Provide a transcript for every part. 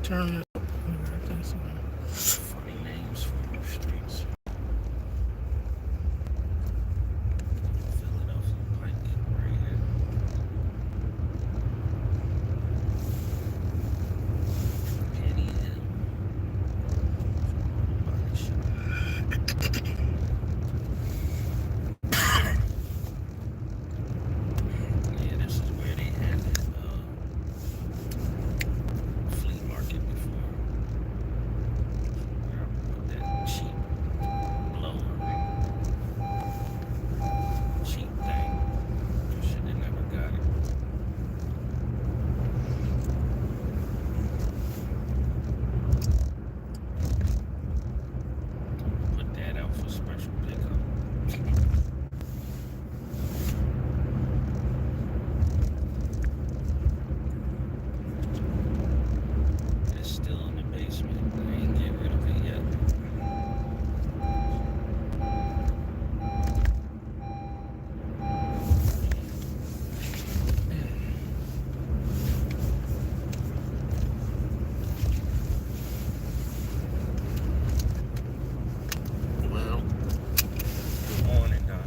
turn this. Funny names for the streets. Philadelphia Pike right here. Penny Hill. Body shop. Yeah, this is where they had that flea market before. Where I bought that cheap blower, cheap thing. Should have never got it. Put that out for special pickup. It's still in the basement. I ain't get rid of it yet. Well, good morning, Donna.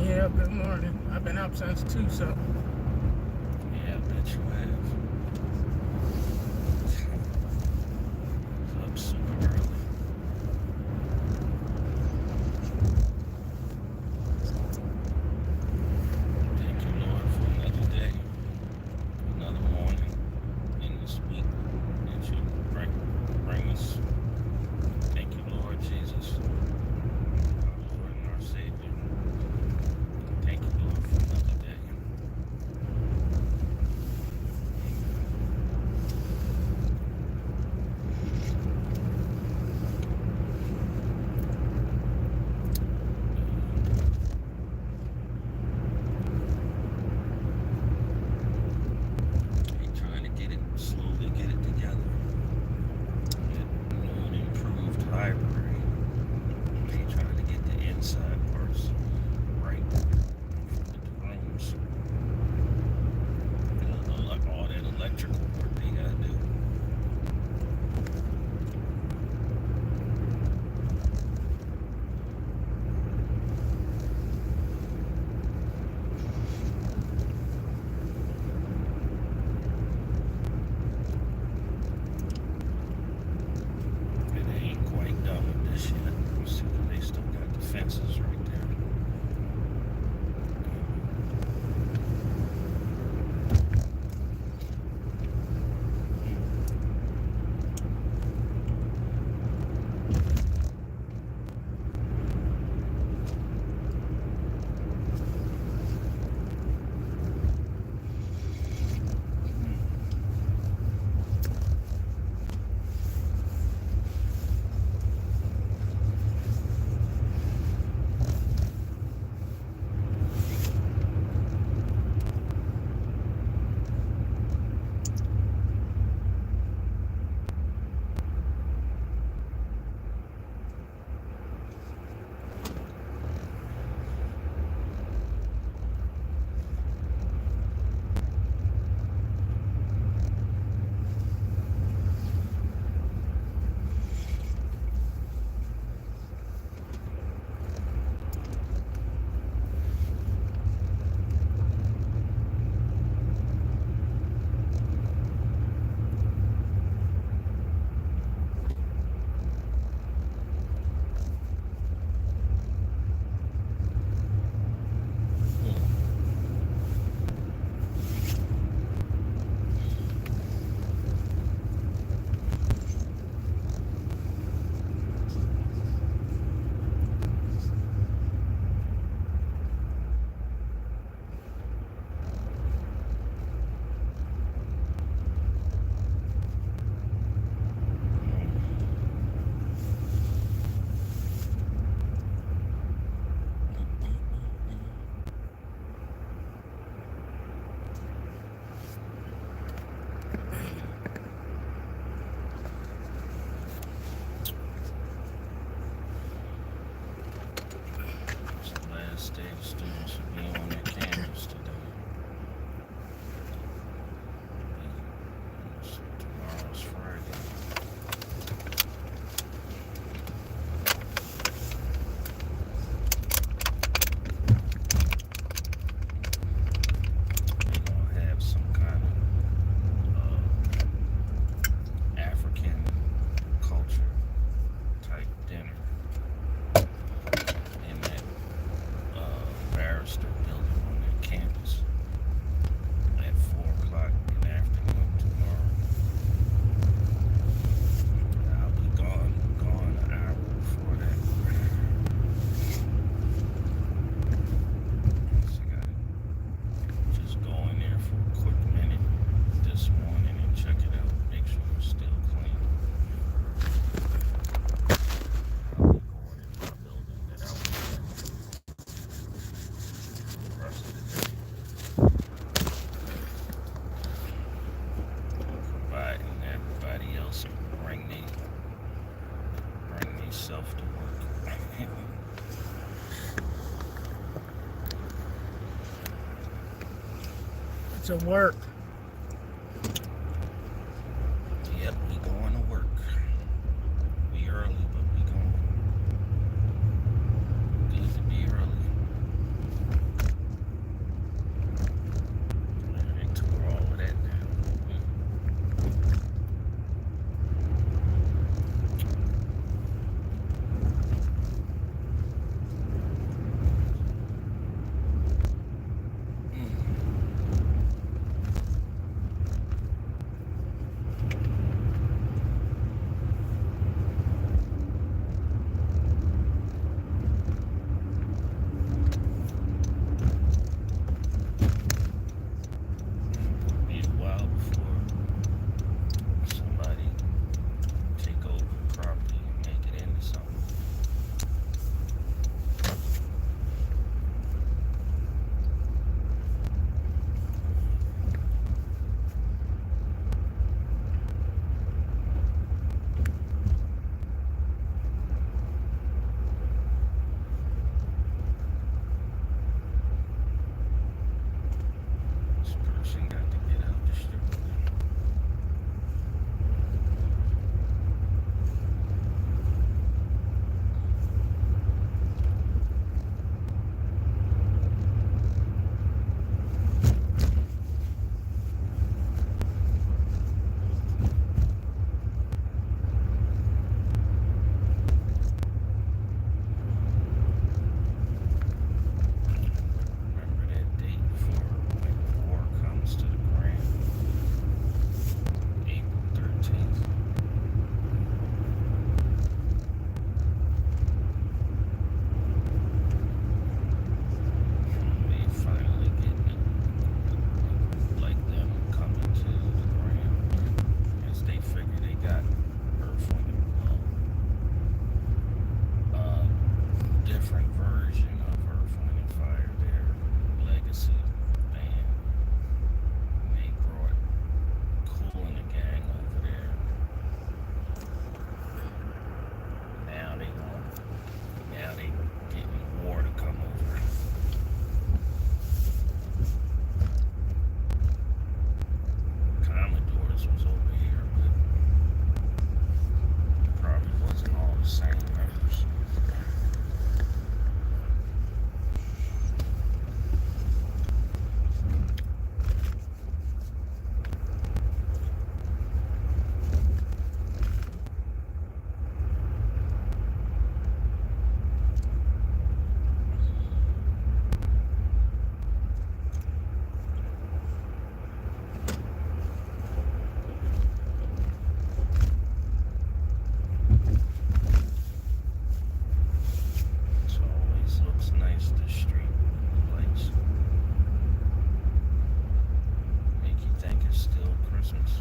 Yeah, good morning. I've been up since 2, so Yeah, I bet you have. Up super early. Thank you, Lord, for another day, another morning in this week that you bring us. Thank you, Lord Jesus, our Lord and our Savior. Thank you, Lord, for another day. must bring themselves to work. It's a work. Yep, we going to work. We early, but we going. Good to be early. They tore all of that down. Be a while before somebody take over the property and make it into something. This person got to get out the street. Remember that date before when war comes to the ground? April 13th. They finally getting it. Like them coming to the ground. As they figure they got Earth, Wind, different version of Earth, Wind, and Fire, their legacy band. They brought Cool and the Gang over there. Now they getting War to come over. Commodores was over here, but probably wasn't all the same members. It always looks nice, the street lights. Make you think it's still Christmas.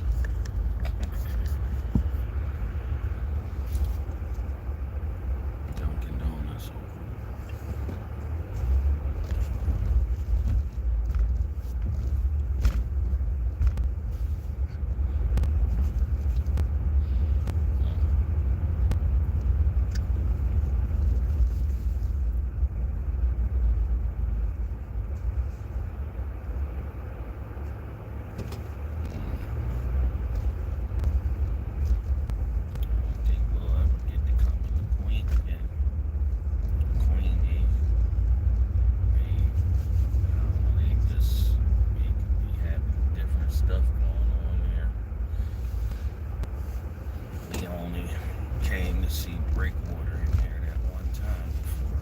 Dunkin' Donuts. I think we'll ever get to come to the Queen again. Queen gave they just be having different stuff going on there. We only came to see Breakwater in there that one time before.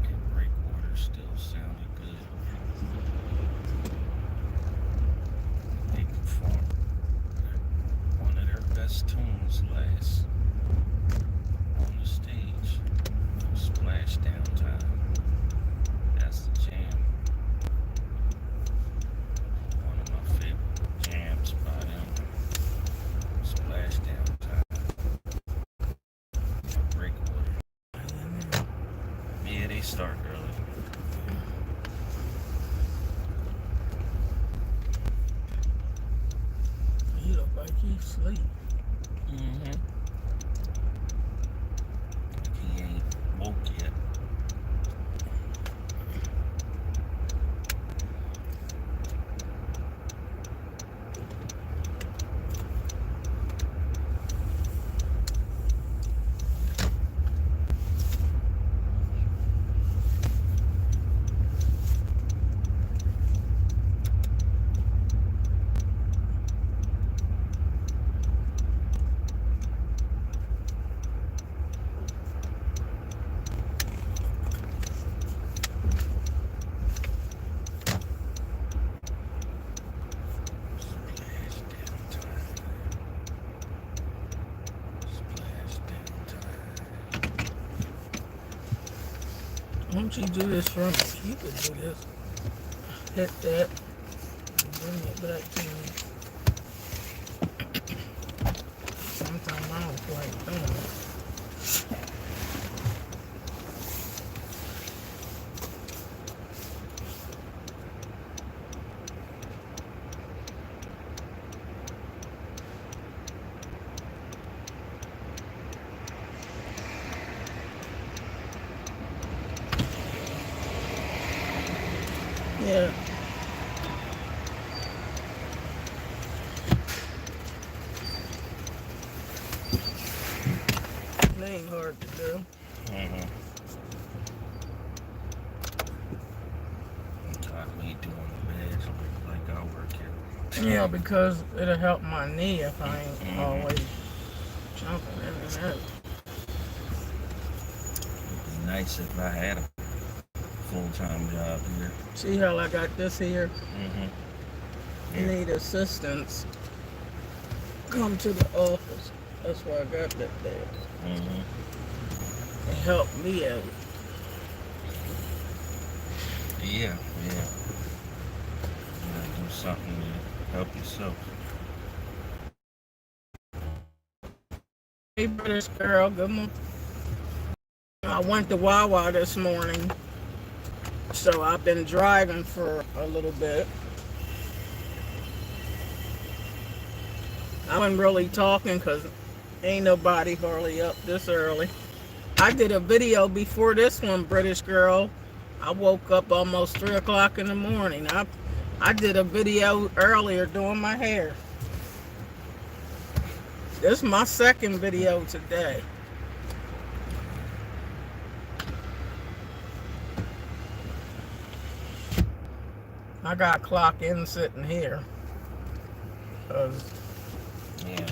And Breakwater still sounded good. They performed one of their best tunes last on the stage. Splashdown Time. That's the jam. One of my favorite jams by them. Splashdown Time. Breakwater. Yeah, they start early. asleep. Mm-hmm. He ain't woke yet. Why don't you do this for me? You could do this. Hit that. And bring it back to me. Sometimes I don't like doing it. Yeah. It ain't hard to do. Mm-hmm. God, me doing the bed, so like I work it. Yeah, because it'll help my knee if I ain't Mm-hmm. always jumping in and out. It'd be nice if I had a full-time job here. See how I got this here? Mm-hmm. You need assistance. Come to the office. That's why I got that there. Mm-hmm. It helped me out. Yeah. You gotta do something to help yourself. Hey, British girl, good morning. I went to Wawa this morning, so I've been driving for a little bit. I wasn't really talking because ain't nobody hardly up this early. I did a video before this one, British girl. I woke up almost 3 o'clock in the morning. I did a video earlier doing my hair. This is my second video today. I got clock in sitting here. Cause Yeah,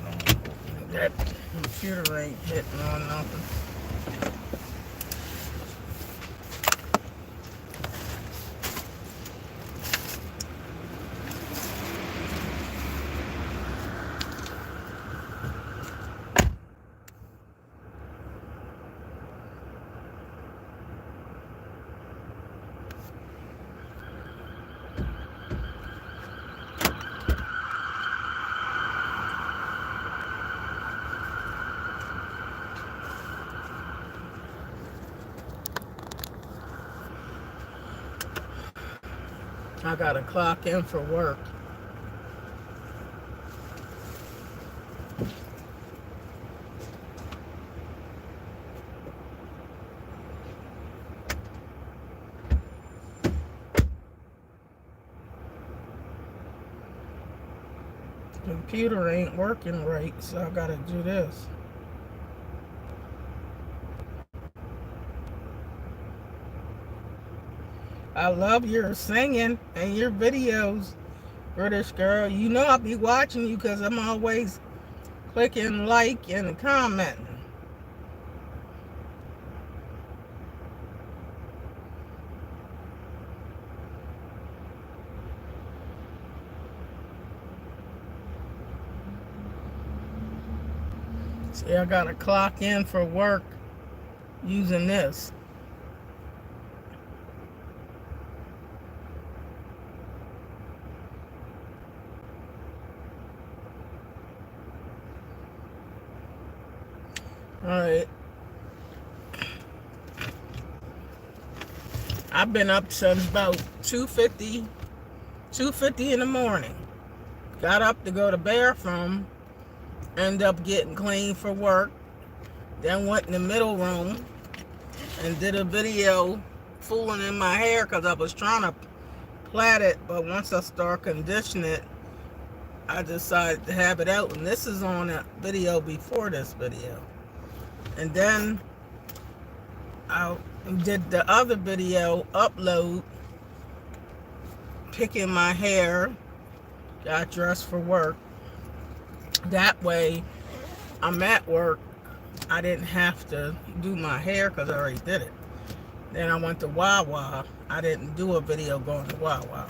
that computer ain't hitting on nothing. I gotta clock in for work. Computer ain't working right, so I gotta do this. I love your singing and your videos, British girl. You know I'll be watching you because I'm always clicking like and commenting. See, I gotta clock in for work using this. Alright. I've been up since about 2:50 in the morning. Got up to go to the bathroom End up getting clean for work. Then went in the middle room and did a video fooling in my hair because I was trying to plait it, but once I start conditioning it, I decided to have it out. And this is on a video before this video. And then I did the other video upload, picking my hair, got dressed for work. That way, I'm at work. I didn't have to do my hair because I already did it. Then I went to Wawa. I didn't do a video going to Wawa,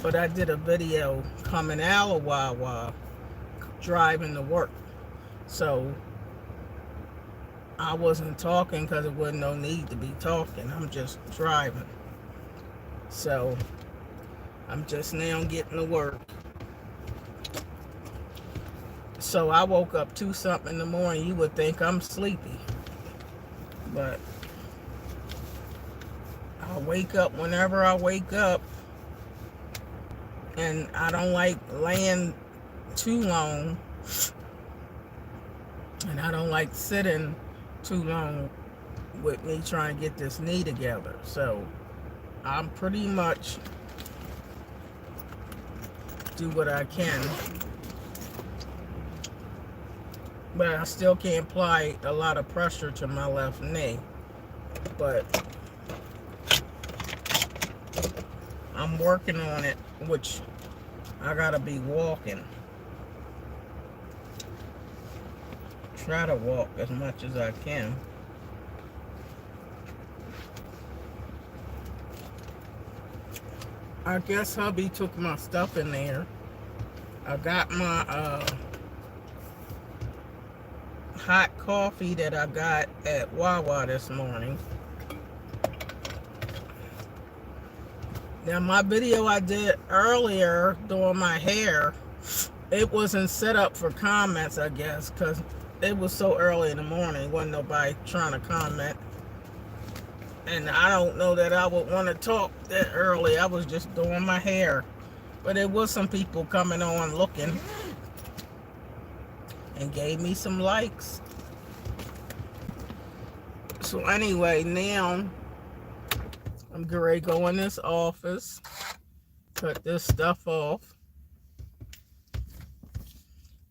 but I did a video coming out of Wawa, driving to work. So I wasn't talking because there wasn't no need to be talking. I'm just driving. So I'm just now getting to work. So I woke up 2-something in the morning. You would think I'm sleepy, but I wake up whenever I wake up, and I don't like laying too long, and I don't like sitting too long with me trying to get this knee together. So I'm pretty much do what I can, but I still can't apply a lot of pressure to my left knee. But I'm working on it, which I gotta be walking. Try to walk as much as I can. I guess hubby took my stuff in there. I got my hot coffee that I got at Wawa this morning. Now my video I did earlier doing my hair, it wasn't set up for comments, I guess, because it was so early in the morning. Wasn't nobody trying to comment. And I don't know that I would want to talk that early. I was just doing my hair. But there was some people coming on looking and gave me some likes. So anyway, now I'm getting ready to go in this office, cut this stuff off.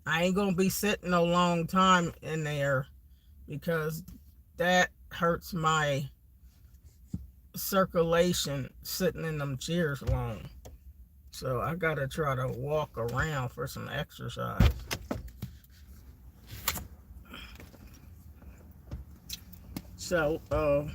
I ain't gonna be sitting a long time in there because that hurts my circulation sitting in them chairs long. So I gotta try to walk around for some exercise. So oh,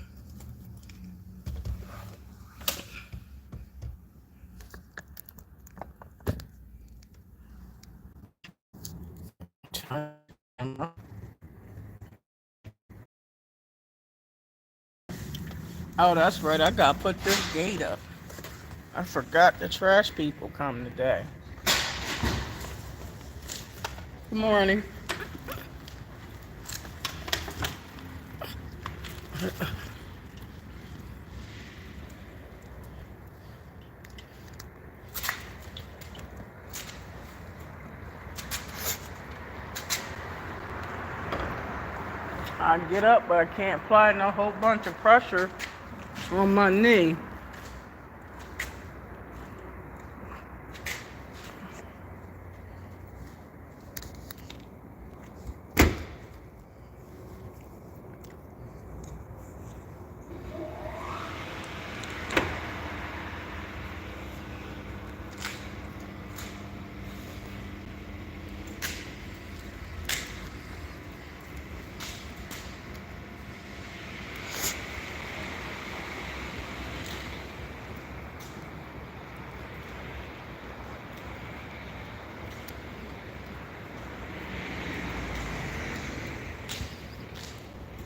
that's right, I gotta put this gate up. I forgot the trash people come today. Good morning. I get up, but I can't apply no whole bunch of pressure on my knee.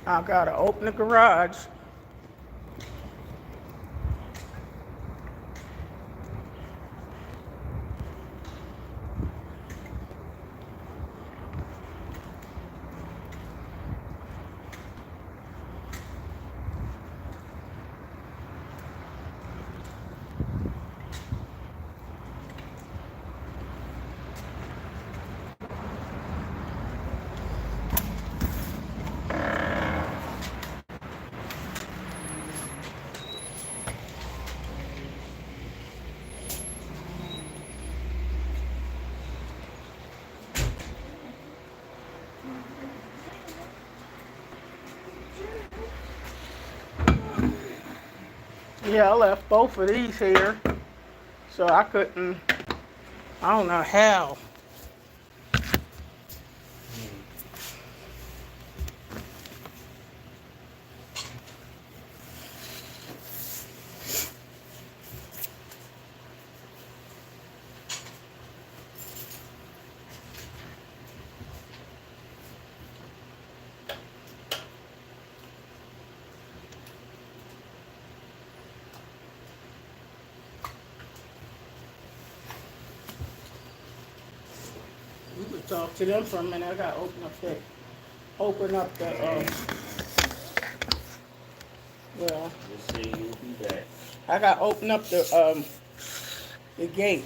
I gotta open the garage. Yeah, I left both of these here, so I couldn't. I don't know how. We could talk to them for a minute. I gotta open up the. Well, Just say you'll be back. I gotta open up the gate.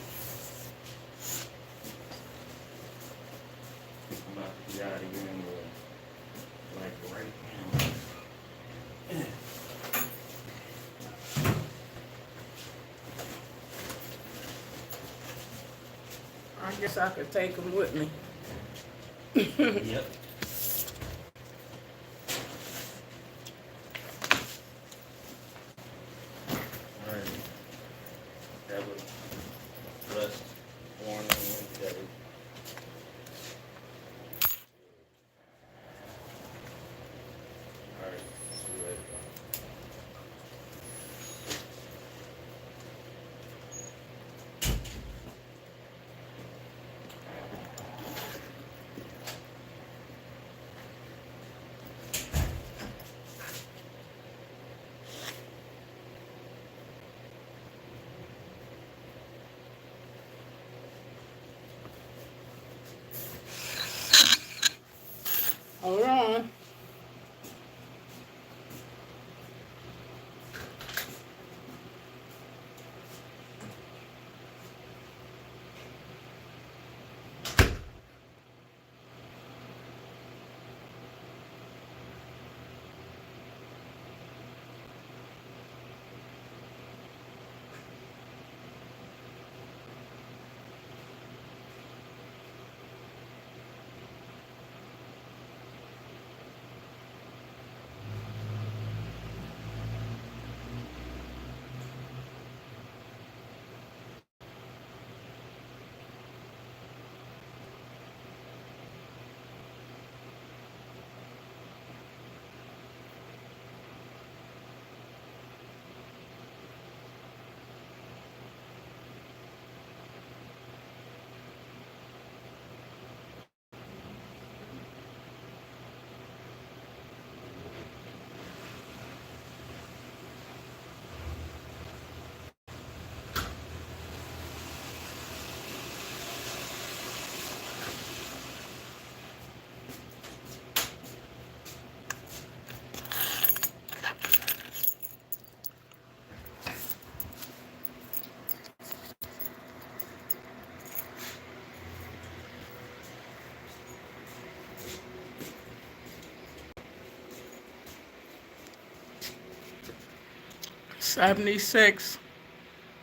I'm about to be out of here anyway. Like right now. I guess I could take them with me. Yep. Alright. Have a blessed morning and day. Alright. See you later. Hold on. $76.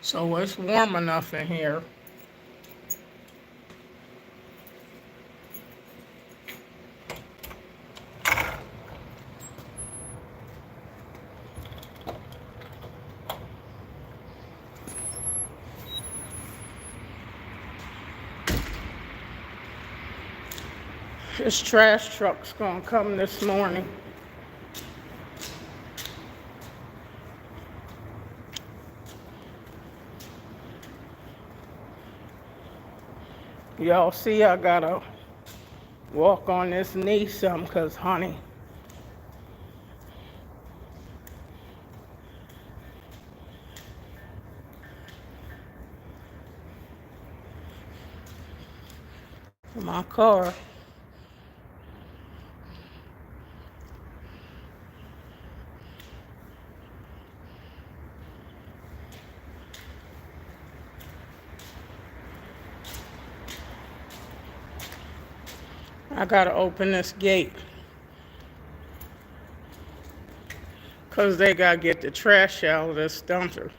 So it's warm enough in here. This trash truck's gonna come this morning. Y'all see I gotta walk on this knee some, cause honey, my car. I gotta open this gate. Cause they gotta get the trash out of this dumpster.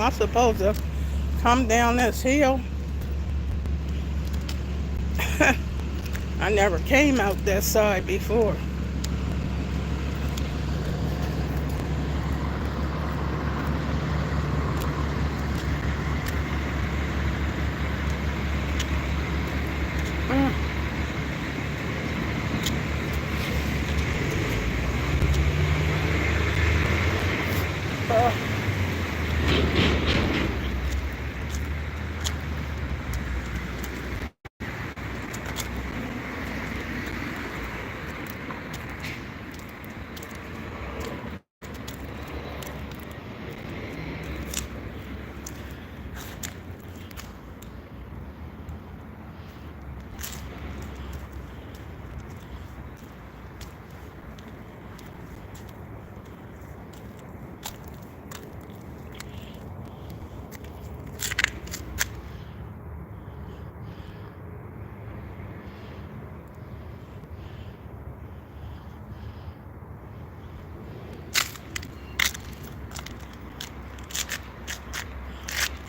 am I supposed to come down this hill? I never came out that side before. Mm. Uh,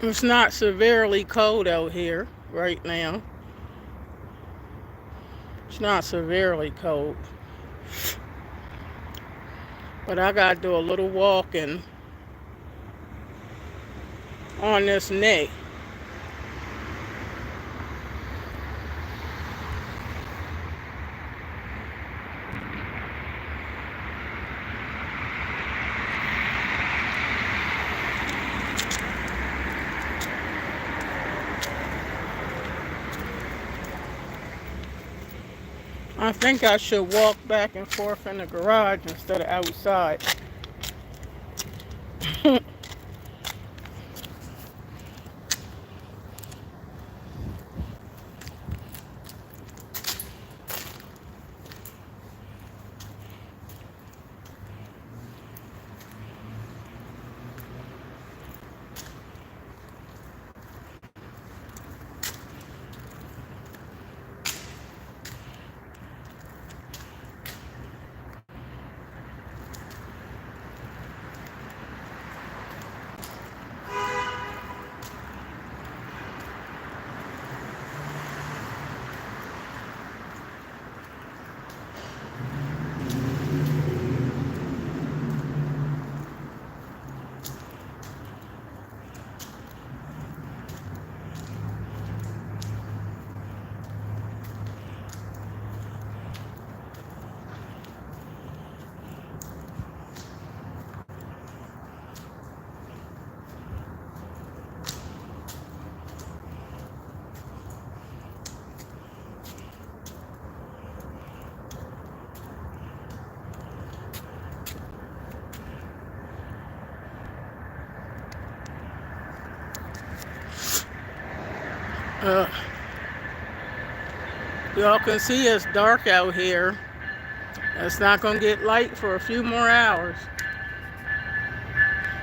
it's not severely cold out here right now. It's not severely cold. But I gotta do a little walking on this neck. I think I should walk back and forth in the garage instead of outside. Uh, y'all can see it's dark out here. It's not gonna get light for a few more hours.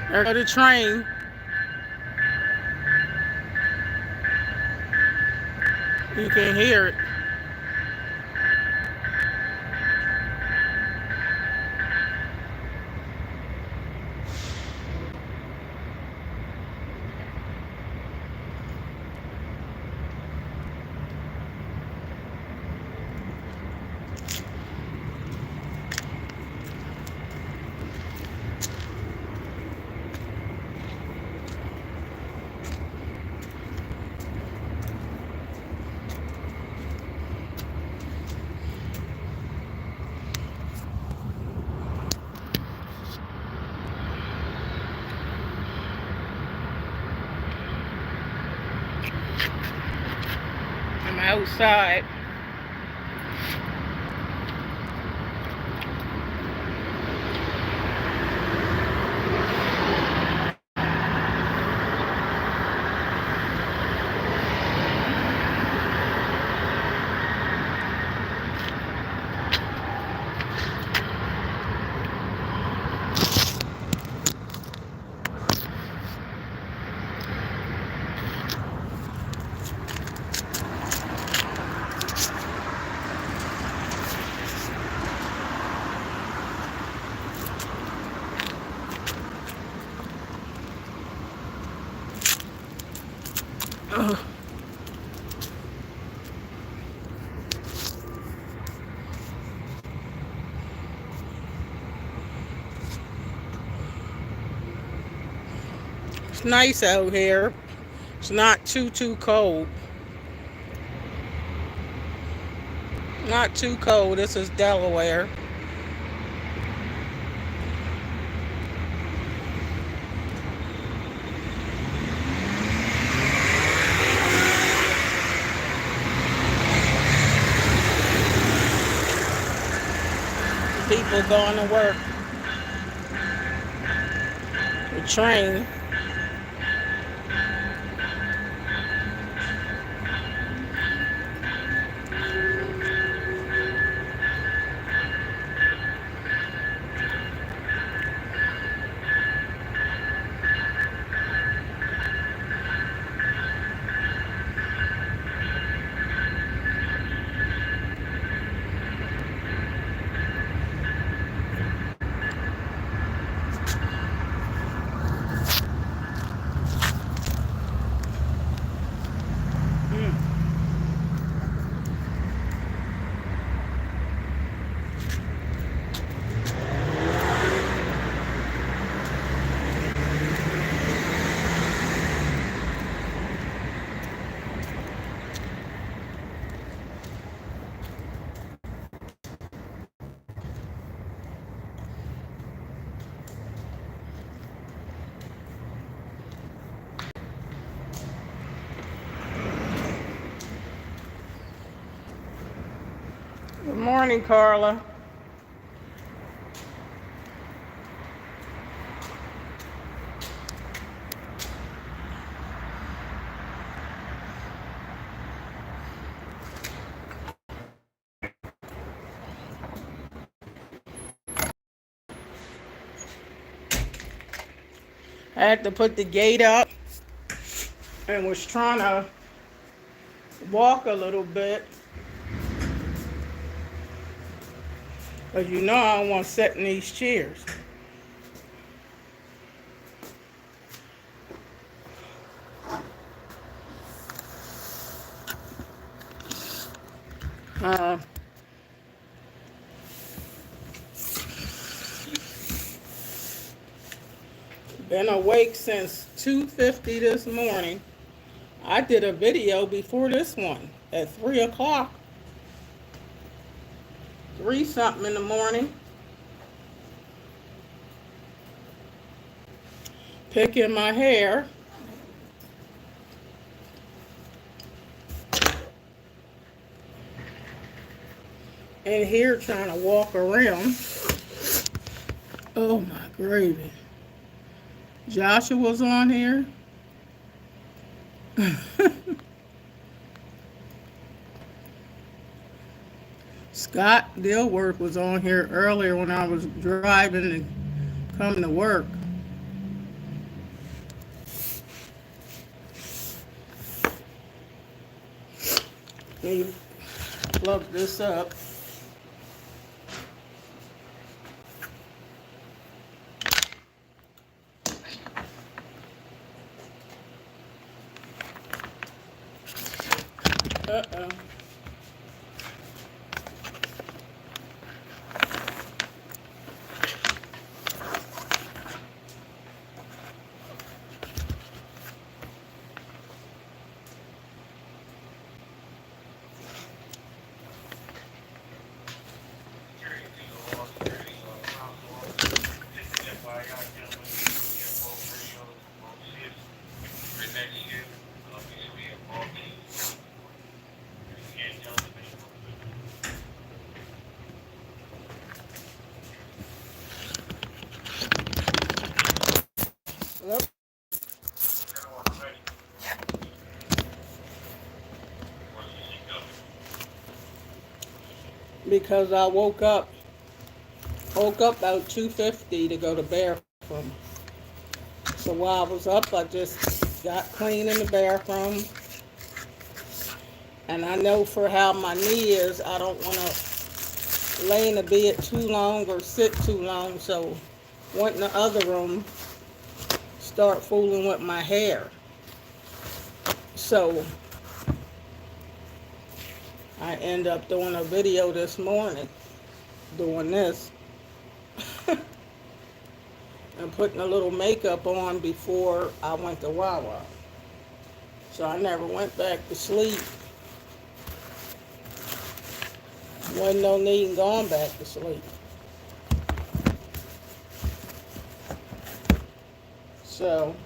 There's the train. You can hear it. I'm outside. It's nice out here. It's not too cold. Not too cold. This is Delaware. People going to work. The train. Good morning, Carla. I had to put the gate up and was trying to walk a little bit. Because you know I don't want to sit in these chairs. Uh, been awake since 2:50 this morning. I did a video before this one at 3 o'clock. 3 something in the morning. Picking my hair. And here trying to walk around. Oh my gravy. Joshua's on here. Scott Dilworth was on here earlier when I was driving and coming to work. Let me plug this up. Uh-oh. Yep. Because I woke up about 2:50 to go to bathroom. So while I was up, I just got clean in the bathroom. And I know for how my knee is, I don't want to lay in the bed too long or sit too long. So went in the other room, start fooling with my hair. So I end up doing a video this morning doing this and putting a little makeup on before I went to Wawa. So I never went back to sleep. Wasn't no need in going back to sleep. So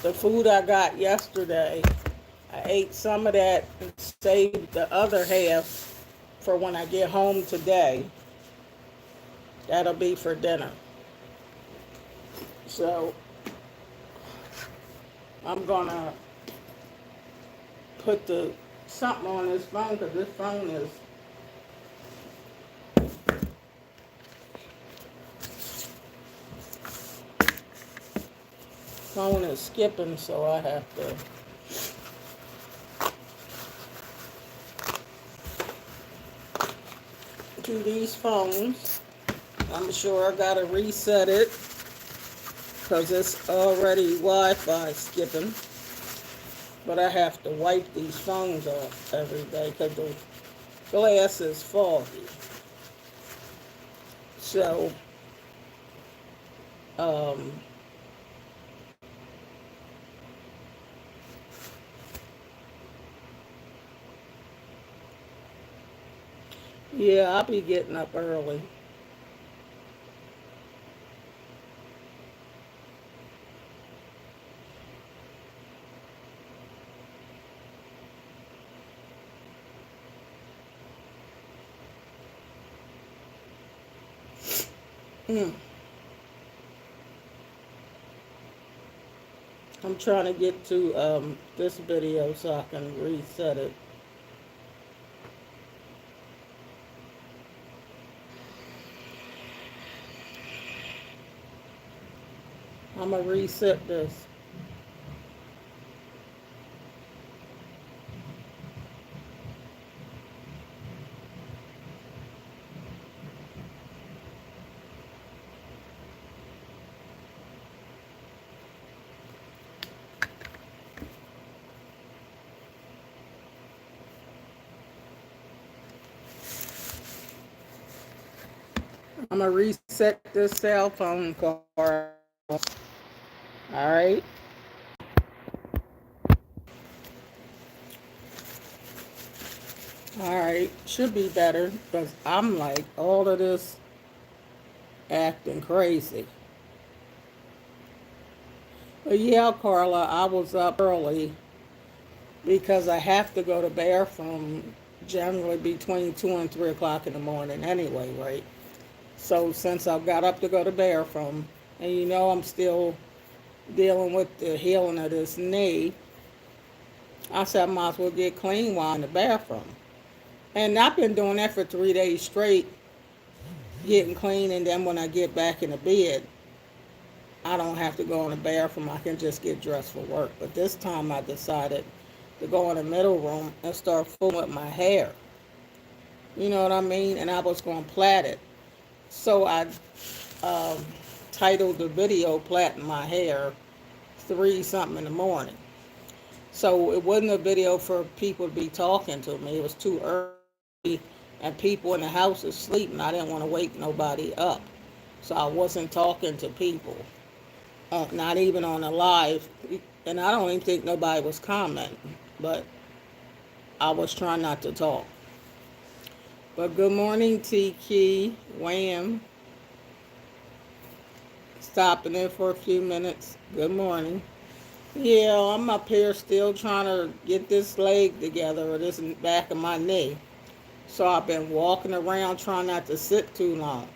the food I got yesterday, I ate some of that and saved the other half for when I get home today. That'll be for dinner. So I'm gonna put the something on this phone because this phone is skipping, so I have to do these phones. I'm sure I gotta reset it because it's already Wi-Fi skipping. But I have to wipe these phones off every day because the glass is foggy. So, um, yeah, I'll be getting up early. Mm. I'm trying to get to this video so I can reset it. I'm gonna reset this. I'm gonna reset this cell phone card. All right. All right. Should be better because I'm like all of this acting crazy. But yeah, Carla, I was up early because I have to go to bathroom generally between 2 and 3 o'clock in the morning anyway, right? So since I got up to go to bathroom, and I'm still dealing with the healing of this knee, I said I might as well get clean while in the bathroom. And I've been doing that for 3 days straight, getting clean, and then when I get back in the bed, I don't have to go in the bathroom. I can just get dressed for work. But this time I decided to go in the middle room and start fooling with my hair. You know what I mean? And I was going to plait it. So I um, titled the video "Plaiting My Hair 3 something in the morning." So it wasn't a video for people to be talking to me. It was too early and people in the house is sleeping. I didn't want to wake nobody up. So I wasn't talking to people, not even on a live. And I don't even think nobody was commenting, but I was trying not to talk. But good morning, T. Wham. Stopping in for a few minutes. Good morning. Yeah, I'm up here still trying to get this leg together or this back of my knee. So I've been walking around trying not to sit too long.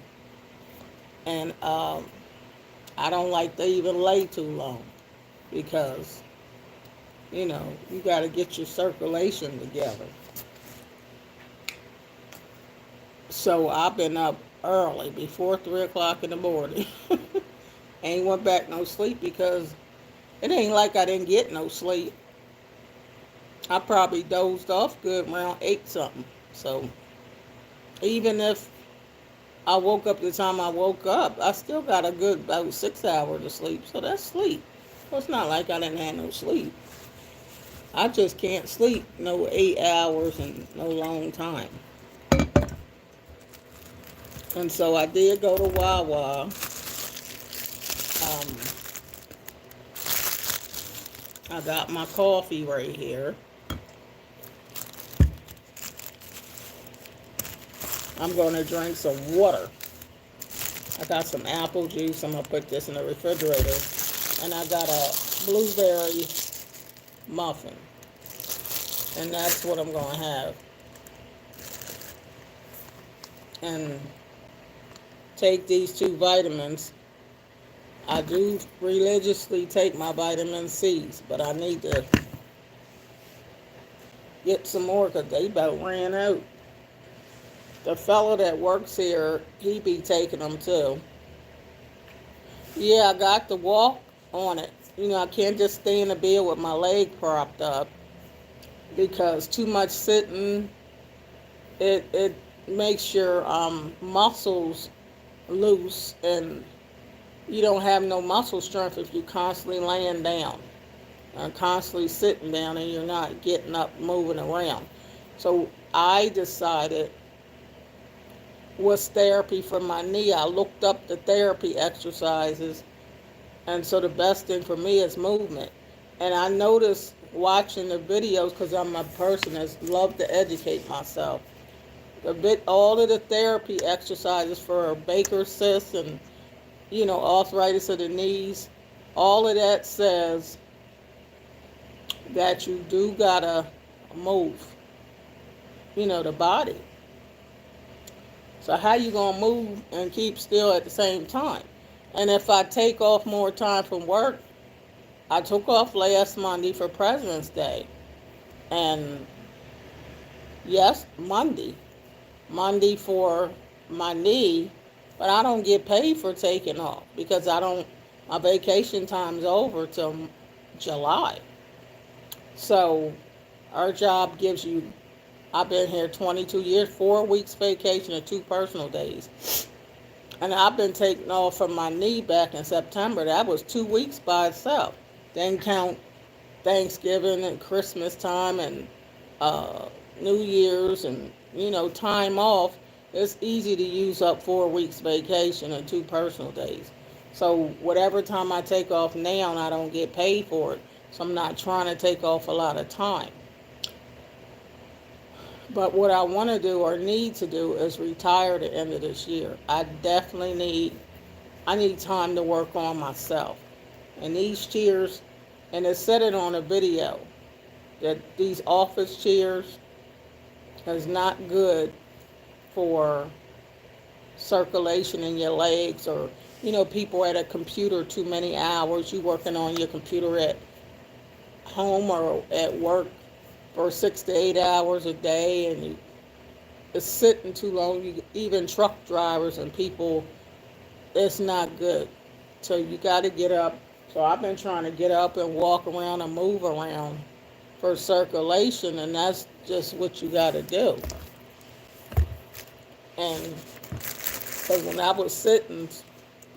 And I don't like to even lay too long because, you got to get your circulation together. So I've been up early before 3 o'clock in the morning. Ain't went back no sleep because it ain't like I didn't get no sleep. I probably dozed off good around 8 something. So even if I woke up the time I woke up, I still got a good about 6 hours of sleep. So that's sleep. So it's not like I didn't have no sleep. I just can't sleep no 8 hours and no long time. And so I did go to Wawa. Um, I got my coffee right here. I'm going to drink some water. I got some apple juice. I'm going to put this in the refrigerator. And I got a blueberry muffin. And that's what I'm going to have. And take these two vitamins. I do religiously take my vitamin C's, but I need to get some more because they about ran out. The fellow that works here, he be taking them too. Yeah, I got to walk on it. I can't just stay in the bed with my leg propped up because too much sitting, it makes your muscles loose, and you don't have no muscle strength if you constantly laying down and constantly sitting down and you're not getting up, moving around. So I decided, was therapy for my knee. I looked up the therapy exercises, and so the best thing for me is movement. And I noticed watching the videos, because I'm a person that love to educate myself. All of the therapy exercises for Baker's cyst and arthritis of the knees, all of that says that you do gotta move, the body. So how you gonna move and keep still at the same time? And if I take off more time from work, I took off last Monday for President's Day. And yes, Monday for my knee, but I don't get paid for taking off because my vacation time's over till July. So our job gives you, I've been here 22 years, 4 weeks vacation and 2 personal days. And I've been taking off from my knee back in September. That was 2 weeks by itself. Then count Thanksgiving and Christmas time and New Year's and, time off. It's easy to use up 4 weeks vacation and 2 personal days. So whatever time I take off now, I don't get paid for it. So I'm not trying to take off a lot of time. But what I want to do or need to do is retire at the end of this year. I need time to work on myself. And these chairs, and it said it on a video, that these office chairs is not good for circulation in your legs, or, people at a computer too many hours. You working on your computer at home or at work for 6 to 8 hours a day, and it's sitting too long. Even truck drivers and people, it's not good. So you got to get up. So I've been trying to get up and walk around and move around for circulation, and that's just what you got to do. And because when I was sitting,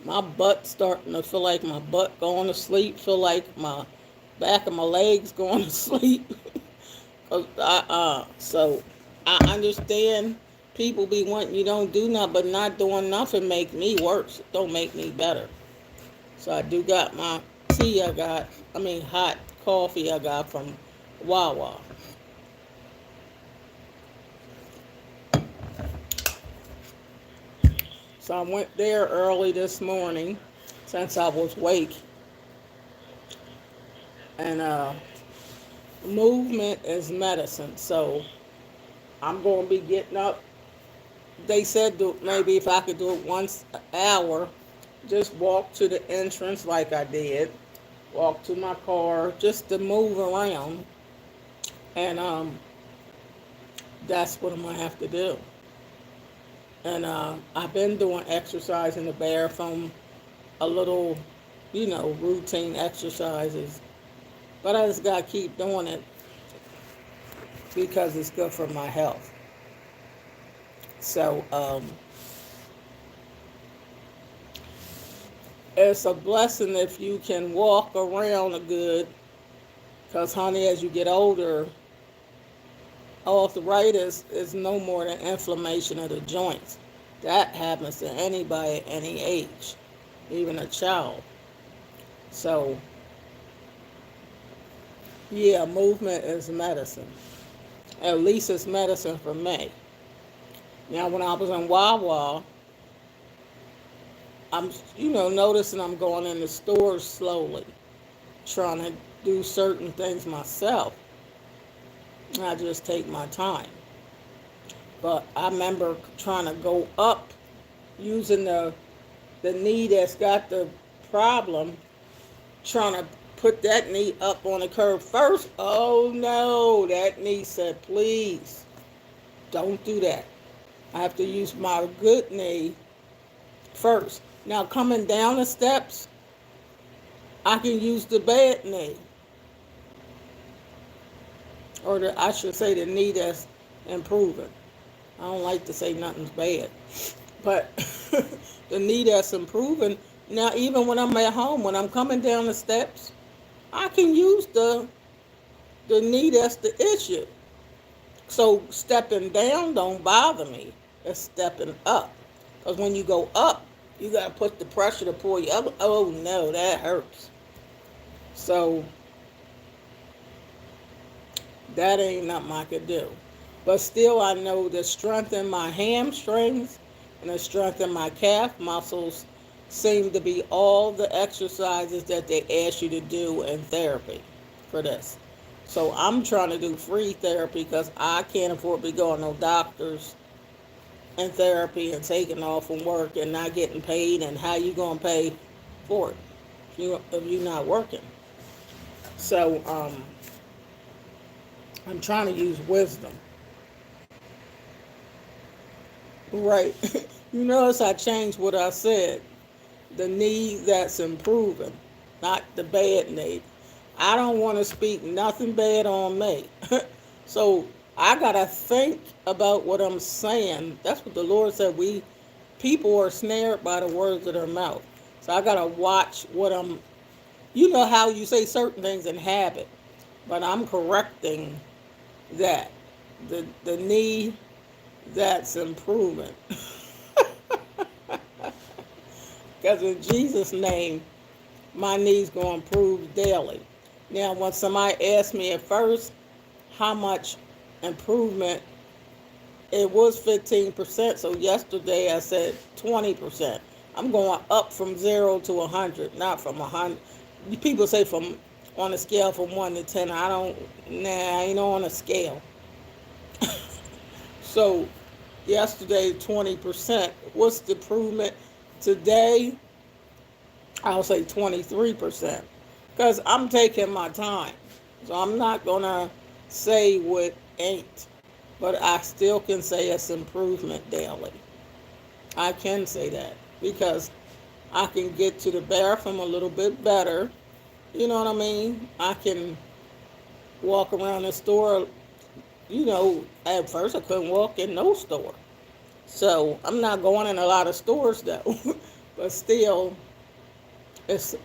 my butt starting to feel like my butt going to sleep, feel like my back of my legs going to sleep. So I understand people be wanting you don't do nothing, but not doing nothing make me worse. It don't make me better. So I do got my tea. Hot coffee I got from Wawa. So I went there early this morning since I was awake. And movement is medicine. So I'm going to be getting up. They said maybe if I could do it once an hour, just walk to the entrance like I did, walk to my car, just to move around. And that's what I'm going to have to do. And I've been doing exercise in the bathroom, a little, routine exercises. But I just got to keep doing it because it's good for my health. So it's a blessing if you can walk around good, Because, honey, as you get older, arthritis is no more than inflammation of the joints. That happens to anybody at any age, even a child. So, yeah, movement is medicine. At least it's medicine for me. Now, when I was in Wawa, I'm, noticing I'm going in the stores slowly, trying to do certain things myself. I just take my time. But I remember trying to go up using the knee that's got the problem, trying to put that knee up on the curve first. Oh no, that knee said, please don't do that. I have to use my good knee first. Now coming down the steps, I can use the bad knee. Or I should say the knee that's improving. I don't like to say nothing's bad. But the knee that's improving, now even when I'm at home, when I'm coming down the steps, I can use the knee that's the issue. So stepping down don't bother me. It's stepping up. Because when you go up, you got to put the pressure to pull you up. Oh no, that hurts. So that ain't nothing I could do. But still, I know the strength in my hamstrings and the strength in my calf muscles seem to be all the exercises that they ask you to do in therapy for this. So I'm trying to do free therapy because I can't afford to be going to no doctors and therapy and taking off from work and not getting paid. And how you going to pay for it if you're not working? So I'm trying to use wisdom. Right. You notice I changed what I said. The knee that's improving, not the bad knee. I don't want to speak nothing bad on me. So I got to think about what I'm saying. That's what the Lord said. People are snared by the words of their mouth. So I got to watch what you know how you say certain things in habit, but I'm correcting that. The knee that's improving. Because in Jesus' name, my knee's going to improve daily. Now, when somebody asked me at first how much improvement, it was 15%. So yesterday I said 20%. I'm going up from 0 to 100, not from 100. People say on a scale from 1 to 10. I ain't on a scale. So yesterday 20%. What's the improvement? Today, I'll say 23%. Because I'm taking my time. So I'm not going to say what ain't. But I still can say it's improvement daily. I can say that. Because I can get to the bathroom a little bit better. You know what I mean? I can walk around the store. At first I couldn't walk in no store. So I'm not going in a lot of stores though. But still, it's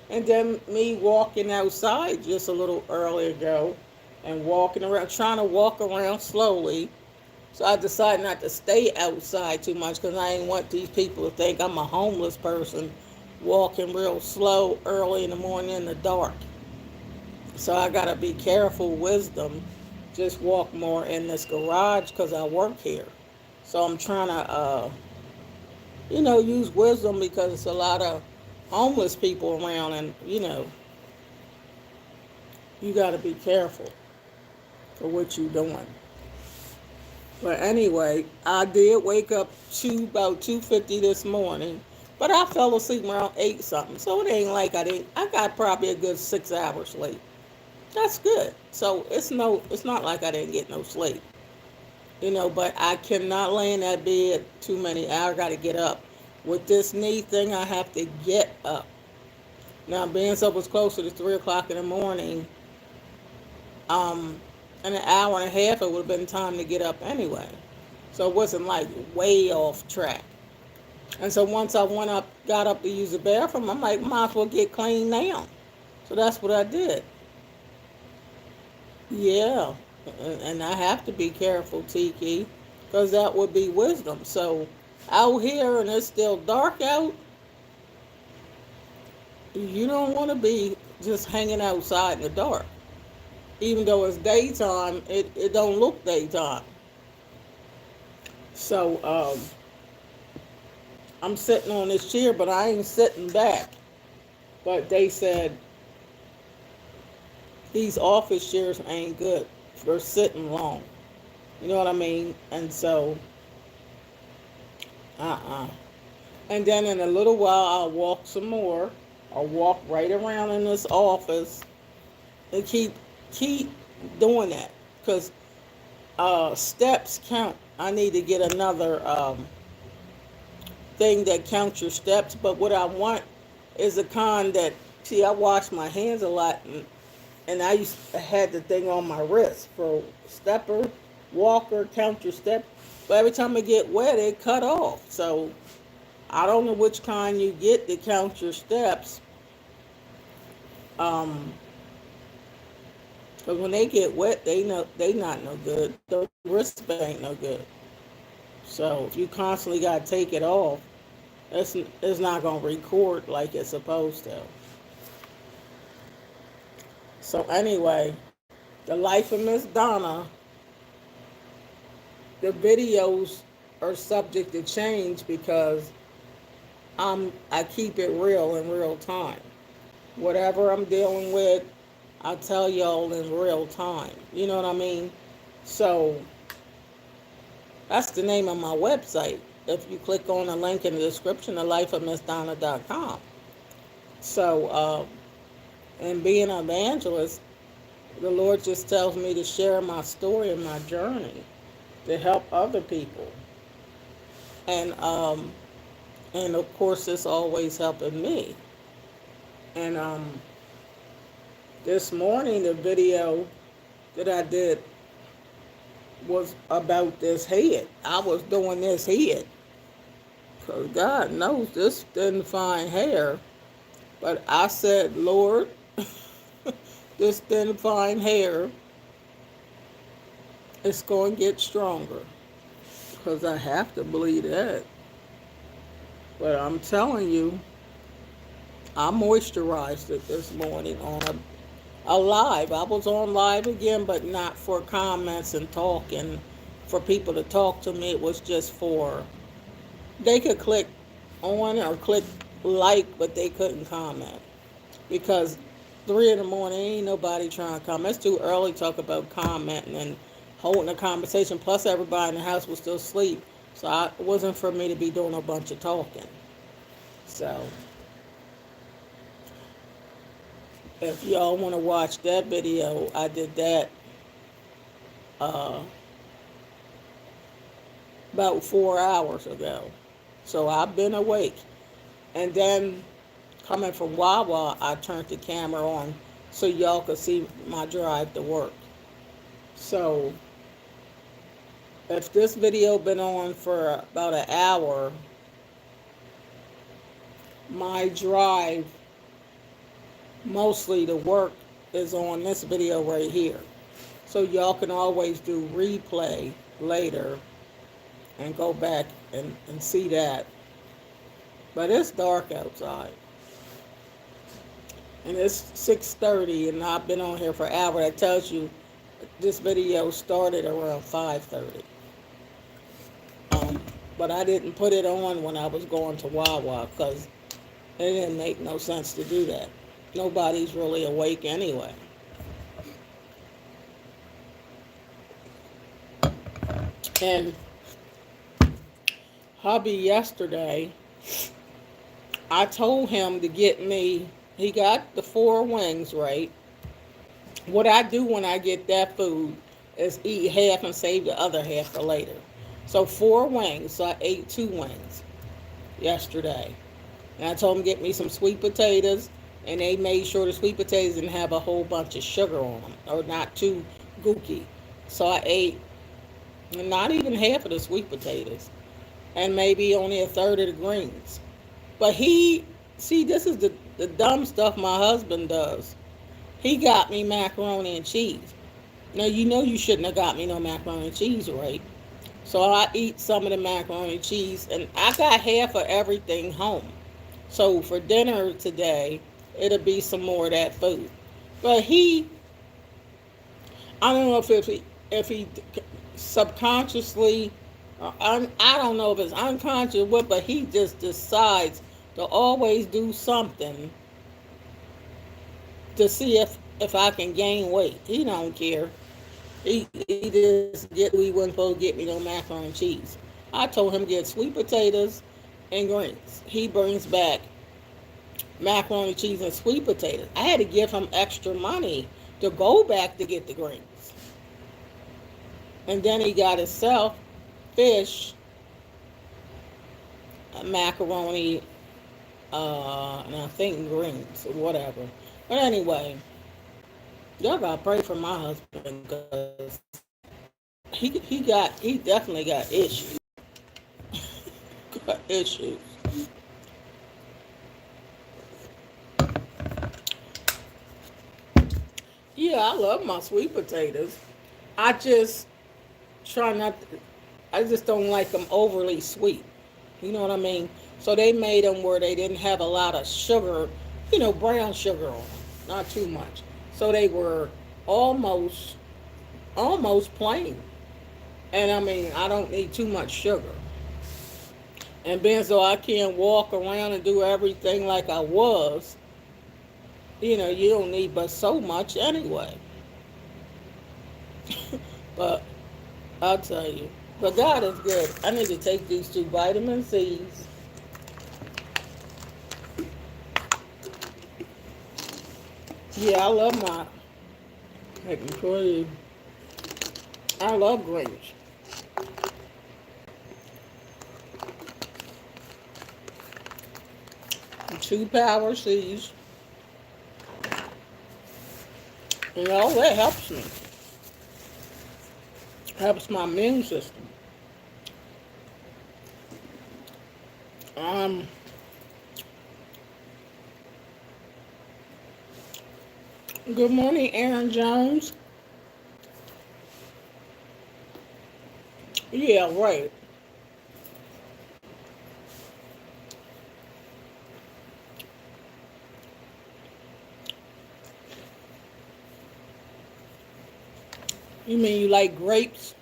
and then me walking outside just a little earlier ago and walking around, trying to walk around slowly. So I decided not to stay outside too much because I didn't want these people to think I'm a homeless person walking real slow early in the morning in the dark. So I got to be careful, wisdom, just walk more in this garage because I work here. So I'm trying to, use wisdom because it's a lot of homeless people around and, you got to be careful for what you're doing. But anyway, I did wake up about 2:50 this morning, but I fell asleep around 8 something. So it ain't like I got probably a good 6 hours sleep. That's good. So it's not like I didn't get no sleep. But I cannot lay in that bed too many hours. I got to get up. With this knee thing, I have to get up. Now, being so it was closer to 3 o'clock in the morning, in an hour and a half, it would have been time to get up anyway. So it wasn't like way off track. And so once I got up to use the bathroom, I'm like, might as well get clean now. So that's what I did. Yeah, and I have to be careful, Tiki, because that would be wisdom. So out here and it's still dark out, you don't want to be just hanging outside in the dark. Even though it's daytime, it don't look daytime. So I'm sitting on this chair, but I ain't sitting back. But they said these office chairs ain't good for sitting long. You know what I mean? And so, uh-uh. And then in a little while, I'll walk some more. I'll walk right around in this office and keep doing that because steps count. I need to get another thing that counts your steps. But what I want is a con that, see, I wash my hands a lot, and I had the thing on my wrist for stepper, walker, count your steps. But every time I get wet, it cut off. So I don't know which kind you get to count your steps. But when they get wet, they not no good. The wristband ain't no good. So if you constantly got to take it off, it's not gonna record like it's supposed to. So anyway, the life of Miss Donna, the videos are subject to change because I keep it real in real time. Whatever I'm dealing with, I tell y'all in real time. You know what I mean? So that's the name of my website. If you click on the link in the description, thelifeofmissdonna.com. So, and being an evangelist, the Lord just tells me to share my story and my journey to help other people. And and of course, it's always helping me. And this morning, the video that I did was about this head. I was doing this head because God knows this didn't find hair. But I said, Lord, this didn't find hair. It's going to get stronger because I have to believe that. But I'm telling you, I moisturized it this morning on a live. I was on live again, but not for comments and talk and for people to talk to me. It was just for, they could click on or click like, but they couldn't comment because 3 in the morning ain't nobody trying to comment. It's too early to talk about commenting and holding a conversation. Plus, everybody in the house was still asleep, so it wasn't for me to be doing a bunch of talking. So if y'all want to watch that video, I did that uh, about 4 hours ago. So I've been awake. And then coming from Wawa, I turned the camera on so y'all could see my drive to work. So if this video been on for about an hour, my drive mostly to work is on this video right here. So y'all can always do replay later and go back and see that. But it's dark outside. And it's 6:30 and I've been on here for an hour. That tells you this video started around 5:30. But I didn't put it on when I was going to Wawa because it didn't make no sense to do that. Nobody's really awake anyway. And hubby yesterday, I told him to get me, he got the 4 wings, right? What I do when I get that food is eat half and save the other half for later. So 4 wings, so I ate 2 wings yesterday. And I told him to get me some sweet potatoes, and they made sure the sweet potatoes didn't have a whole bunch of sugar on them, or not too gooky. So I ate not even half of the sweet potatoes, and maybe only a third of the greens. But this is the dumb stuff my husband does. He got me macaroni and cheese. Now you know you shouldn't have got me no macaroni and cheese, right? So I eat some of the macaroni and cheese, and I got half of everything home. So for dinner today, it'll be some more of that food. But I don't know if he subconsciously, I don't know if it's unconscious or what, but he just decides to always do something to see if I can gain weight. He don't care. He just get he wasn't supposed to get me no macaroni and cheese. I told him get sweet potatoes and greens. He brings back macaroni and cheese and sweet potatoes. I had to give him extra money to go back to get the greens. And then he got himself fish, macaroni, and I think greens or whatever. But anyway, y'all gotta pray for my husband because he definitely got issues. Got issues. Yeah, I love my sweet potatoes. I just try not. I just don't like them overly sweet. You know what I mean? So they made them where they didn't have a lot of sugar, brown sugar on them, not too much. So they were almost, almost plain. And I mean, I don't need too much sugar. And being so I can't walk around and do everything like I was, you don't need but so much anyway. But I'll tell you. But God is good. I need to take these two vitamin C's. Yeah, I love my. I can tell you. I love greens. 2 power C's. That helps me. Helps my immune system. Um, Good morning, Aaron Jones. Yeah, right. You mean you like grapes?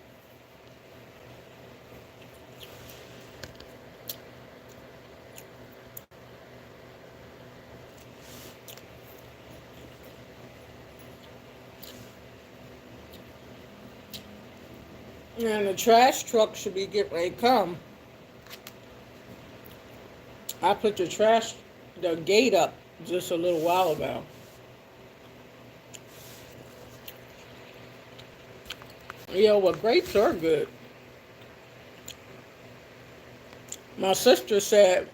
And the trash truck should be getting ready to come. I put the gate up just a little while ago. Yeah, well, grapes are good. My sister said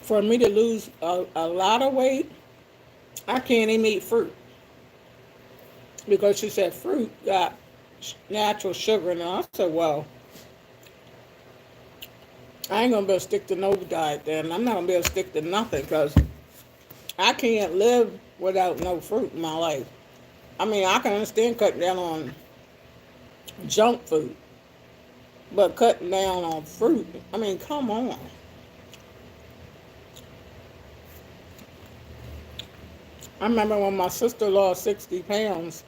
for me to lose a lot of weight, I can't even eat fruit because she said fruit got natural sugar in it. I said, well, I ain't gonna be able to stick to no diet then. I'm not gonna be able to stick to nothing because I can't live without no fruit in my life. I mean, I can understand cutting down on junk food, but cutting down on fruit, I mean, come on. I remember when my sister lost 60 pounds,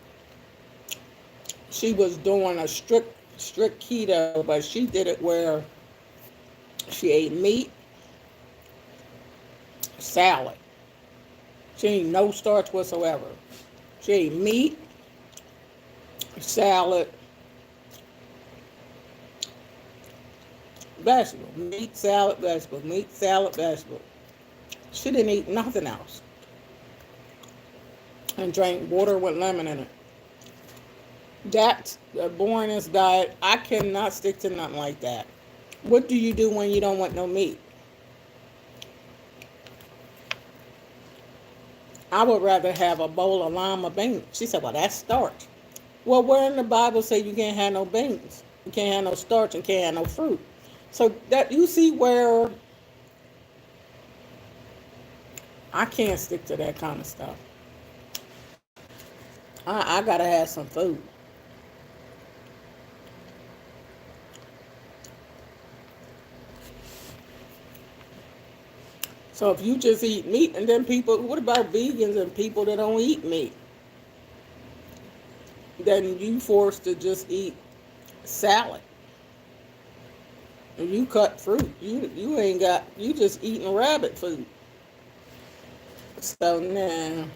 she was doing a strict keto, but she did it where she ate meat, salad. She ate no starch whatsoever. She ate meat, salad, vegetable. Meat, salad, vegetable. Meat, salad, vegetable. She didn't eat nothing else. And drank water with lemon in it. That's the boringest diet. I cannot stick to nothing like that. What do you do when you don't want no meat? I would rather have a bowl of lima beans. She said, well, that's starch. Well, where in the Bible say you can't have no beans? You can't have no starch and can't have no fruit. So that you see where I can't stick to that kind of stuff. I gotta have some food. So if you just eat meat, and then people, what about vegans and people that don't eat meat? Then you forced to just eat salad. And you cut fruit. You ain't got, you just eating rabbit food. So now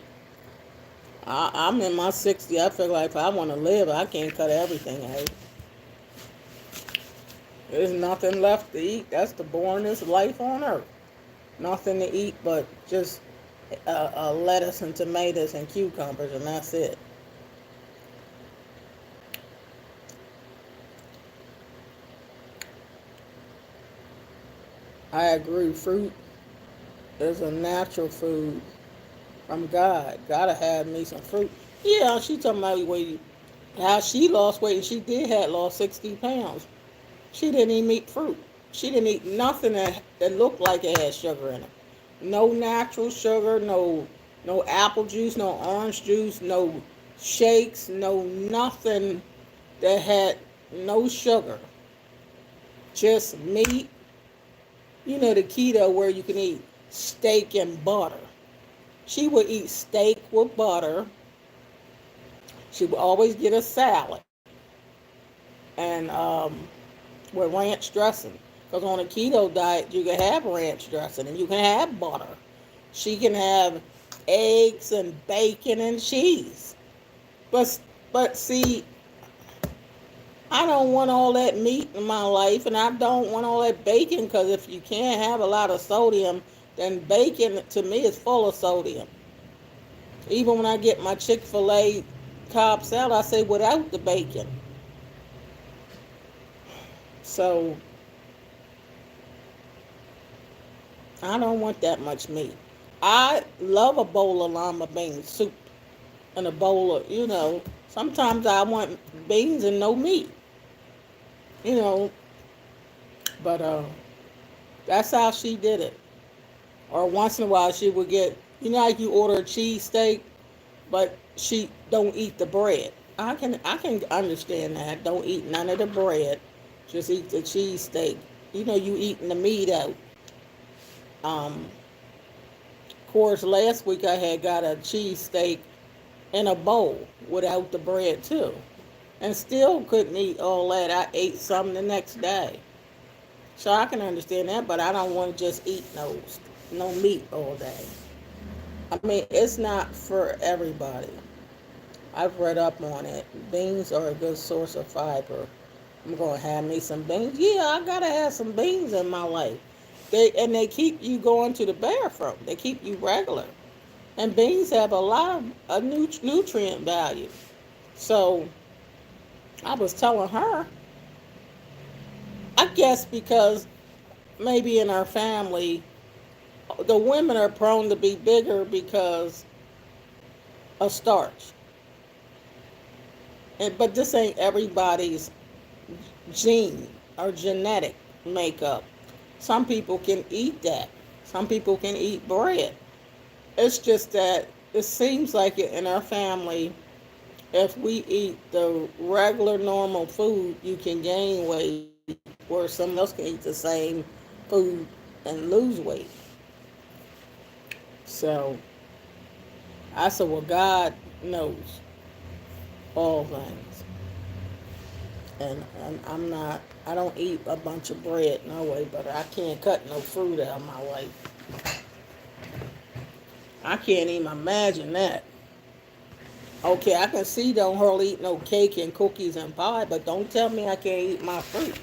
I'm in my 60s. I feel like if I want to live, I can't cut everything out. There's nothing left to eat. That's the boringest life on earth. Nothing to eat but just lettuce and tomatoes and cucumbers, and that's it. I agree. Fruit is a natural food from God. Gotta have me some fruit. Yeah, she talking about weight, how she lost weight, and she did had lost 60 pounds. She didn't even eat fruit. She didn't eat nothing that looked like it had sugar in it. No natural sugar, no apple juice, no orange juice, no shakes, no nothing that had no sugar. Just meat. You know the keto where you can eat steak and butter. She would eat steak with butter. She would always get a salad and with ranch dressing. Because on a keto diet, you can have ranch dressing and you can have butter. She can have eggs and bacon and cheese. But but see, I don't want all that meat in my life, and I don't want all that bacon because if you can't have a lot of sodium, then bacon to me is full of sodium. Even when I get my Chick-fil-A Cobb salad, I say without the bacon. So I don't want that much meat. I love a bowl of lima bean soup and a bowl of, sometimes I want beans and no meat, you know, but that's how she did it. Or once in a while she would get, like you order a cheesesteak, but she don't eat the bread. I can understand that. Don't eat none of the bread. Just eat the cheesesteak. You eating the meat out. Um, of course, last week I had got a cheesesteak in a bowl without the bread too, and still couldn't eat all that. I ate some the next day, so I can understand that. But I don't want to just eat no meat all day. I mean, it's not for everybody. I've read up on it. Beans are a good source of fiber. I'm gonna have me some beans. Yeah, I gotta have some beans in my life. They keep you going to the bathroom. They keep you regular. And beans have a lot of nutrient value. So I was telling her, I guess because maybe in our family, the women are prone to be bigger because of starch. But this ain't everybody's gene or genetic makeup. Some people can eat that. Some people can eat bread. It's just that it seems like in our family, if we eat the regular normal food, you can gain weight, where someone else can eat the same food and lose weight. So I said, well, God knows all things. And I don't eat a bunch of bread, no way, but I can't cut no fruit out of my life. I can't even imagine that. Okay, I can see don't hardly eat no cake and cookies and pie, but don't tell me I can't eat my fruit.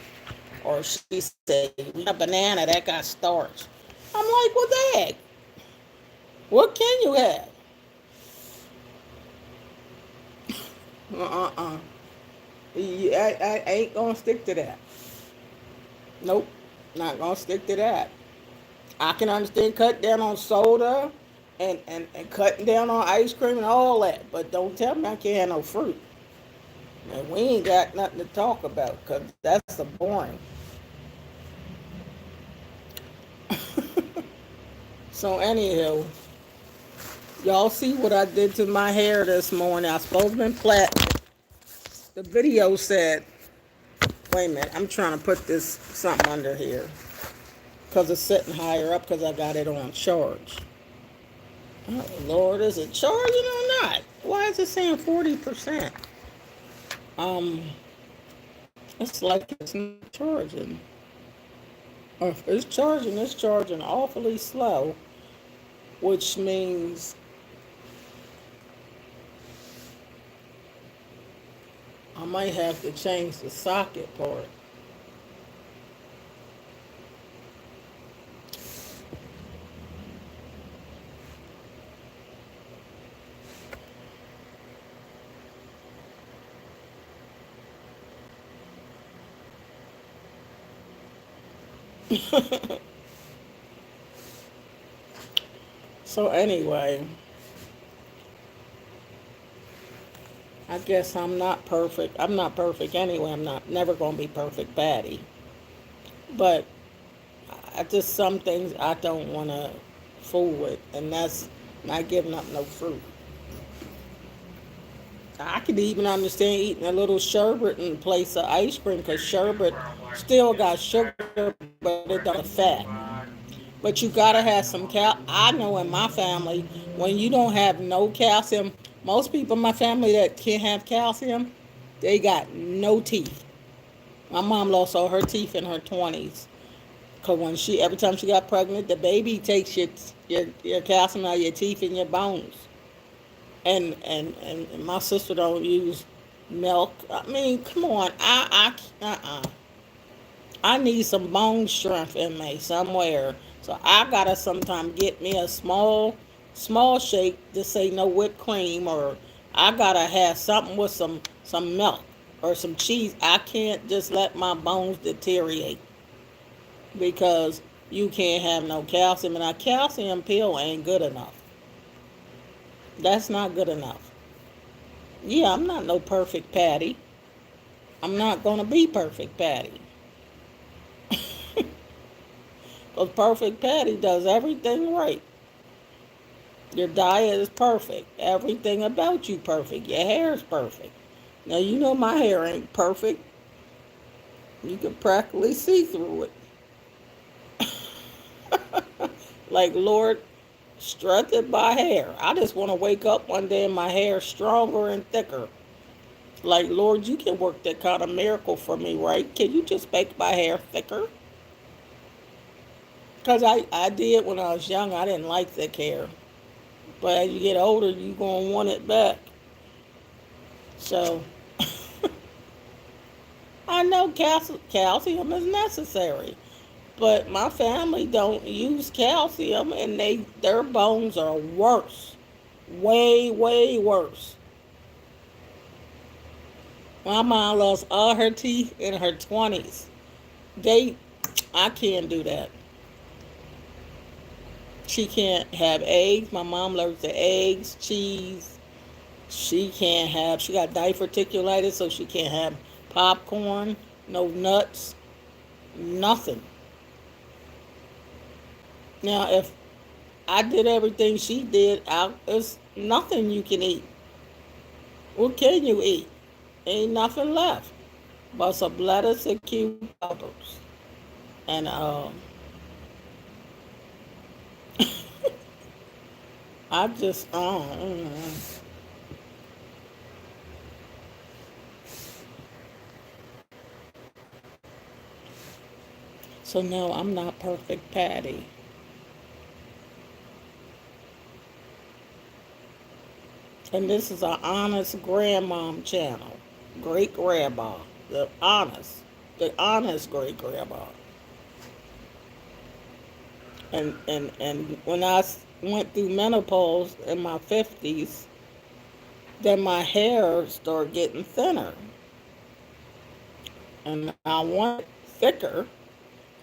Or she said, we got a banana that got starch. I'm like, well, dang, what can you have? Uh-uh. I ain't gonna stick to that. Nope, not gonna stick to that. I can understand cutting down on soda and cutting down on ice cream and all that, but don't tell me I can't have no fruit. And we ain't got nothing to talk about because that's a boring. So anyhow, Y'all see what I did to my hair this morning? I supposed to been plait. The video said, wait a minute, I'm trying to put this something under here because it's sitting higher up because I got it on charge. Oh Lord, is it charging or not? Why is it saying 40%? Um, it's like it's not charging. Or if it's charging awfully slow, which means I might have to change the socket part. So anyway, I guess I'm not perfect. I'm not perfect anyway. I'm not never gonna be perfect, Patty. But I just some things I don't want to fool with, and that's not giving up no fruit. I could even understand eating a little sherbet in place of ice cream because sherbet still got sugar, but it don't fat. But you gotta have some I know in my family, when you don't have no calcium, most people in my family that can't have calcium, they got no teeth. My mom lost all her teeth in her 20s. Cause when every time she got pregnant, the baby takes your calcium out of your teeth and your bones. And my sister don't use milk. I mean, come on, I need some bone strength in me somewhere. So I gotta sometime get me a small shake to say no whipped cream, or I gotta have something with some milk or some cheese. I can't just let my bones deteriorate because you can't have no calcium, and a calcium pill ain't good enough. That's not good enough. Yeah, I'm not no perfect Patty. I'm not gonna be perfect Patty. Because perfect Patty does everything right. Your diet is perfect. Everything about you perfect. Your hair is perfect. Now you know my hair ain't perfect. You can practically see through it. Like Lord, strutted by hair. I just want to wake up one day and my hair stronger and thicker. Like Lord, you can work that kind of miracle for me, right? Can you just make my hair thicker? Because I did when I was young. I didn't like thick hair. But as you get older, you're going to want it back. So I know calcium is necessary. But my family don't use calcium, and their bones are worse. Way worse. My mom lost all her teeth in her 20s. They, I can't do that. She can't have eggs. My mom allergic to eggs, cheese. She got diverticulitis, so she can't have popcorn, no nuts, nothing. Now, if I did everything she did, there's nothing you can eat. What can you eat? Ain't nothing left but some lettuce and cucumbers. And I just, so no, I'm not perfect, Patty. And this is an honest grandmom channel. Great grandma. The honest. The honest great grandma. And when I went through menopause in my 50s, then my hair started getting thinner. And I wanted thicker.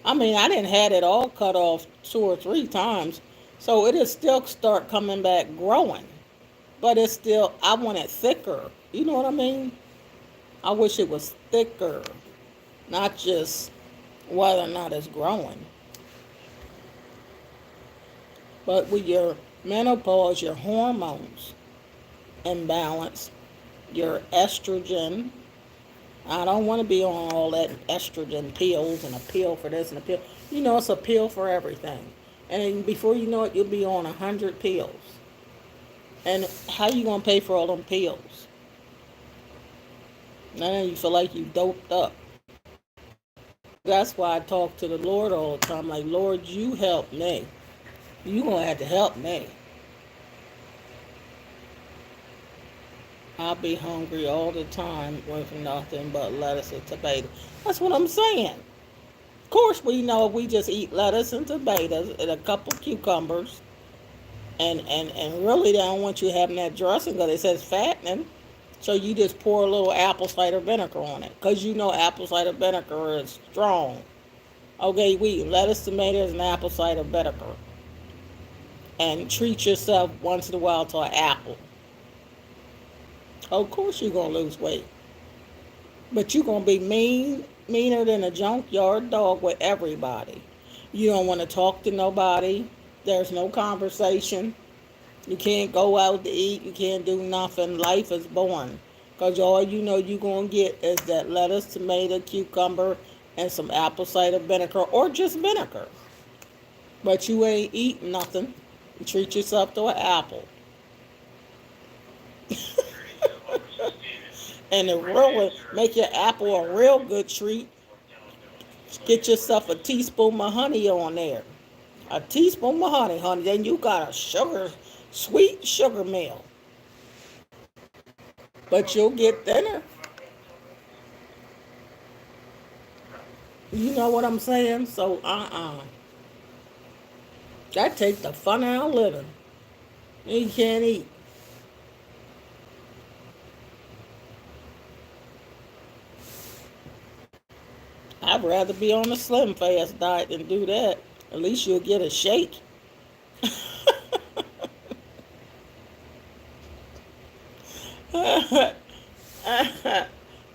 I mean, I didn't had it all cut off 2 or 3 times. So it'll still start coming back growing. But it's still, I want it thicker. You know what I mean? I wish it was thicker, not just whether or not it's growing. But Menopause, your hormones imbalance, your estrogen. I don't want to be on all that estrogen pills and a pill for this and a pill. You know, it's a pill for everything. And before you know it, you'll be on 100 pills. And how you gonna pay for all them pills? Now you feel like you doped up. That's why I talk to the Lord all the time. Like, Lord, you help me. You gonna have to help me. I'll be hungry all the time with nothing but lettuce and tomato. That's what I'm saying. Of course, we know if we just eat lettuce and tomatoes and a couple cucumbers, and really they don't want you having that dressing because it says fattening. So you just pour a little apple cider vinegar on it because you know apple cider vinegar is strong. Okay, we eat lettuce, tomatoes, and apple cider vinegar. And treat yourself once in a while to an apple. Of course you're going to lose weight. But you're going to be meaner than a junkyard dog with everybody. You don't want to talk to nobody. There's no conversation. You can't go out to eat. You can't do nothing. Life is boring. Because all you know you're going to get is that lettuce, tomato, cucumber, and some apple cider vinegar or just vinegar. But you ain't eating nothing. You treat yourself to an apple. And to really make your apple a real good treat, get yourself a teaspoon of honey on there. A teaspoon of honey. Then you got a sweet sugar meal. But you'll get thinner. You know what I'm saying? So, that takes the fun out of living. You can't eat. I'd rather be on a slim fast diet than do that. At least you'll get a shake.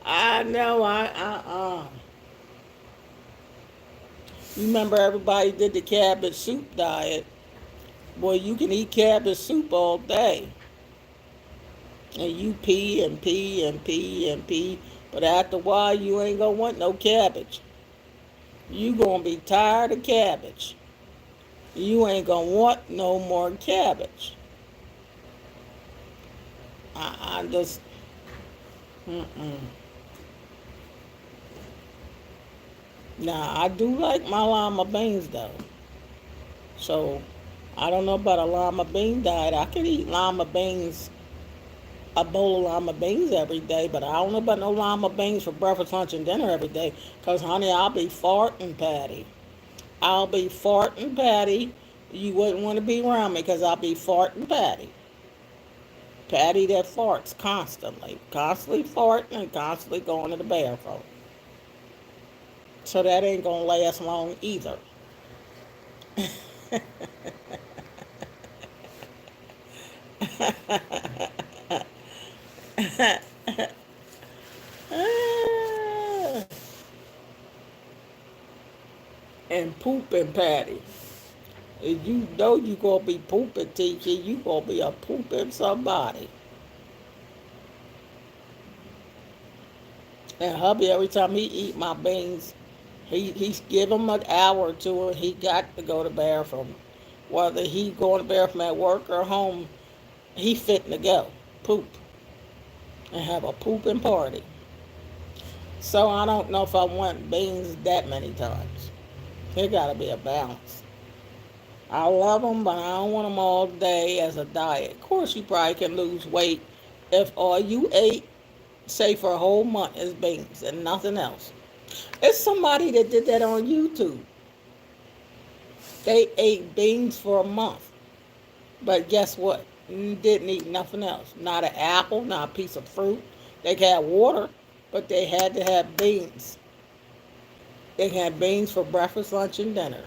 I know. You remember everybody did the cabbage soup diet? Boy, you can eat cabbage soup all day. And you pee and pee and pee and pee. But after a while, you ain't going to want no cabbage. You going to be tired of cabbage. You ain't going to want no more cabbage. I just... Mm-mm. Now, I do like my lima beans, though. So, I don't know about a lima bean diet. I can eat lima beans, a bowl of lima beans every day, but I don't know about no lima beans for breakfast, lunch, and dinner every day. Because, honey, I'll be farting, Patty. I'll be farting, Patty. You wouldn't want to be around me because I'll be farting, Patty. Patty that farts constantly. Constantly farting and constantly going to the bathroom. So that ain't going to last long either. And pooping, Patty. If you know you going to be pooping, teacher, you going to be a pooping somebody. And hubby, every time he eat my beans, he's give him an hour or two and he got to go to the bathroom. Whether he going to the bathroom at work or home, he fitting to go. Poop. And have a pooping party. So I don't know if I want beans that many times. There got to be a balance. I love them, but I don't want them all day as a diet. Of course, you probably can lose weight if all you ate, say for a whole month, is beans and nothing else. It's somebody that did that on YouTube. They ate beans for a month. But guess what? Didn't eat nothing else. Not an apple, not a piece of fruit. They had water, but they had to have beans. They had beans for breakfast, lunch, and dinner.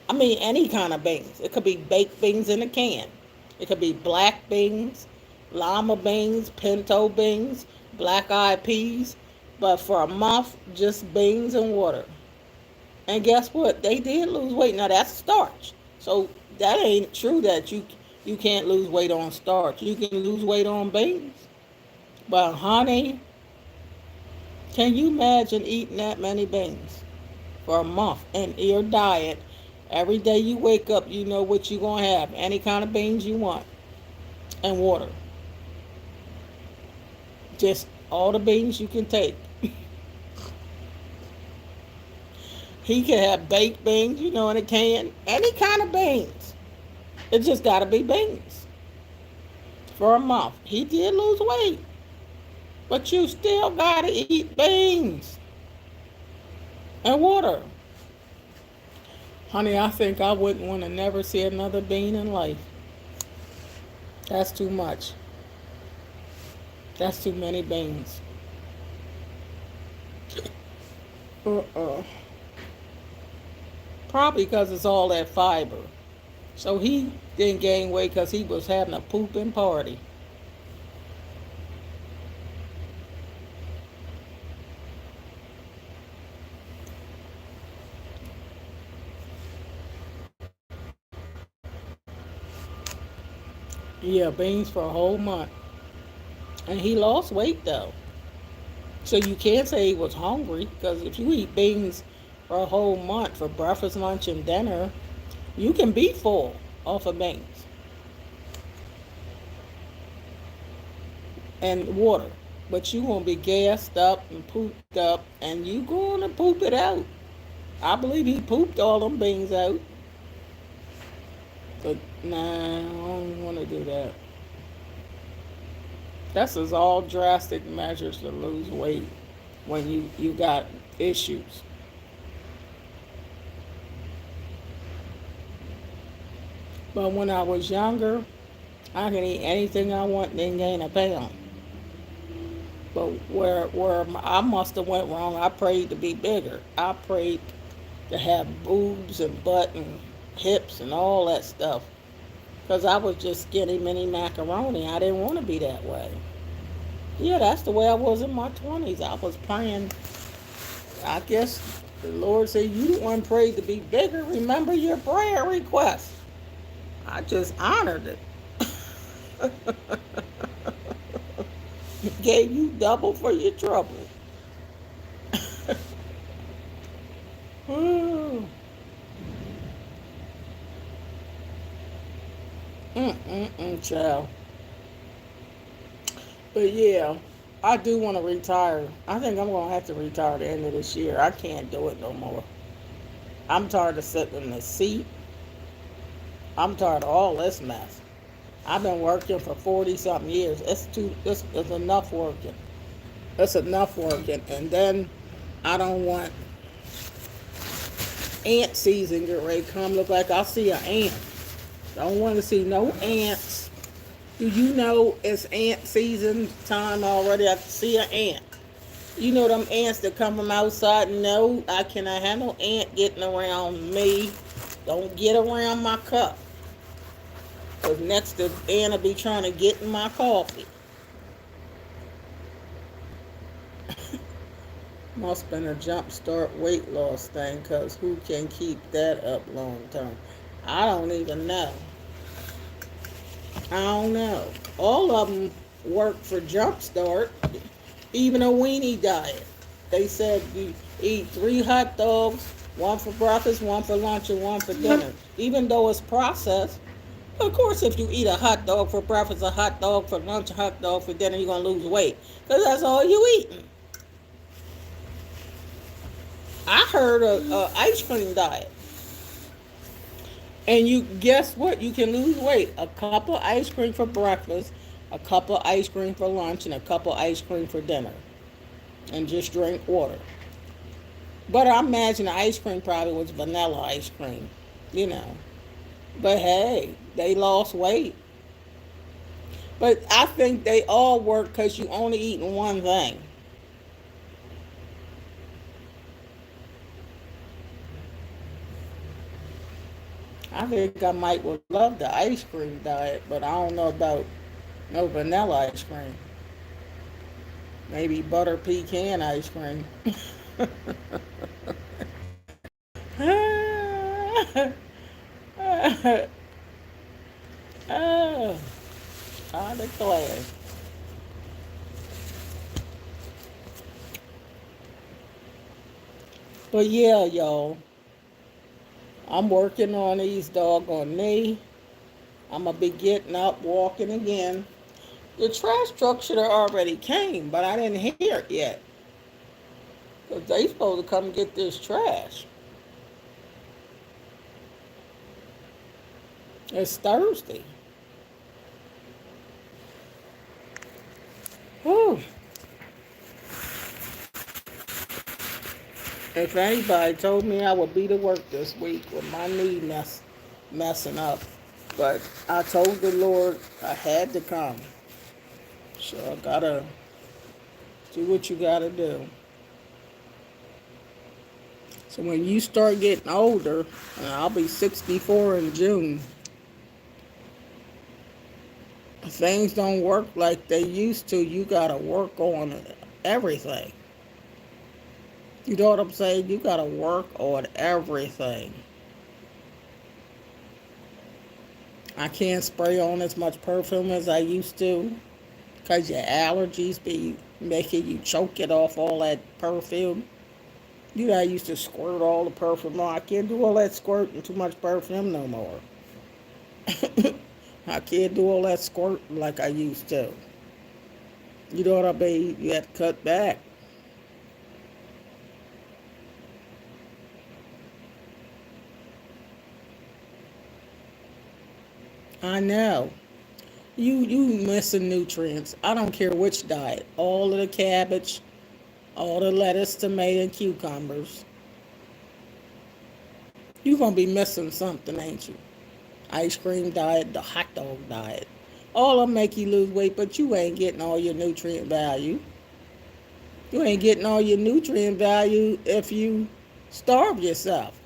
I mean, any kind of beans. It could be baked beans in a can. It could be black beans, lima beans, pinto beans, black-eyed peas. But for a month, just beans and water. And guess what? They did lose weight. Now, that's starch. So that ain't true that You can't lose weight on starch. You can lose weight on beans. But honey, can you imagine eating that many beans for a month in your diet? Every day you wake up, you know what you're going to have. Any kind of beans you want and water. Just all the beans you can take. He can have baked beans, in a can. Any kind of beans. It just got to be beans for a month. He did lose weight, but you still got to eat beans and water. Honey, I think I wouldn't want to never see another bean in life. That's too much. That's too many beans. Uh-uh. Probably because it's all that fiber. So he didn't gain weight because he was having a pooping party. Yeah, beans for a whole month. And he lost weight though. So you can't say he was hungry because if you eat beans for a whole month for breakfast, lunch, and dinner, you can be full off of beans and water. But you won't be gassed up and pooped up and you going to poop it out. I believe he pooped all them beans out. But nah, I don't want to do that. This is all drastic measures to lose weight when you got issues. But when I was younger, I can eat anything I want and then gain a pound. But where I must have went wrong, I prayed to be bigger. I prayed to have boobs and butt and hips and all that stuff. Because I was just skinny mini macaroni. I didn't want to be that way. Yeah, that's the way I was in my 20s. I was praying. I guess the Lord said, you want to pray to be bigger. Remember your prayer request. I just honored it. Gave you double for your trouble. Child. But yeah, I do want to retire. I think I'm going to have to retire at the end of this year. I can't do it no more. I'm tired of sitting in the seat. I'm tired of all this mess. I've been working for 40 something years. It's enough working. It's enough working. And then I don't want ant season get ready to come. Look like I'll see an ant. Don't want to see no ants. Do you know it's ant season time already? I can see an ant. You know them ants that come from outside? No, I cannot have no ant getting around me. Don't get around my cup. Because next the ant will be trying to get in my coffee. Must have been a jump start weight loss thing because who can keep that up long term? I don't even know. I don't know. All of them work for jump start. Even a weenie diet. They said you eat 3 hot dogs, one for breakfast, one for lunch, and one for dinner. Even though it's processed. Of course, if you eat a hot dog for breakfast, a hot dog for lunch, a hot dog for dinner, you're going to lose weight. Because that's all you eating. I heard a ice cream diet. And you guess what? You can lose weight. A cup of ice cream for breakfast, a cup of ice cream for lunch, and a cup of ice cream for dinner. And just drink water. But I imagine the ice cream probably was vanilla ice cream, you know. But hey, they lost weight. But I think they all work because you only eating one thing. I think I might would love the ice cream diet, but I don't know about no vanilla ice cream. Maybe butter pecan ice cream. Oh, I declare. But yeah, y'all, I'm working on these doggone knee. I'm gonna be getting up, walking again. The trash truck should have already came, but I didn't hear it yet. Cause they supposed to come get this trash. It's Thursday. Whew. If anybody told me I would be to work this week with my knee messing up, but I told the Lord I had to come. So I gotta do what you gotta do. So when you start getting older, and I'll be 64 in June, things don't work like they used to. You gotta work on everything. You know what I'm saying? You gotta work on everything. I can't spray on as much perfume as I used to because your allergies be making you choke it off all that perfume. You know, I used to squirt all the perfume on. I can't do all that squirting too much perfume no more. I can't do all that squirting like I used to. You know what I mean? You have to cut back. I know. You missing nutrients. I don't care which diet. All of the cabbage, all the lettuce, tomato, and cucumbers. You're gonna be missing something, ain't you? Ice cream diet, the hot dog diet. All of them make you lose weight, but you ain't getting all your nutrient value. You ain't getting all your nutrient value if you starve yourself.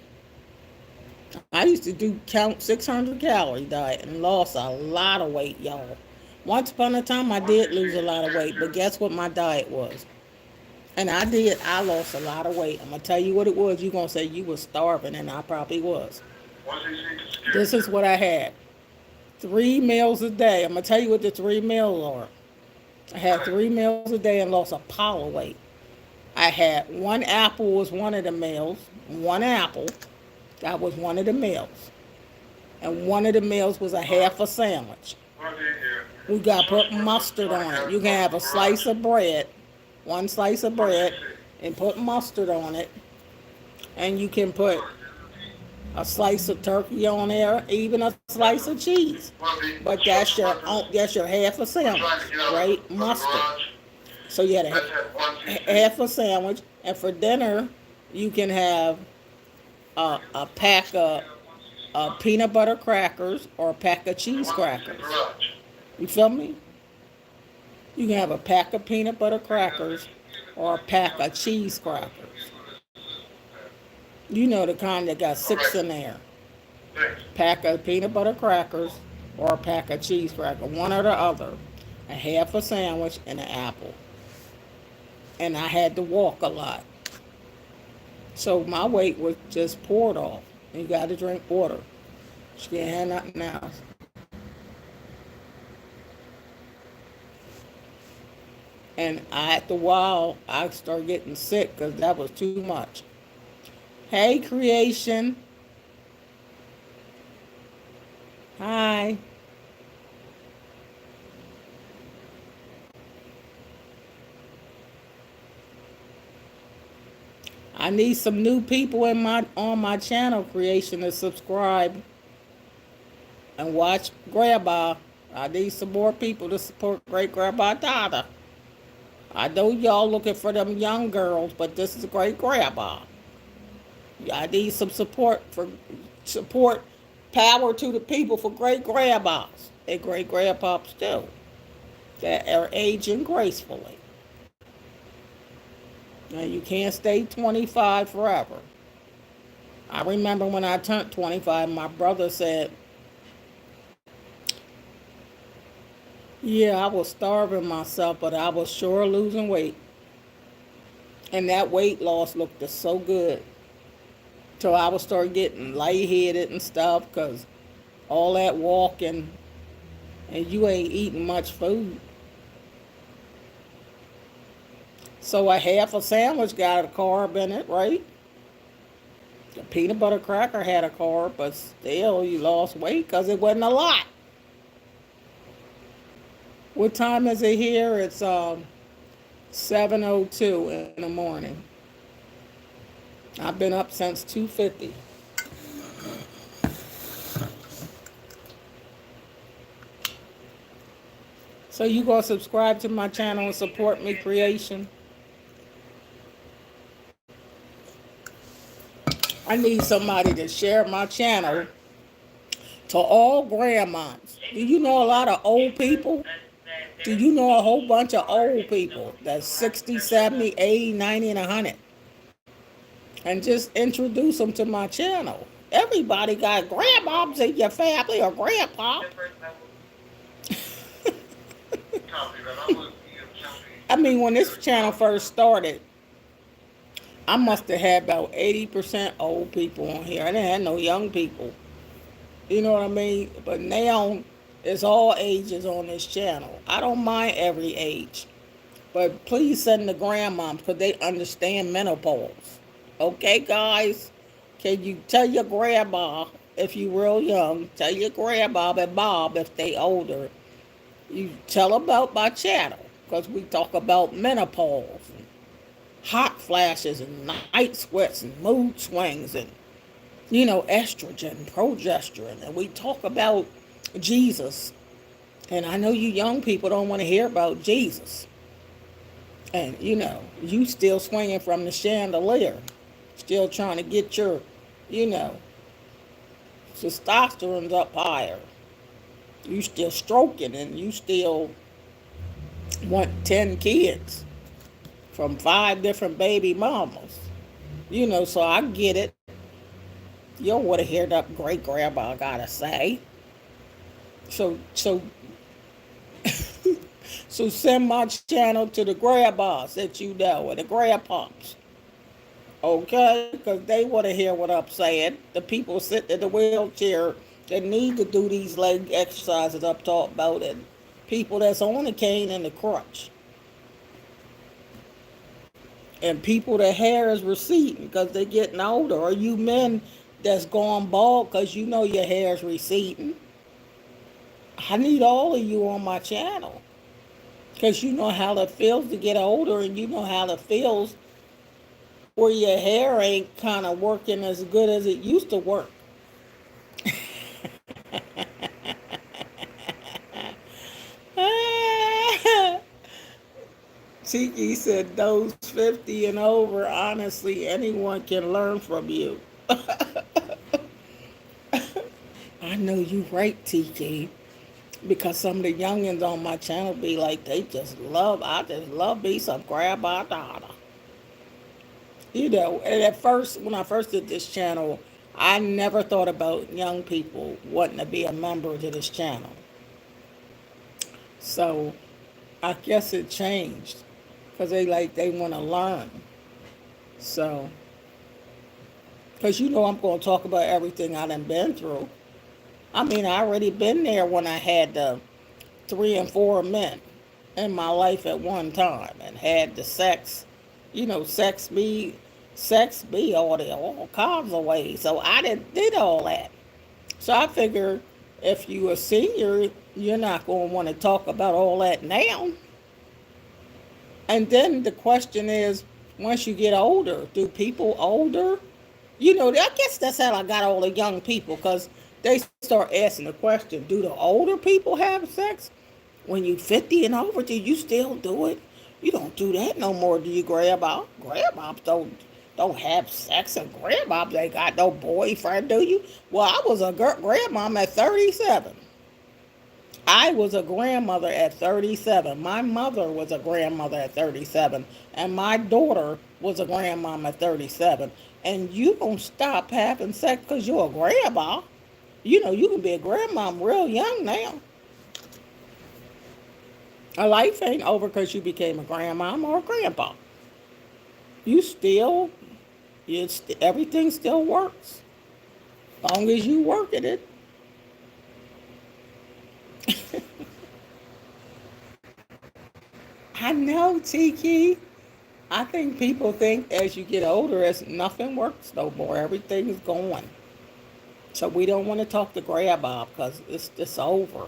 I used to do count 600 calorie diet and lost a lot of weight, y'all. Once upon a time, I did lose a lot of weight, but guess what my diet was? And I did. I lost a lot of weight. I'm gonna tell you what it was. You gonna say you was starving, and I probably was. This is what I had: 3 meals a day. I'm gonna tell you what the 3 meals are. I had 3 meals a day and lost a pile of weight. I had one apple was one of the meals. One apple, that was one of the meals, and one of the meals was a half a sandwich. We got to put mustard on it. You can have a slice of bread, one slice of bread, and put mustard on it, and you can put a slice of turkey on there, even a slice of cheese. But that's your half a sandwich, right? Mustard. So you had a half a sandwich, and for dinner, you can have a pack of peanut butter crackers or a pack of cheese crackers. You feel me? You can have a pack of peanut butter crackers or a pack of cheese crackers. You know the kind that got six in there. Pack of peanut butter crackers or a pack of cheese crackers, one or the other. A half a sandwich and an apple. And I had to walk a lot. So my weight was just poured off. And you got to drink water. You can't have nothing else. And after a while, I started getting sick because that was too much. Hey, creation. Hi. I need some new people on my channel creation to subscribe and watch Grandma. I need some more people to support Great Grandma Donna. I know y'all looking for them young girls, but this is Great Grandma. I need some support. Power to the people for great grandmas and great grandpops too that are aging gracefully. Now you can't stay 25 forever. I remember when I turned 25, my brother said, "Yeah, I was starving myself, but I was sure losing weight." And that weight loss looked so good. So I would start getting lightheaded and stuff because all that walking. and you ain't eating much food. So a half a sandwich got a carb in it, right? The peanut butter cracker had a carb, but still you lost weight because it wasn't a lot. What time is it here? It's 7:02 in the morning. I've been up since 2:50. So you gonna subscribe to my channel and support me creation? I need somebody to share my channel to all grandmas. Do you know a lot of old people? Do you know a whole bunch of old people that's 60, 70, 80, 90, and 100? And just introduce them to my channel. Everybody got grandmoms in your family or grandpa. I mean, when this channel first started, I must have had about 80% old people on here. I didn't have no young people. You know what I mean? But now it's all ages on this channel. I don't mind every age. But please send the grandmoms because they understand menopause. Okay, guys? Can you tell your grandma if you real young? Tell your grandma and mom if they older. You tell about my channel because we talk about menopause and hot flashes and night sweats and mood swings and estrogen, progesterone, and we talk about Jesus. And I know you young people don't want to hear about Jesus. And you still swinging from the chandelier, still trying to get your, you know, testosterone's up higher. You still stroking and you still want 10 kids from 5 different baby mamas. So I get it. You don't want to hear that great grandma gotta say. So so send my channel to the grandmas that you know and the grandpops. Okay? Because they want to hear what I'm saying. The people sitting in the wheelchair that need to do these leg exercises I'm talking about, and people that's on the cane and the crutch. And people that hair is receding because they're getting older. Or you men that's gone bald because your hair is receding. I need all of you on my channel. Because you know how it feels to get older, and you know how it feels where your hair ain't kind of working as good as it used to work. Tiki said, those 50 and over, honestly, anyone can learn from you. I know you right, Tiki. Because some of the youngins on my channel be like, I just love me some grandma Donna. And at first, when I first did this channel, I never thought about young people wanting to be a member to this channel. So I guess it changed because they want to learn. So, because I'm going to talk about everything I done been through. I mean, I already been there when I had the 3 and 4 men in my life at one time and had the sex, sex me all kinds of ways. So I did all that. So I figure if you a senior, you're not going to want to talk about all that now. And then the question is, once you get older, do people older? I guess that's how I got all the young people, because they start asking the question, do the older people have sex? When you 50 and over, do you still do it? You don't do that no more, do you, grandma? Grandmoms don't have sex, and grandmoms ain't got no boyfriend, do you? Well, I was a grandmom at 37. I was a grandmother at 37. My mother was a grandmother at 37. And my daughter was a grandmom at 37. And you gonna stop having sex because you're a grandma. You can be a grandmom real young now. A life ain't over because you became a grandmom or a grandpa. You still, everything still works. As long as you work at it. I know, Tiki. I think people think as you get older, as nothing works no more. Everything is gone. So we don't want to talk to Grandma because it's just over.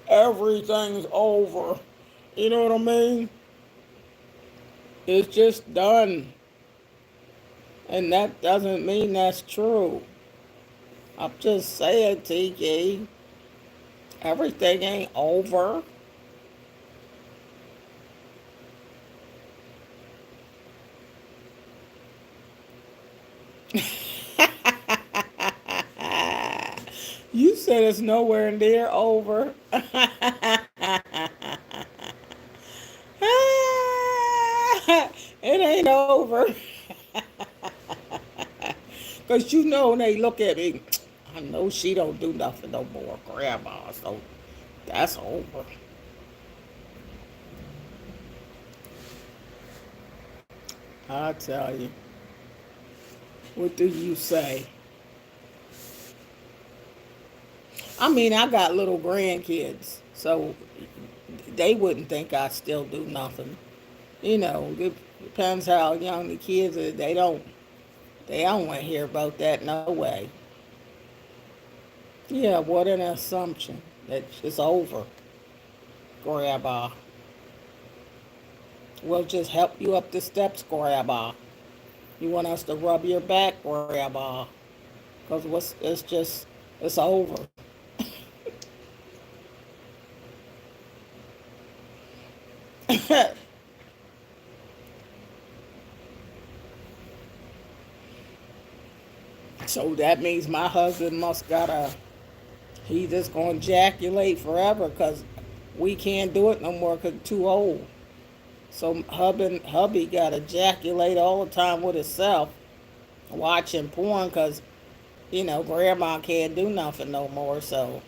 Everything's over. You know what I mean? It's just done. And that doesn't mean that's true. I'm just saying, Tiki, everything ain't over. You said it's nowhere near over. It ain't over. Because you know, when they look at me, I know she don't do nothing no more, Grandma. So that's over. I tell you. What do you say? I mean, I got little grandkids, so they wouldn't think I still do nothing. You know, it depends how young the kids are. They don't want to hear about that. No way. Yeah, what an assumption that it's over, Grandma. We'll just help you up the steps, Grandma. You want us to rub your back, Grandma? Because it's over. So that means my husband must gotta, he just gonna ejaculate forever because we can't do it no more because too old. So hubby gotta ejaculate all the time with himself, watching porn because, grandma can't do nothing no more. So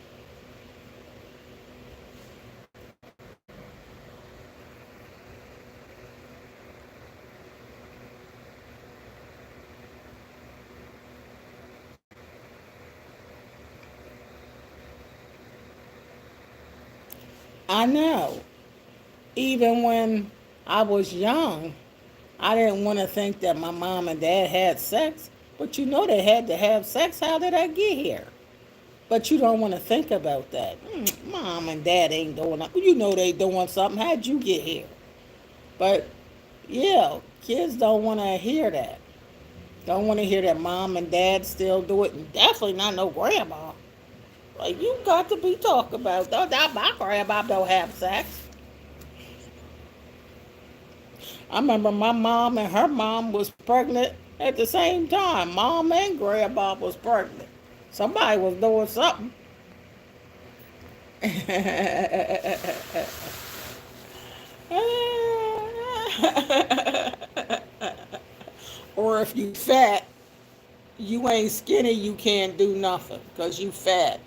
I know. Even when I was young, I didn't want to think that my mom and dad had sex. But they had to have sex. How did I get here? But you don't want to think about that. Mom and dad ain't doing that. You know they doing something. How'd you get here? But yeah, kids don't want to hear that. Don't want to hear that mom and dad still do it. And definitely not no grandma. Like, you got to be talking about that. My grandma don't have sex. I remember my mom and her mom was pregnant at the same time. Mom and grandma was pregnant. Somebody was doing something. Or if you fat, you ain't skinny, you can't do nothing because you fat.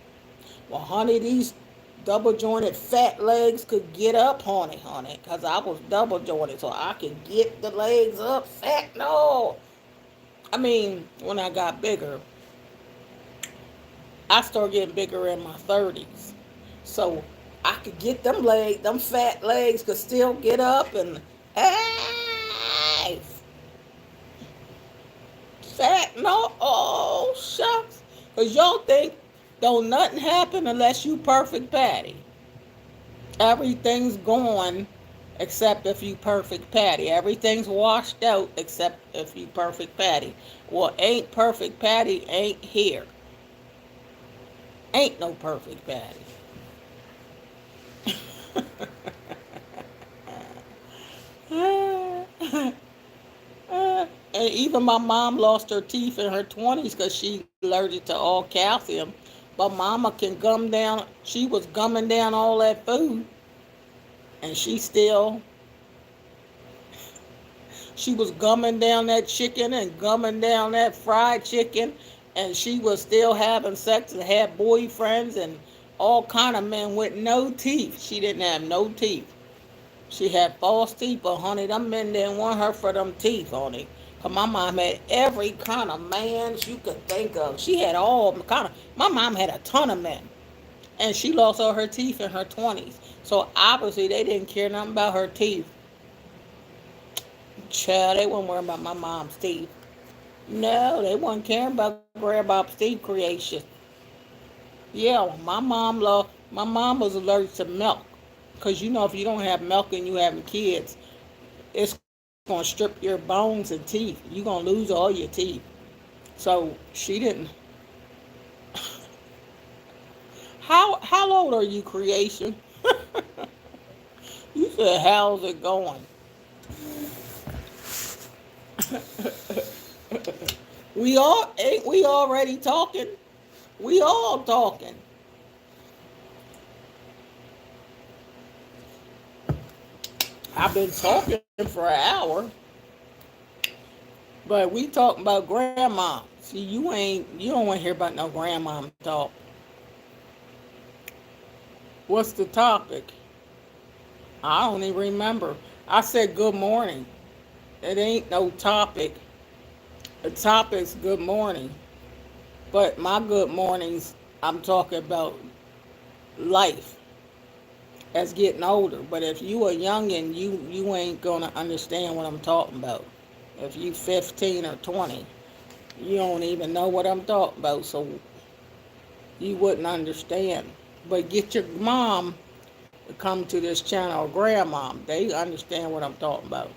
Well, honey, these double jointed fat legs could get up, honey, because I was double jointed, so I could get the legs up. Fat, no. I mean, when I got bigger, I started getting bigger in my 30s. So I could get them fat legs could still get up and, hey, fat, no, oh, shucks. Because y'all think don't nothing happen unless you perfect patty. Everything's gone except if you perfect patty. Everything's washed out except if you perfect patty. Well, ain't perfect patty ain't here. Ain't no perfect patty. And even my mom lost her teeth in her 20s because she allergic to all calcium. But mama can gum down. She was gumming down all that food, and she was gumming down that chicken and gumming down that fried chicken, and she was still having sex and had boyfriends and all kind of men with no teeth. She didn't have no teeth. She had false teeth, but honey, them men didn't want her for them teeth, honey. Cause my mom had every kind of man you could think of. She had all kind of. My mom had a ton of men, And she lost all her teeth in her 20s. So obviously they didn't care nothing about her teeth. Child, they weren't worrying about my mom's teeth. No, they weren't caring about Grandpa's teeth creation. Yeah, my mom was allergic to milk. Because you know if you don't have milk and you having kids, it's gonna strip your bones and teeth. You're gonna lose all your teeth. So she didn't. How old are you, creation? You said how's it going? We all ain't we already talking? We all talking. I've been talking for an hour, but we talking about grandma. See, you don't want to hear about no grandmom talk. What's the topic? I don't even remember. I said good morning. It ain't no topic. The topic's good morning. But my good mornings, I'm talking about life as getting older. But if you a youngin', you ain't gonna understand what I'm talking about. If you 15 or 20, you don't even know what I'm talking about, so you wouldn't understand. But get your mom to come to this channel or grandmom. They understand what I'm talking about.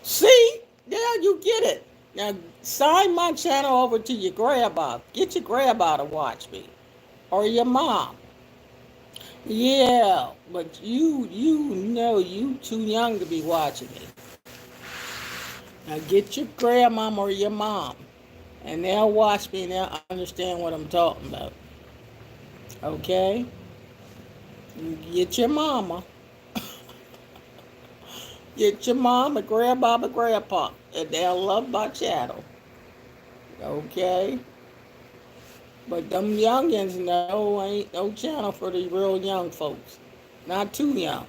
See? Now you get it. Now sign my channel over to your grandma. Get your grandma to watch me. Or your mom. Yeah, but you know you too young to be watching me. Now get your grandmom or your mom. And they'll watch me and they'll understand what I'm talking about. Okay? Get your mama. Get your mom and grandma and grandpa. And they'll love my channel. Okay? But them youngins, no, ain't no channel for the real young folks. Not too young.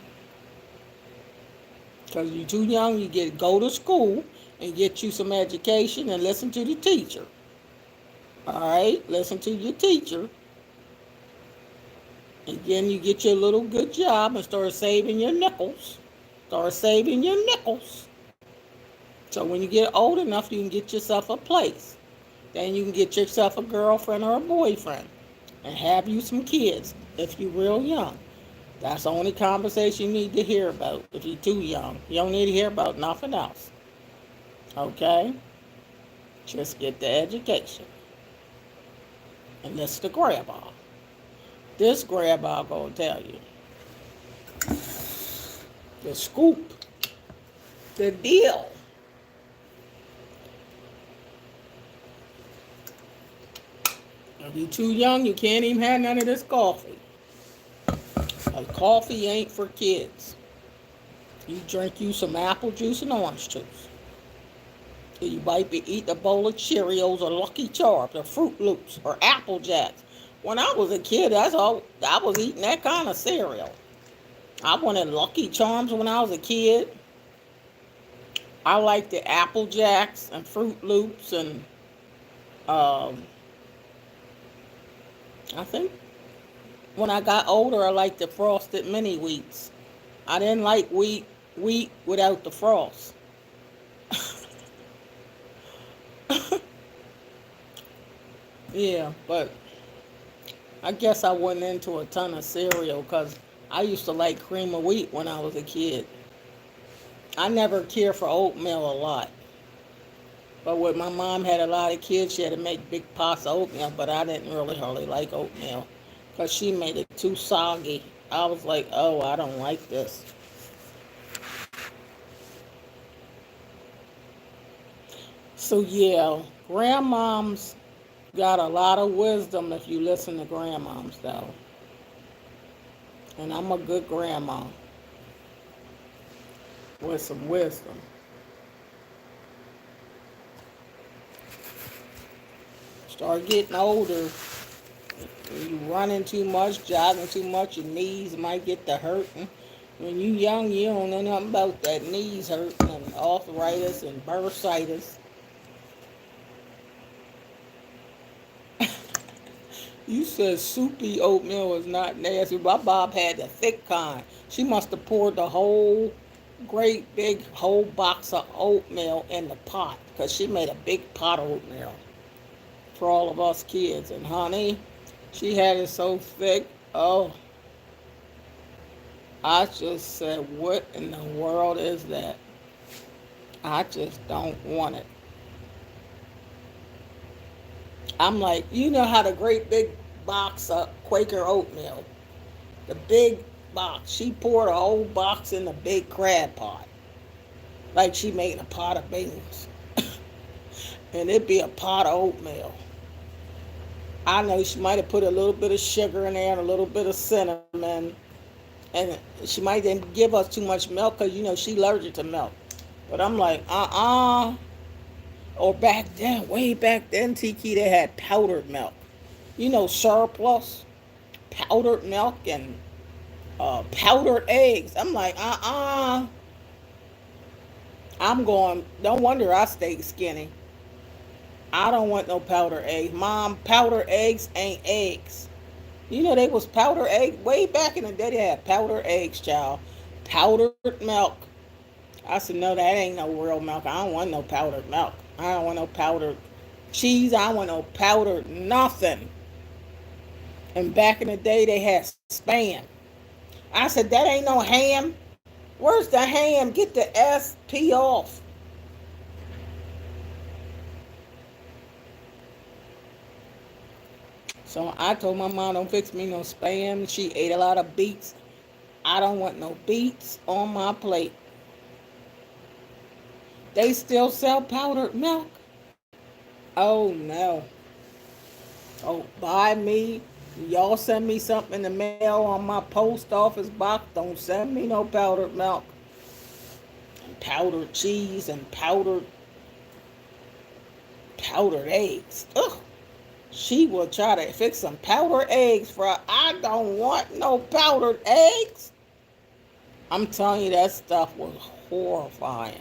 Because you too young, you get go to school and get you some education and listen to the teacher. All right? Listen to your teacher. And then you get your little good job and start saving your nickels. Start saving your nickels. So when you get old enough, you can get yourself a place. Then you can get yourself a girlfriend or a boyfriend and have you some kids if you're real young. That's the only conversation you need to hear about if you're too young. You don't need to hear about nothing else. Okay? Just get the education. And listen to grandma. This grandma gonna tell you. The scoop. The deal. If you're too young, you can't even have none of this coffee. Coffee ain't for kids. You drink you some apple juice and orange juice. You might be eating a bowl of Cheerios or Lucky Charms or Fruit Loops or Apple Jacks. When I was a kid, that's all I was eating, that kind of cereal. I wanted Lucky Charms when I was a kid. I liked the Apple Jacks and Fruit Loops and um, I think when I got older, I liked the frosted mini wheats. I didn't like wheat without the frost. Yeah, but I guess I went into a ton of cereal because I used to like cream of wheat when I was a kid. I never cared for oatmeal a lot. But when my mom had a lot of kids, she had to make big pots of oatmeal, but I didn't really like oatmeal because she made it too soggy. I was like, oh, I don't like this. So, yeah, grandmoms got a lot of wisdom if you listen to grandmoms, though. And I'm a good grandma with some wisdom. Start getting older. You running too much, jogging too much, your knees might get to hurting. When you young, you don't know nothing about that knees hurting and arthritis and bursitis. You said soupy oatmeal is not nasty. My Bob had the thick kind. She must have poured the whole great big whole box of oatmeal in the pot because she made a big pot of oatmeal for all of us kids. And honey, she had it so thick. Oh, I just said, what in the world is that? I just don't want it. I'm like, you know how the great big box of Quaker oatmeal, the big box, she poured a whole box in the big crab pot, like she made a pot of beans, and it'd be a pot of oatmeal. I know she might have put a little bit of sugar in there and a little bit of cinnamon, and she might didn't give us too much milk because she allergic to milk. But I'm like, Or back then, way back then, Tiki, they had powdered milk. Surplus powdered milk and powdered eggs. I'm like, I'm going, no wonder I stayed skinny. I don't want no powdered eggs. Mom, powdered eggs ain't eggs. They was powdered eggs. Way back in the day, they had powdered eggs, child. Powdered milk. I said, no, that ain't no real milk. I don't want no powdered milk. I don't want no powdered cheese. I don't want no powdered nothing. And back in the day, they had spam. I said, that ain't no ham. Where's the ham? Get the SP off. So I told my mom, don't fix me no spam. She ate a lot of beets. I don't want no beets on my plate. They still sell powdered milk. Oh no. Oh, buy me. Y'all send me something in the mail on my post office box. Don't send me no powdered milk. And powdered cheese and powdered eggs. Ugh. She will try to fix some powdered eggs for her. I don't want no powdered eggs. I'm telling you, that stuff was horrifying.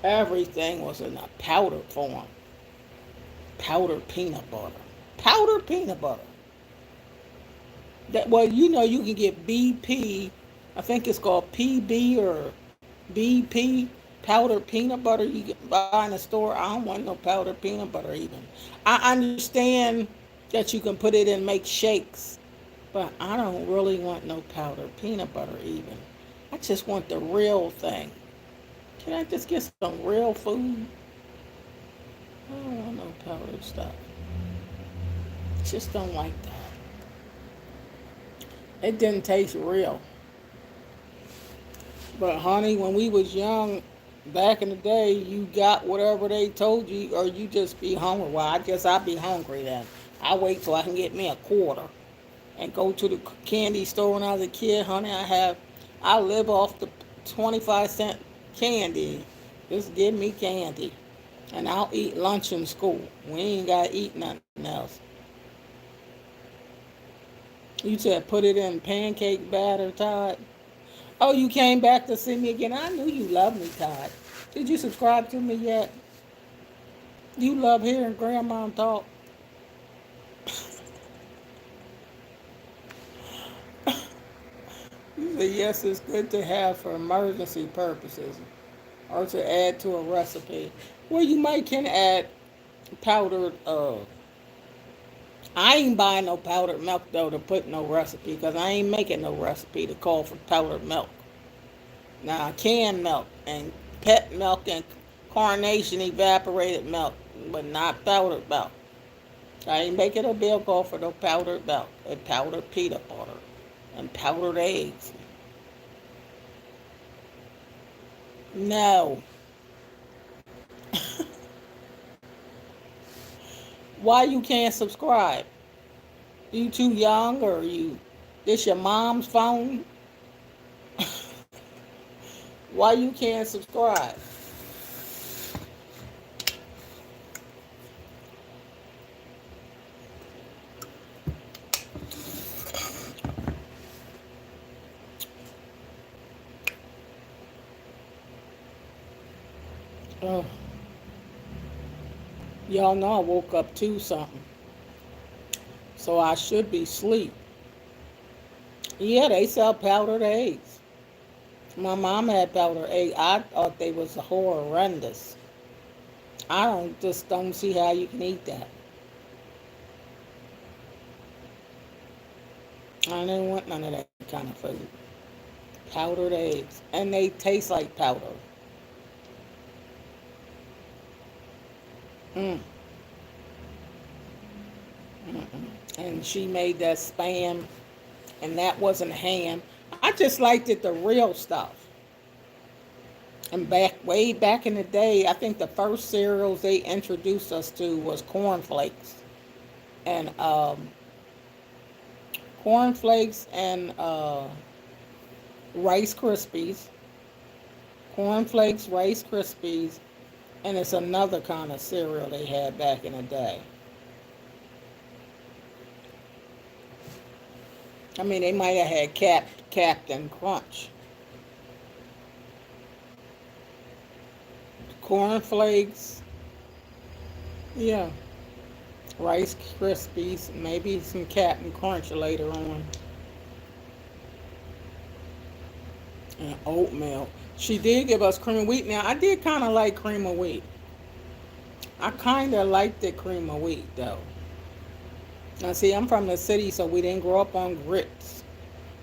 Everything was in a powdered form. Powdered peanut butter. Powdered peanut butter. Well, you can get BP. I think it's called PB or BP. Powdered peanut butter you can buy in the store. I don't want no powdered peanut butter even. I understand that you can put it in make shakes, but I don't really want no powdered peanut butter even. I just want the real thing. Can I just get some real food? I don't want no powdered stuff. Just don't like that. It didn't taste real. But honey, when we was young, back in the day, you got whatever they told you, or you just be hungry. Well, I guess I'd be hungry then. I wait till I can get me a quarter and go to the candy store when I was a kid, honey. I live off the 25-cent candy. Just give me candy, and I'll eat lunch in school. We ain't gotta eat nothing else. You said put it in pancake batter, Todd. Oh, you came back to see me again. I knew you loved me, Todd. Did you subscribe to me yet? You love hearing Grandma talk. You said yes, it's good to have for emergency purposes or to add to a recipe. Well, you might can add powdered. I ain't buying no powdered milk though to put no recipe because I ain't making no recipe to call for powdered milk. Now canned milk and pet milk and carnation evaporated milk, but not powdered milk. I ain't making a bill call for no powdered milk and powdered peanut butter and powdered eggs. No. Why you can't subscribe? You too young or you this your mom's phone? Why you can't subscribe? Oh, y'all know I woke up to something. So I should be asleep. Yeah, they sell powdered eggs. My mom had powdered eggs. I thought they was horrendous. I don't see how you can eat that. I didn't want none of that kind of food. Powdered eggs, and they taste like powder. Mm, mm-mm. And she made that spam, and that wasn't ham. I just liked it the real stuff. And way back in the day, I think the first cereals they introduced us to was cornflakes and Rice Krispies, cornflakes, Rice Krispies, and it's another kind of cereal they had back in the day. I mean, they might have had Captain Crunch, cornflakes, yeah, Rice Krispies, maybe some Captain Crunch later on, and oatmeal. She did give us cream of wheat. Now, I did kind of like cream of wheat. I kind of liked the cream of wheat, though. Now, see, I'm from the city, so we didn't grow up on grits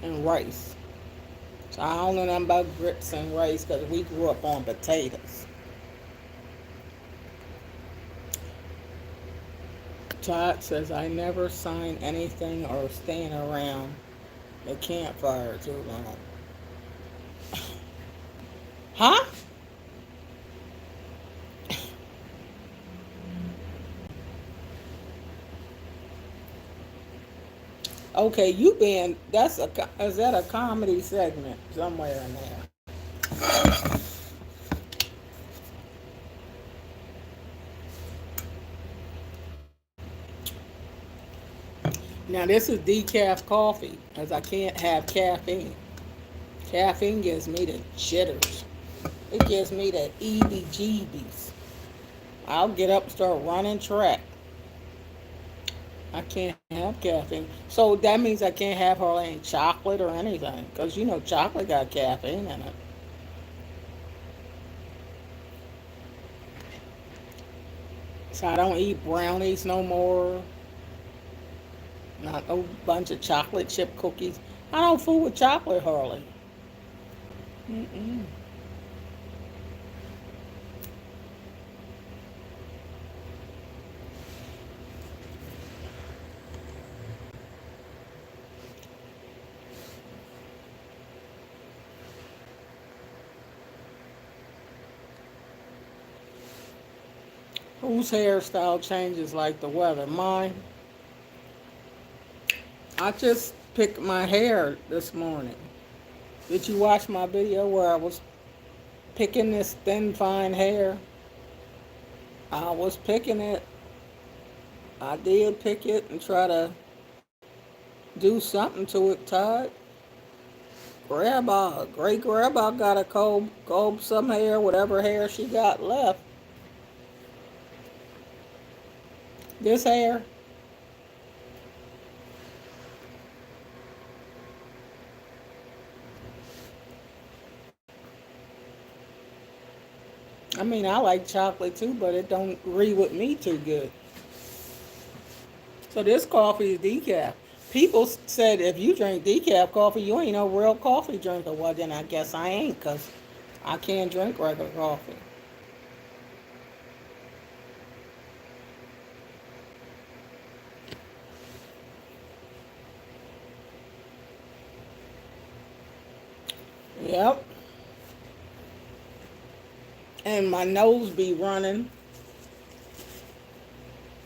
and rice. So I don't know nothing about grits and rice because we grew up on potatoes. Todd says, I never sign anything or stand around the campfire too long. Huh? Okay, is that a comedy segment somewhere in there? Now this is decaf coffee, as I can't have caffeine. Caffeine gives me the jitters. It gives me the EBGBs. I'll get up and start running track. I can't have caffeine. So that means I can't have hardly any chocolate or anything. Because you know chocolate got caffeine in it. So I don't eat brownies no more. Not a bunch of chocolate chip cookies. I don't fool with chocolate hardly. Mm-mm. Whose hairstyle changes like the weather? Mine. I just picked my hair this morning. Did you watch my video where I was picking this thin, fine hair? I was picking it. I did pick it and try to do something to it, Todd. Great grandma got a comb some hair, whatever hair she got left. This hair, I mean, I like chocolate too, but it don't agree with me too good. So this coffee is decaf. People said if you drink decaf coffee, you ain't no real coffee drinker. Well, then I guess I ain't, because I can't drink regular coffee. Yep. And my nose be running.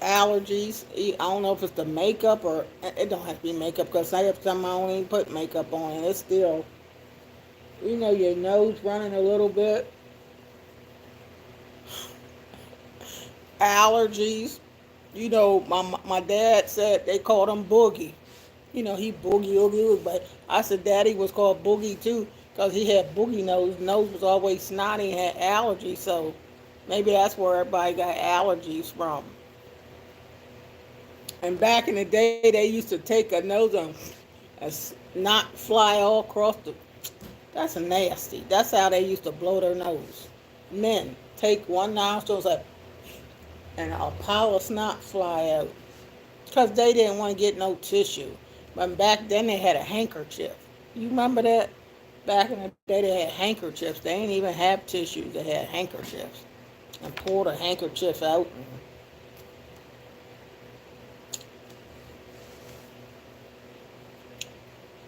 Allergies. I don't know if it's the makeup or it don't have to be makeup because I have some I don't even put makeup on and it's still, your nose running a little bit. Allergies. My dad said they called him Boogie. He boogie oogie oogie, but I said Daddy was called Boogie too because he had boogie nose. Nose was always snotty and had allergies, so maybe that's where everybody got allergies from. And back in the day, they used to take a nose and a snot fly all across the. That's nasty. That's how they used to blow their nose. Men take one nostril and a pile of snot fly out because they didn't want to get no tissue. But back then they had a handkerchief. You remember that? Back in the day they had handkerchiefs. They didn't even have tissues. They had handkerchiefs. And pulled a handkerchief out.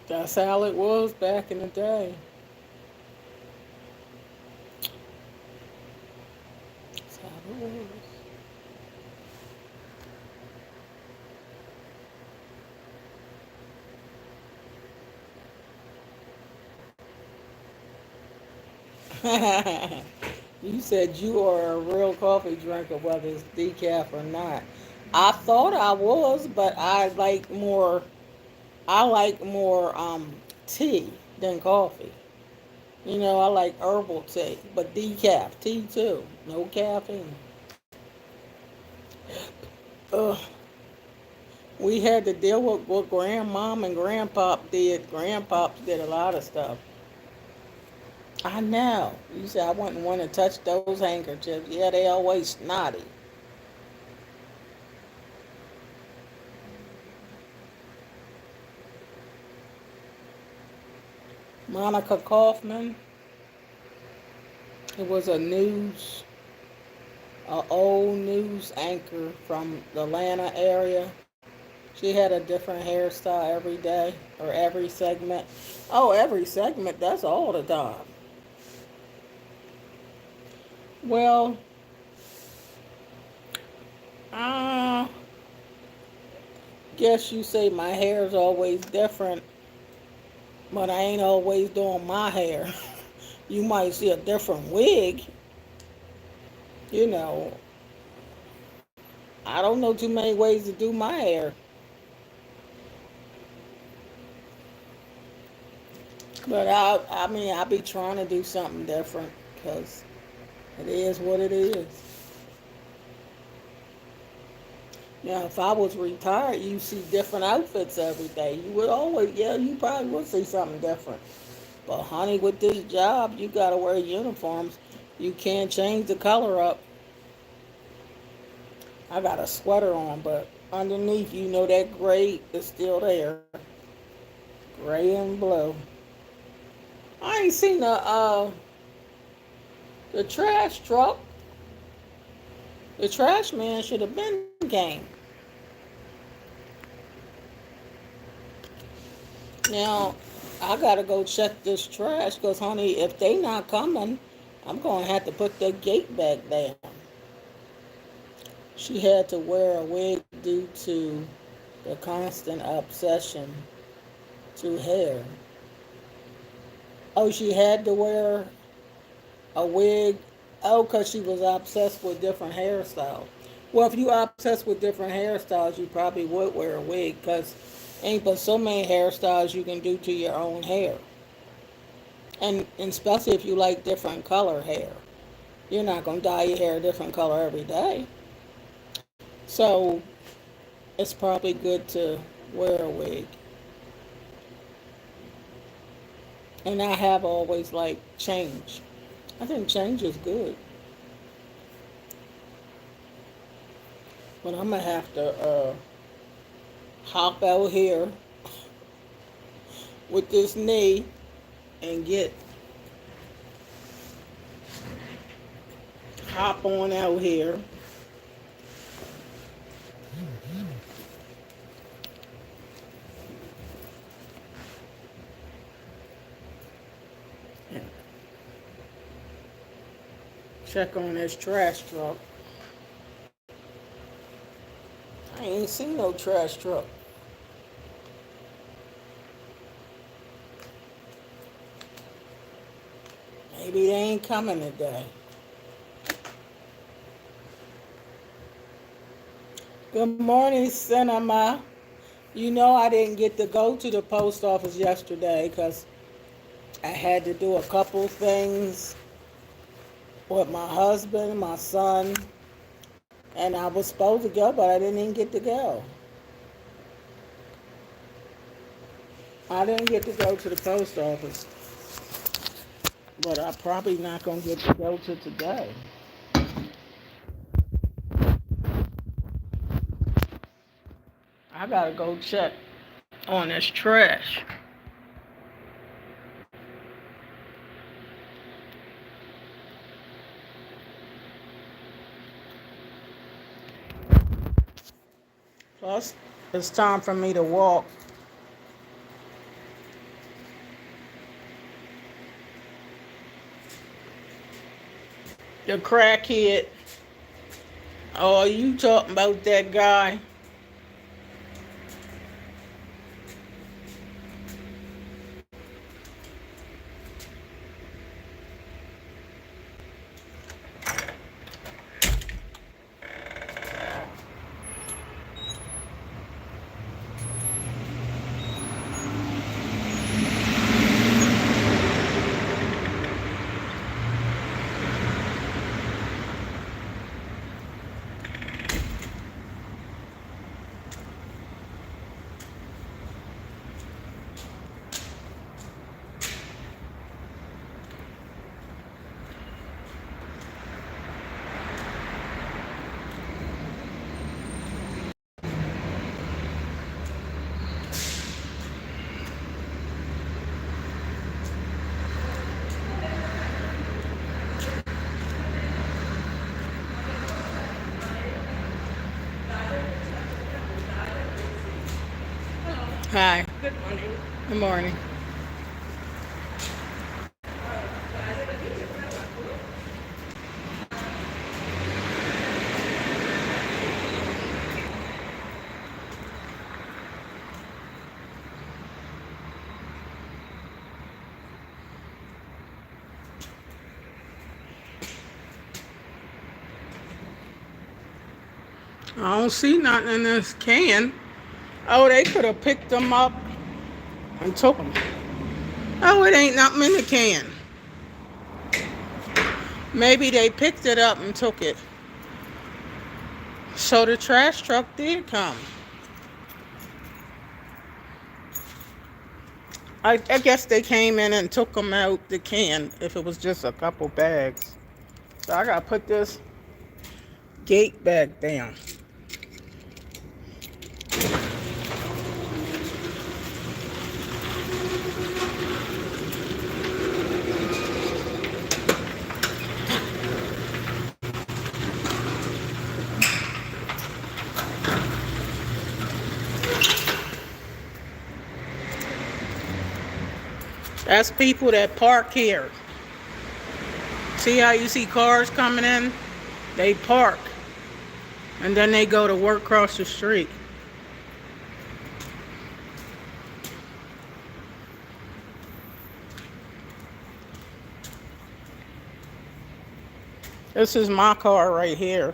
That's how it was back in the day. That's how it was. You said you are a real coffee drinker, whether it's decaf or not. I thought I was, but I like more tea than coffee. I like herbal tea, but decaf tea too. No caffeine. Ugh. We had to deal with what grandmom and grandpop did. Grandpops did a lot of stuff. I know. You said I wouldn't want to touch those handkerchiefs. Yeah, they always snotty. Monica Kaufman. It was a old news anchor from the Atlanta area. She had a different hairstyle every day or every segment. Oh, every segment. That's all the time. Well, I guess you say my hair is always different, but I ain't always doing my hair. You might see a different wig. You know, I don't know too many ways to do my hair, but I mean, I be trying to do something different because it is what it is. Now, if I was retired, you see different outfits every day. You would always, yeah, you probably would see something different. But honey, with this job, you gotta wear uniforms. You can't change the color up. I got a sweater on, but underneath, that gray is still there, gray and blue. I ain't seen the trash truck. The trash man should have been came. Now, I gotta go check this trash because, honey, if they not coming, I'm gonna have to put the gate back down. She had to wear a wig due to the constant obsession to hair. Oh, she had to wear a wig. Oh, because she was obsessed with different hairstyles. Well, if you obsessed with different hairstyles, you probably would wear a wig because ain't but so many hairstyles you can do to your own hair. And especially if you like different color hair. You're not going to dye your hair a different color every day. So it's probably good to wear a wig. And I have always liked change. I think change is good. But I'm going to have to hop out here with this knee and hop on out here. And check on this trash truck. I ain't seen no trash truck. Maybe they ain't coming today. Good morning, Cinema. I didn't get to go to the post office yesterday because I had to do a couple things with my husband, my son, and I was supposed to go, but I didn't even get to go. I didn't get to go to the post office, but I'm probably not gonna get to go to today. I gotta go check on this trash. Plus, it's time for me to walk. The crackhead. Oh, you talking about that guy? Hi. Good morning. Good morning. I don't see nothing in this can. Oh, they could have picked them up and took them. Oh, it ain't nothing in the can. Maybe they picked it up and took it. So the trash truck did come. I guess they came in and took them out the can if it was just a couple bags. So I gotta put this gate back down. That's people that park here. See how you see cars coming in? They park. And then they go to work across the street. This is my car right here.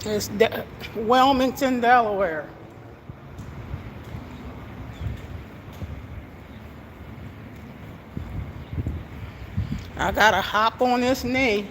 It's Wilmington, Delaware. I gotta hop on this knee.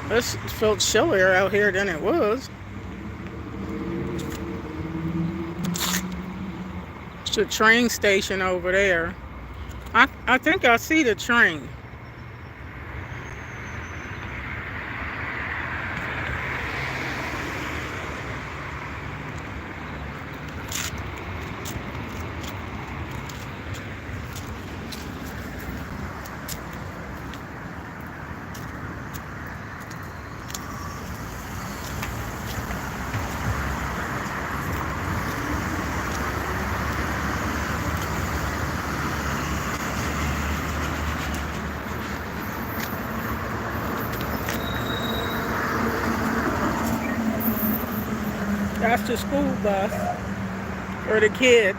It felt chillier out here than it was. It's the train station over there. I think I see the train. That's the school bus for the kids.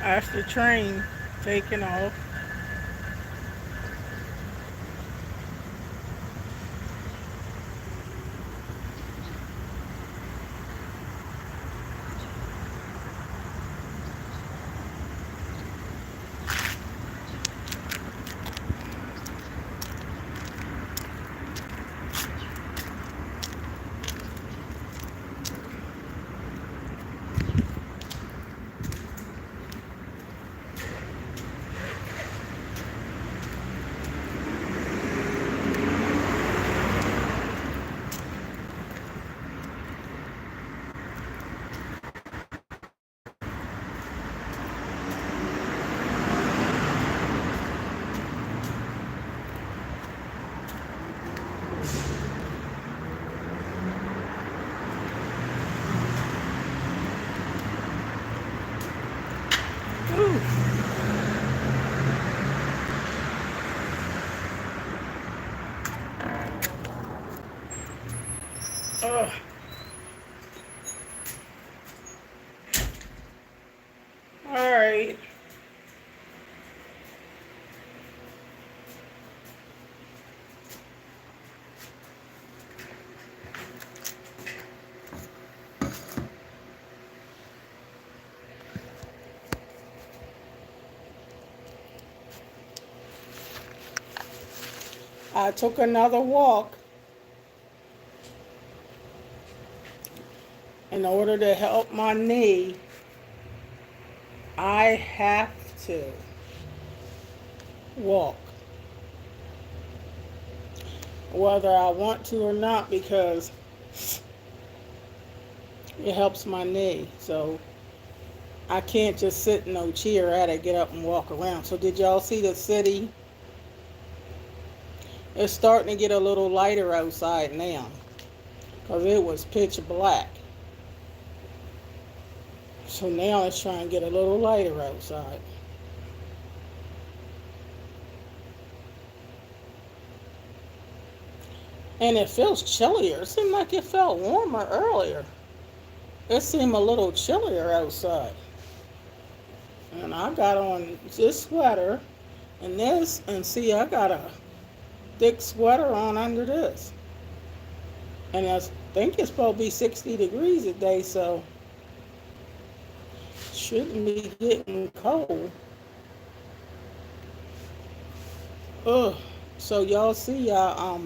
That's the train taking off. Ooh. Oh. All right. I took another walk in order to help my knee. I have to walk, whether I want to or not, because it helps my knee. So I can't just sit in no chair. I gotta get up and walk around. So did y'all see the city? It's starting to get a little lighter outside now, because it was pitch black. So now it's trying to get a little lighter outside. And it feels chillier. It seemed like it felt warmer earlier. It seemed a little chillier outside. And I got on this sweater and this, and see, I got a thick sweater on under this. And I think it's supposed to be 60 degrees today, so shouldn't be getting cold. Ugh. So y'all see, I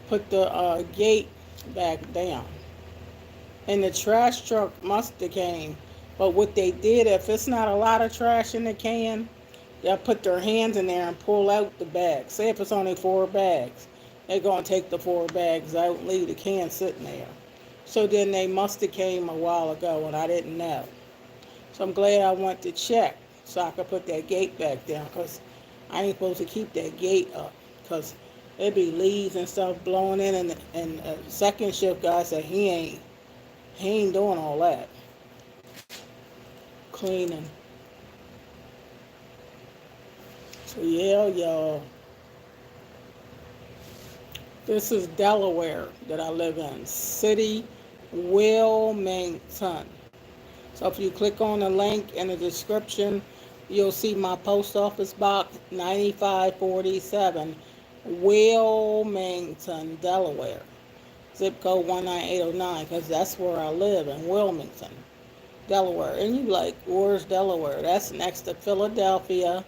put the gate back down, and the trash truck must have came. But what they did, if it's not a lot of trash in the can, They'll put their hands in there and pull out the bags. Say if it's only 4 bags, they're gonna take the 4 bags out and leave the can sitting there. So then they must have came a while ago and I didn't know. So I'm glad I went to check so I could put that gate back down because I ain't supposed to keep that gate up because there'd be leaves and stuff blowing in and second shift guy said he ain't doing all that cleaning. So yeah, y'all. This is Delaware that I live in. City Wilmington. So if you click on the link in the description, you'll see my post office box 9547, Wilmington, Delaware. Zip code 19809, because that's where I live in Wilmington, Delaware. And you like, where's Delaware? That's next to Philadelphia,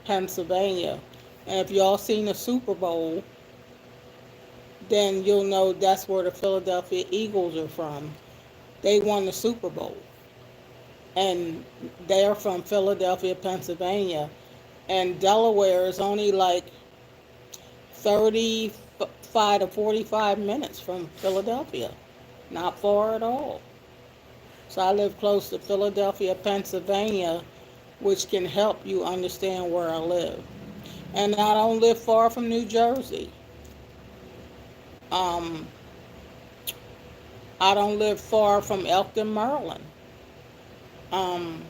Pennsylvania. And if y'all seen the Super Bowl, then you'll know that's where the Philadelphia Eagles are from. They won the Super Bowl. And they're from Philadelphia, Pennsylvania. And Delaware is only like 35 to 45 minutes from Philadelphia. Not far at all. So I live close to Philadelphia, Pennsylvania, which can help you understand where I live. And I don't live far from New Jersey. Um, I don't live far from Elkton, Maryland. Um,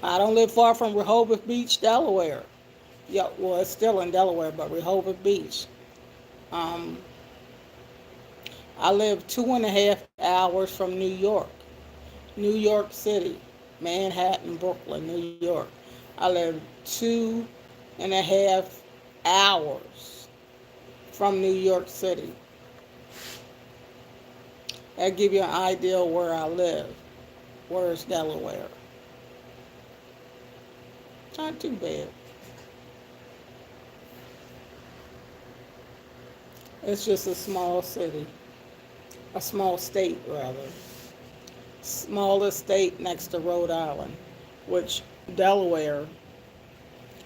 I don't live far from Rehoboth Beach, Delaware. Yeah, well, it's still in Delaware, but Rehoboth Beach. Um, I live 2.5 hours from New York, New York City, Manhattan, Brooklyn, New York. I live 2.5 hours from New York City. That give you an idea of where I live. Where's Delaware? Not too bad. It's just a small city. A small state, rather. Smallest state next to Rhode Island, which Delaware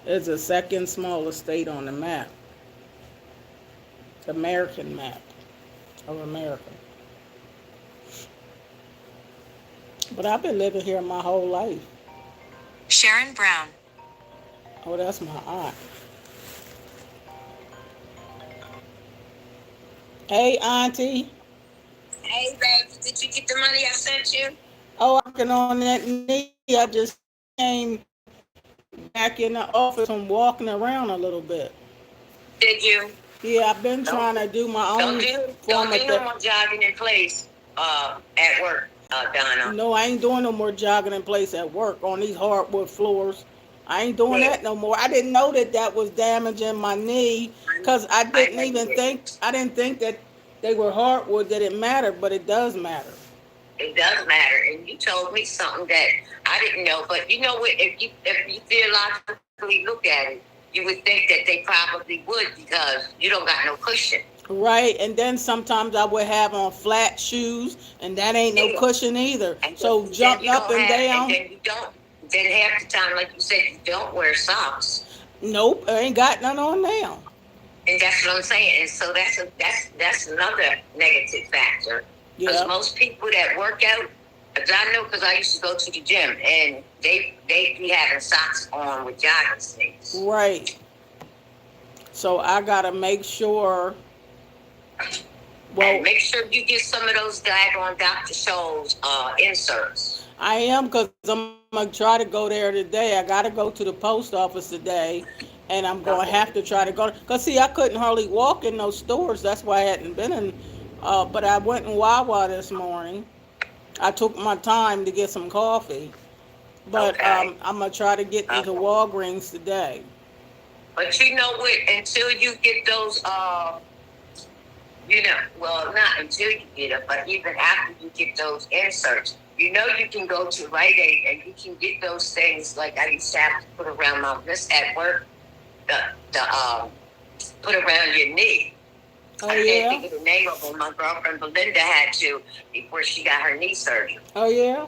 is the second smallest state on the map, the American map of America. But I've been living here my whole life. Sharon Brown. Oh, that's my aunt. Hey, Auntie. Hey, baby, did you get the money I sent you? Oh, I'm working on that knee. I just came back in the office and walking around a little bit. Did you? Yeah, I've been trying to do my own don't do no more jogging in place at work, Donna. No, I ain't doing no more jogging in place at work on these hardwood floors. I ain't doing that no more. I didn't know that was damaging my knee because I didn't think that they were hardwood, that it mattered, but it does matter. It does matter, and you told me something that I didn't know. But you know what? If you theologically look at it, you would think that they probably would because you don't got no cushion. Right, and then sometimes I would have on flat shoes, and that ain't no cushion either. And so jumping up and down. And then you don't. Then half the time, like you said, you don't wear socks. Nope, I ain't got none on now. And that's what I'm saying. And so that's another negative factor. Because most people that work out, as I know, because I used to go to the gym, and they be having socks on with jogging sneakers. Right. So I gotta make sure. Well, and make sure you get some of those daggone Dr. Scholl's inserts. I am, because I'm gonna try to go there today. I gotta go to the post office today, and I'm gonna have to try to go. Cause see, I couldn't hardly walk in those stores. That's why I hadn't been in. But I went in Wawa this morning. I took my time to get some coffee. But I'm gonna try to get into Walgreens today. But you know what? Until you get those, well, not until you get it, but even after you get those inserts, you can go to Rite Aid and you can get those things like I used to have to put around my wrist at work, the put around your knee. Oh, I can't think of the name of them. My girlfriend Belinda had to before she got her knee surgery. Oh, yeah?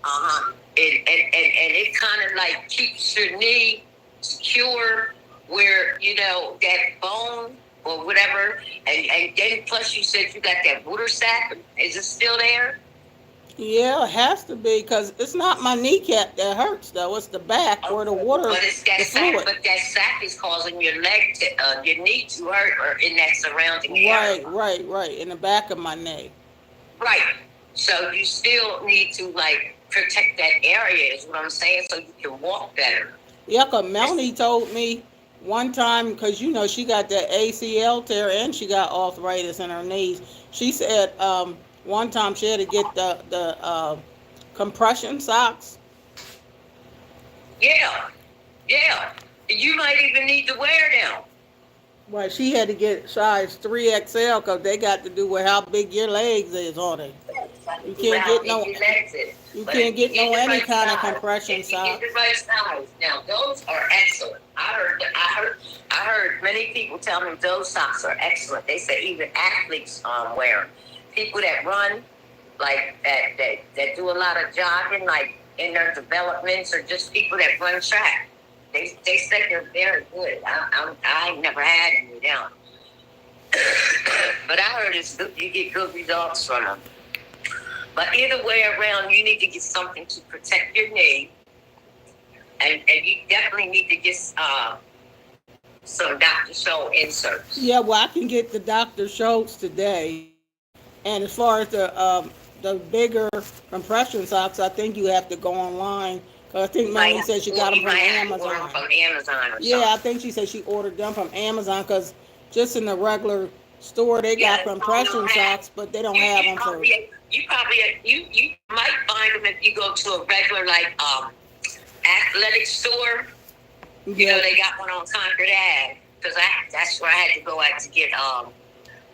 And it kind of like keeps your knee secure where, that bone or whatever. And then plus you said you got that water sac. Is it still there? Yeah, it has to be because it's not my kneecap that hurts though. It's the back where the water, But it's that the sac, fluid. but that sac is causing your leg to, your knee to hurt or in that surrounding area. Right. In the back of my neck. Right. So you still need to like protect that area is what I'm saying so you can walk better. Yeah, cause Melanie told me one time because she got that ACL tear and she got arthritis in her knees. She said one time she had to get the compression socks. Yeah. Yeah. You might even need to wear them. Well, she had to get size 3XL because they got to do with how big your legs is on it. You can't get no. You can't get no any kind of compression socks. Get the right size. Now those are excellent. I heard many people tell me those socks are excellent. They say even athletes wear them. People that run, like that do a lot of jogging, like in their developments, or just people that run track. They say they're very good. I ain't never had any down, but I heard it's good. You get good results from them. But either way around, you need to get something to protect your knee, and you definitely need to get some Dr. Scholl inserts. Yeah, well, I can get the Dr. Schultz today. And as far as the bigger compression socks, I think you have to go online. Cause I think Melanie said she got them from Amazon. Yeah, I think she said she ordered them from Amazon because just in the regular store they got compression socks, but they don't have them for. You might find them if you go to a regular athletic store. They got one on Concord Ave because that's where I had to go out to get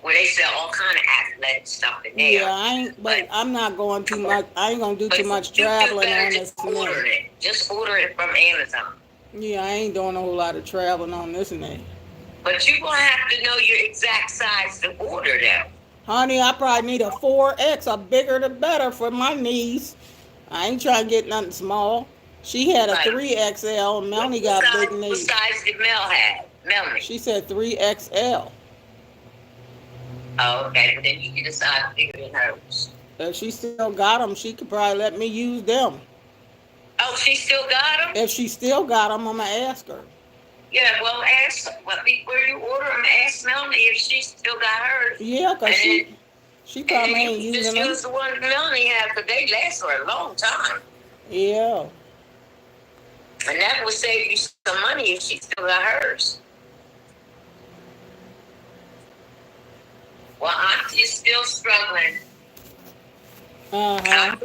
where they sell all kind of athletic stuff in there. Yeah, but I'm not going too much. I ain't gonna do too much traveling on this. Just order it from Amazon. Yeah, I ain't doing a whole lot of traveling on this net. But you're gonna have to know your exact size to order them. Honey, I probably need a 4X. A bigger the better for my knees. I ain't trying to get nothing small. She had a 3XL. And Melanie got big knees. What size did Mel have? Melanie. She said 3XL. Oh, okay. But then you can decide bigger than hers. If she still got them, she could probably let me use them. Oh, she still got them? If she still got them, I'm going to ask her. Yeah, well, ask before you order them, ask Melanie if she still got hers. Yeah, because she probably ain't using them. Just use the one Melanie has because they last for a long time. Yeah. And that would save you some money if she still got hers. Well, Auntie's still struggling. I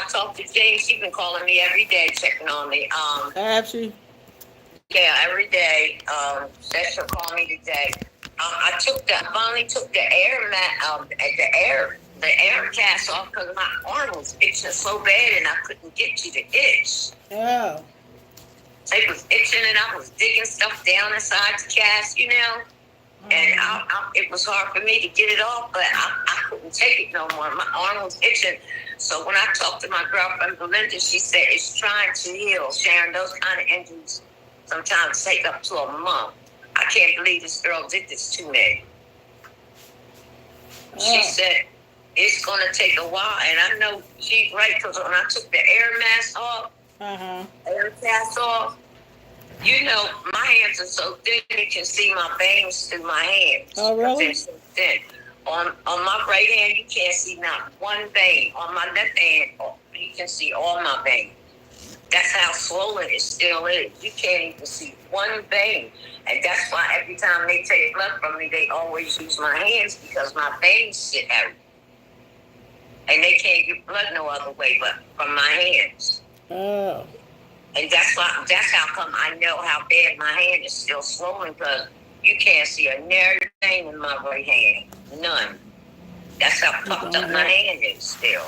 talked to Jane. She's been calling me every day, checking on me. Have she? Yeah, every day. Said she'll call me today. I finally took the air cast off because my arm was itching so bad and I couldn't get to the itch. Yeah. It was itching and I was digging stuff down inside the cast, And it was hard for me to get it off, but I couldn't take it no more. My arm was itching. So when I talked to my girlfriend, Belinda, she said it's trying to heal. Sharon, those kind of injuries sometimes take up to a month. I can't believe this girl did this to me. She said it's going to take a while, and I know she's right because when I took the air mask off, air cast off, my hands are so thin you can see my veins through my hands. Oh, really? They're so thin. On my right hand, you can't see not one vein. On my left hand, you can see all my veins. That's how swollen it still is. You can't even see one vein. And that's why every time they take blood from me, they always use my hands because my veins sit out. And they can't get blood no other way but from my hands. Oh. And that's how come I know how bad my hand is still swollen because you can't see a narrow vein in my right hand. None. That's how puffed up my hand is still.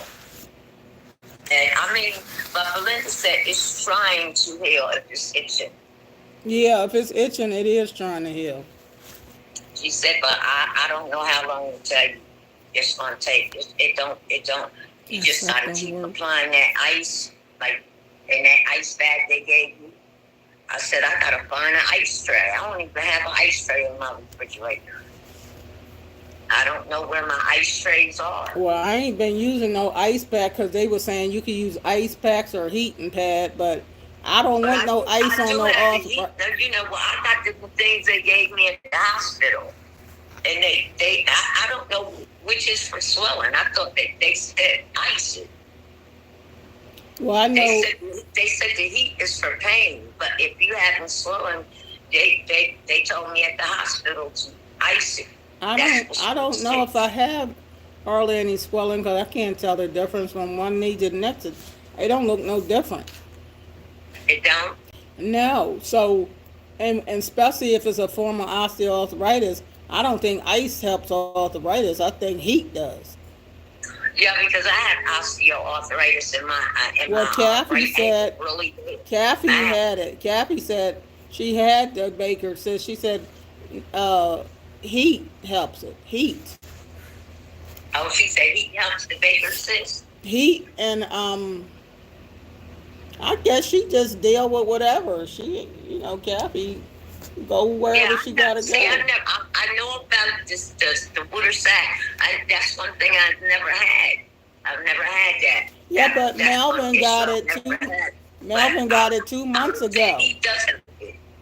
And but Belinda said it's trying to heal if it's itching. Yeah, if it's itching, it is trying to heal. She said, but I don't know how long it'll take. It's going to take. It don't. You That just stuff gotta don't keep work. applying that ice, like in that ice bag they gave you. I said, I gotta find an ice tray. I don't even have an ice tray in my refrigerator. I don't know where my ice trays are. Well, I ain't been using no ice pack because they were saying you could use ice packs or heating pad, but I don't But want no ice I on do no have the off. heat. You know, well, I got the things they gave me at the hospital. And I don't know which is for swelling. I thought they said ice it. Well, I know. They said the heat is for pain, but if you haven't swollen, they told me at the hospital to ice it. I don't know if I have hardly any swelling because I can't tell the difference from one knee to the next. It don't look no different. It don't. No. So, and especially if it's a form of osteoarthritis, I don't think ice helps arthritis. I think heat does. Yeah, because I had osteoarthritis in Well, my Kathy right ankle said, really bad. Kathy had it. Kathy said she had the Baker cyst. She said uh, heat helps it. Heat. Oh, she said heat helps the Baker cyst. Heat and I guess she just deal with whatever. She, Kathy, go wherever she gotta go. I know about the water sack. That's one thing I've never had. I've never had that. Yeah, but Melvin got it too. Melvin got it 2 months ago. He doesn't.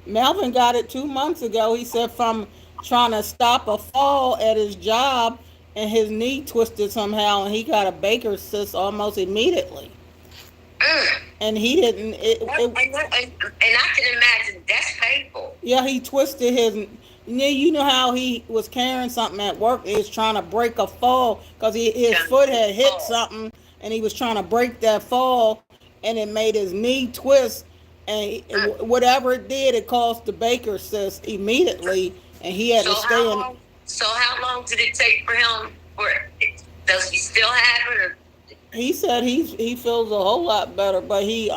Melvin got it 2 months ago. He said from trying to stop a fall at his job, and his knee twisted somehow, and he got a Baker cyst almost immediately. And he didn't. And I can imagine that's painful. Yeah, he twisted his. You know how he was carrying something at work. He was trying to break a fall because his foot had hit something, and he was trying to break that fall, and it made his knee twist. And whatever it did, it caused the Baker cyst immediately, and he had to stay in. So how long did it take for him? Does he still have it? Or? He said he feels a whole lot better, but he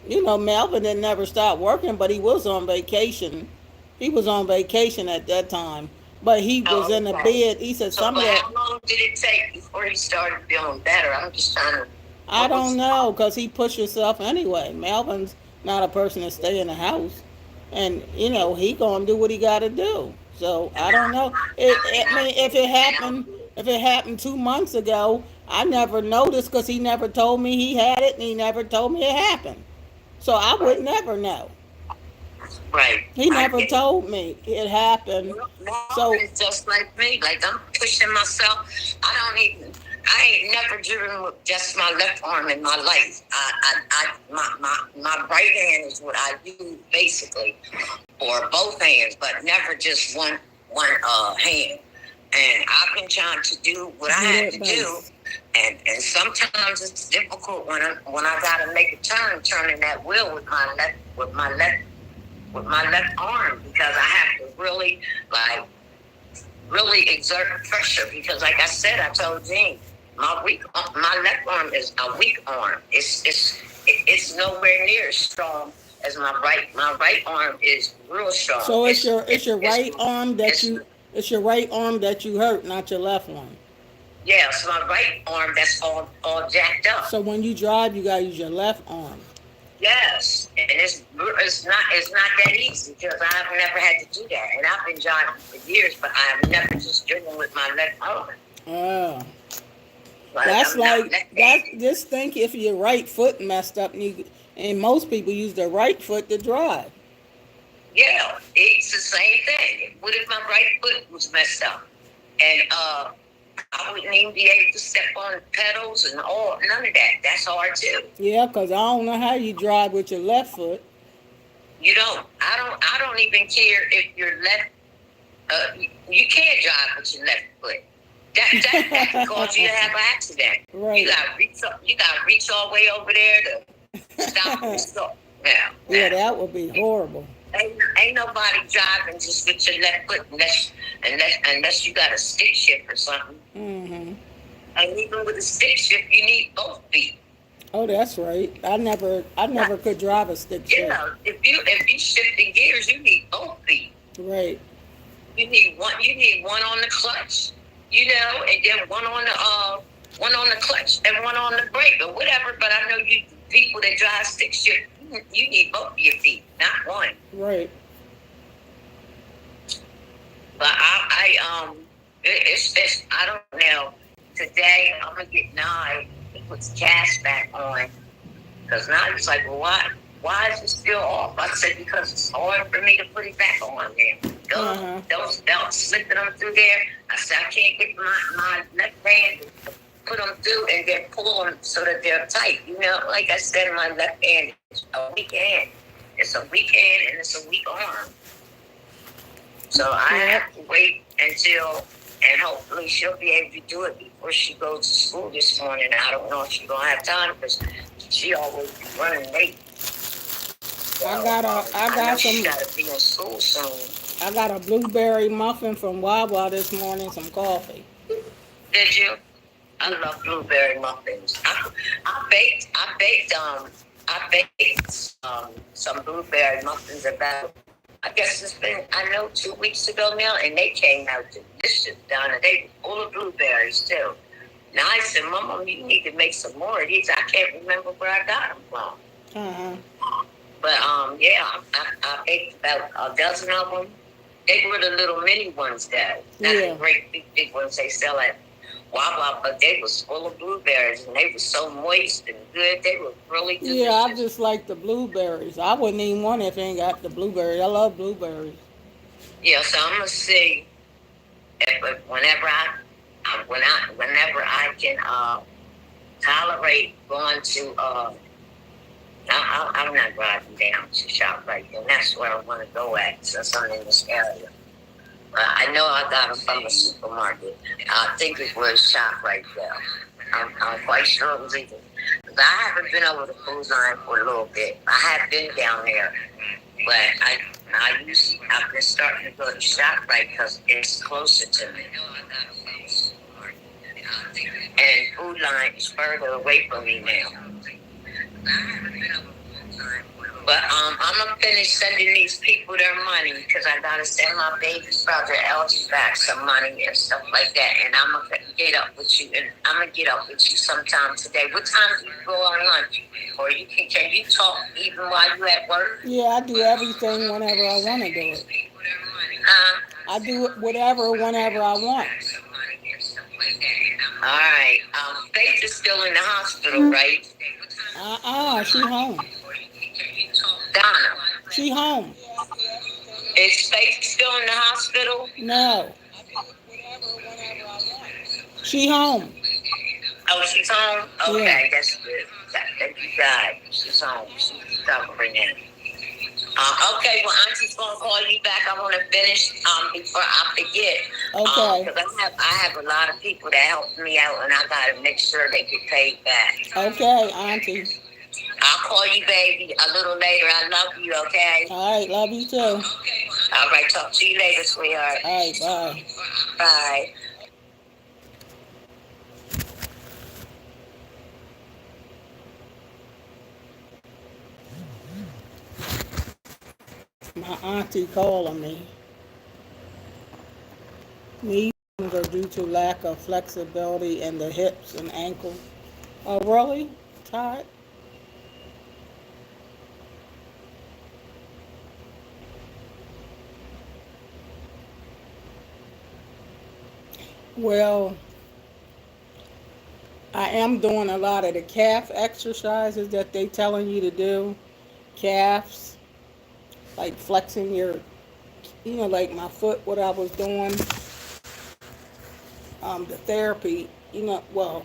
Melvin didn't never stop working, but he was on vacation. He was on vacation at that time, but he was in the bed. He said how long did it take before he started feeling better? I'm just trying to. I don't know, because he pushed himself anyway. Melvin's not a person to stay in the house, and he gonna do what he got to do. So I don't know. I mean, if it happened 2 months ago, I never noticed because he never told me he had it, and he never told me it happened. So I would never know. Right. He never told me it happened. So it's just like me. Like I'm pushing myself. I ain't never driven with just my left arm in my life. My right hand is what I use basically, or both hands, but never just one hand. And I've been trying to do what I had to do, and sometimes it's difficult when I gotta make a turning that wheel with my left arm, because I have to really exert pressure, because like I said, I told Jean, my left arm is a weak arm. It's nowhere near as strong as my right. My right arm is real strong. So it's your right arm that you hurt, not your left one. Yeah, it's my right arm that's all jacked up. So when you drive, you gotta use your left arm. Yes, and it's not that easy, because I've never had to do that, and I've been driving for years, but I've never just driven with my left arm. Oh. Just think if your right foot messed up, and most people use their right foot to drive. Yeah, it's the same thing. What if my right foot was messed up, and I wouldn't even be able to step on the pedals and none of that. That's hard too. Yeah, because I don't know how you drive with your left foot. You don't. I don't even care if your left. You can't drive with your left foot. That can cause you to have an accident. Right. You gotta reach all the way over there to stop and stop. Yeah, that would be horrible. Ain't nobody driving just with your left foot unless you got a stick shift or something. Mm-hmm. And even with a stick shift, you need both feet. Oh, that's right. I never could drive a stick shift. Yeah, if you shift the gears, you need both feet. Right. You need one on the clutch, and then one on one on the clutch and one on the brake or whatever. But I know you people that drive stick shift, you need both of your feet, not one. Right. But it's I don't know. Today I'm gonna get Nye to put the cash back on because now he's like, well, why is it still off? I said because it's hard for me to put it back on there. Those belts slipping them through there. I said I can't get my left hand to put them through and then pull them so that they're tight. You know, like I said, my left hand is a weak hand. It's a weak hand and it's a weak arm. So I have to wait until, and hopefully she'll be able to do it before she goes to school this morning. I don't know if she's going to have time because she always be running late. So, I got she got to be in school soon. I got a blueberry muffin from Wawa this morning, some coffee. Did you? I love blueberry muffins. I baked some blueberry muffins about, I guess it's been, 2 weeks ago now, and they came out delicious, Donna. They were full of blueberries, too. Now I said, Mama, you need to make some more of these. I can't remember where I got them from. But, yeah, I baked about a dozen of them. They were the little mini ones, though. Not the great big ones they sell at Wawa, but they was full of blueberries, and they were so moist and good. They were really delicious. Yeah, I just like the blueberries. I wouldn't even want it if it ain't got the blueberries. I love blueberries. Yeah, so I'm gonna see if whenever I can tolerate going to I'm not driving down to ShopRite, and that's where I want to go at since I'm in this area. I know I got them from the supermarket. I think it was ShopRite though. I'm quite sure it was either. I haven't been over the food line for a little bit. I have been down there, but I've been starting to go to ShopRite because it's closer to me. And food line is further away from me now. But I'm gonna finish sending these people their money because I gotta send my baby brother Elsie back some money and stuff like that. And I'm gonna get up with you, and I'm gonna get up with you sometime today. What time do you go on lunch? Or can you talk even while you at work? Yeah, I do everything whenever I want to do it. I do it whatever whenever I want. All right. Faith is still in the hospital, right? She home. Donna. She home. Is Faith still in the hospital? No. She home. Oh, she's home? Okay, yeah. That's good. Thank you, God. She's home. She's recovering now. Okay, well, Auntie's gonna call you back. I want to finish before I forget. Okay. Because I have a lot of people that help me out, and I gotta make sure they get paid back. Okay, Auntie. I'll call you, baby, a little later. I love you. Okay. All right, love you too. All right, talk to you later, sweetheart. All right, bye. Bye. My auntie calling me. These are due to lack of flexibility in the hips and ankles. Oh, really? Todd? Well, I am doing a lot of the calf exercises that they telling you to do. Calves, like flexing your, like my foot, what I was doing. The therapy, well,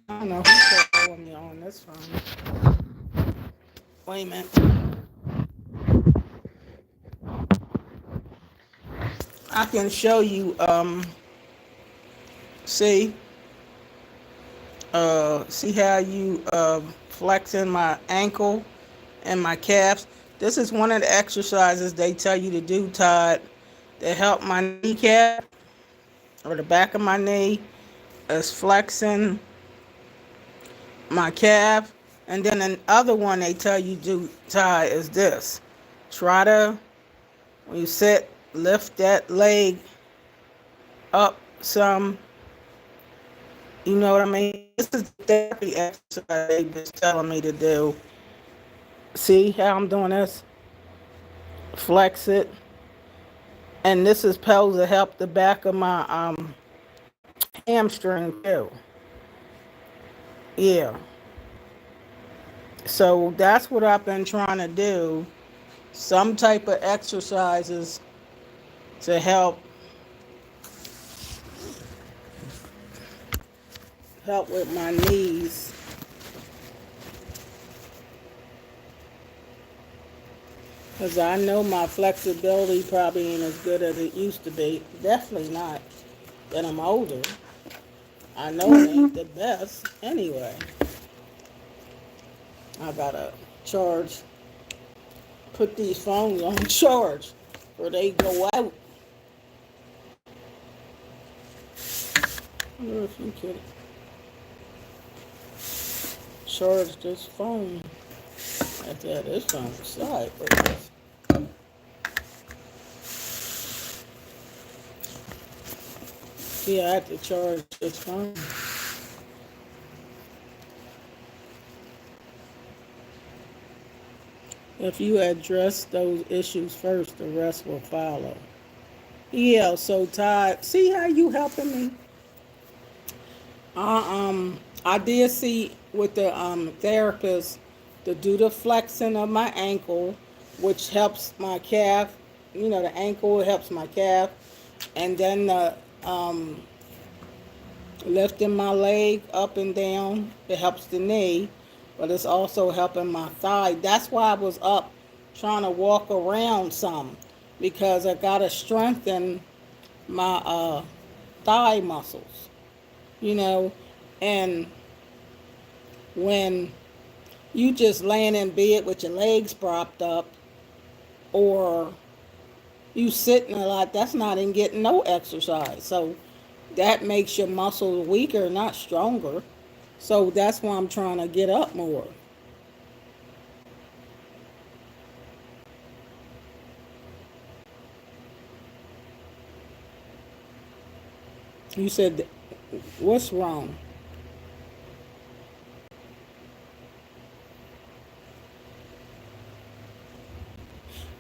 I don't know who's calling me on this phone. Wait a minute. I can show you, see how you flexing my ankle and my calves. This is one of the exercises they tell you to do, Todd, to help my kneecap or the back of my knee. Is flexing my calf. And then another one they tell you to do, Todd, is this. Try to, when you sit, lift that leg up some. You know what I mean? This is the therapy exercise they was telling me to do. See how I'm doing this? Flex it. And this is supposed to help the back of my hamstring too. Yeah. So that's what I've been trying to do. Some type of exercises to help with my knees. Because I know my flexibility probably ain't as good as it used to be. Definitely not. That I'm older. I know it ain't the best. Anyway, I gotta charge, put these phones on charge or they go out. I wonder if you could charge this phone. After that, this on the side. Yeah, I have to charge this phone. If you address those issues first, the rest will follow. Yeah, so Todd, see how you helping me? I did see with the therapist to do the flexing of my ankle, which helps my calf. You know, the ankle helps my calf, and then the lifting my leg up and down. It helps the knee, but it's also helping my thigh. That's why I was up trying to walk around some because I gotta strengthen my thigh muscles. You know, and when you just laying in bed with your legs propped up or you sitting a lot, that's not even getting no exercise. So that makes your muscles weaker, not stronger. So that's why I'm trying to get up more. You said, what's wrong?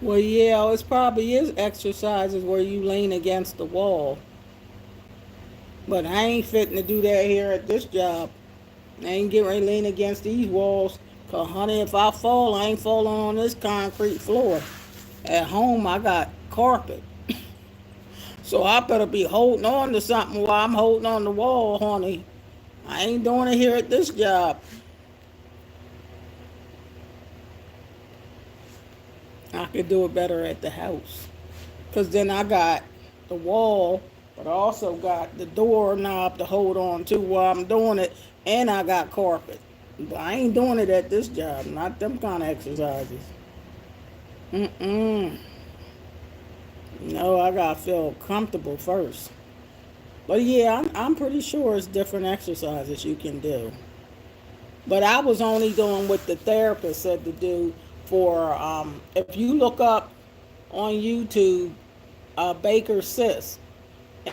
Well, yeah, it's probably is exercises where you lean against the wall. But I ain't fitting to do that here at this job. I ain't getting ready to lean against these walls. Cause honey, if I fall, I ain't falling on this concrete floor. At home, I got carpet. So I better be holding on to something while I'm holding on the wall, honey. I ain't doing it here at this job. I could do it better at the house. Cause then I got the wall, but I also got the door knob to hold on to while I'm doing it, and I got carpet. But I ain't doing it at this job. Not them kind of exercises. Mm-mm. No, I gotta feel comfortable first. But yeah, I'm pretty sure it's different exercises you can do. But I was only doing what the therapist said to do for, if you look up on YouTube, Baker cyst,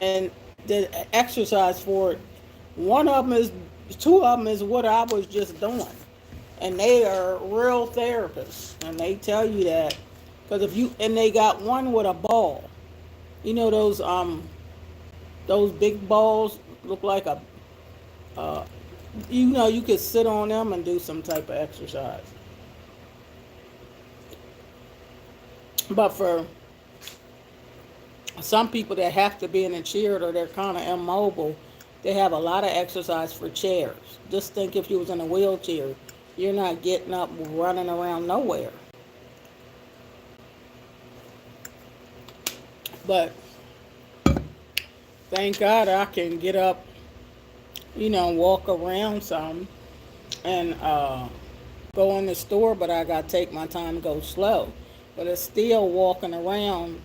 and the exercise for it, one of them is, two of them is what I was just doing. And they are real therapists. And they tell you that. Because if you, and they got one with a ball. You know those big balls look like a, uh, you know, you could sit on them and do some type of exercise. But for some people that have to be in a chair or they're kind of immobile, they have a lot of exercise for chairs. Just think if you was in a wheelchair, you're not getting up running around nowhere. But thank God I can get up, you know, walk around some and go in the store, but I got to take my time and go slow. But it's still walking around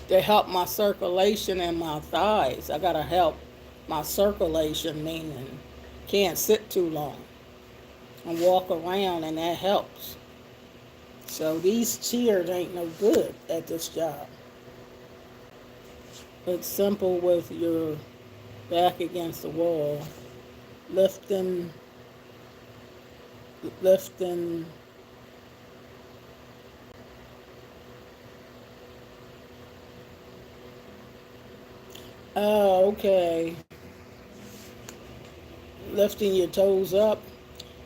to help my circulation in my thighs. I got to help my circulation, meaning can't sit too long and walk around, and that helps. So these chairs ain't no good at this job. It's simple with your back against the wall, lifting, lifting. Oh, okay. Lifting your toes up.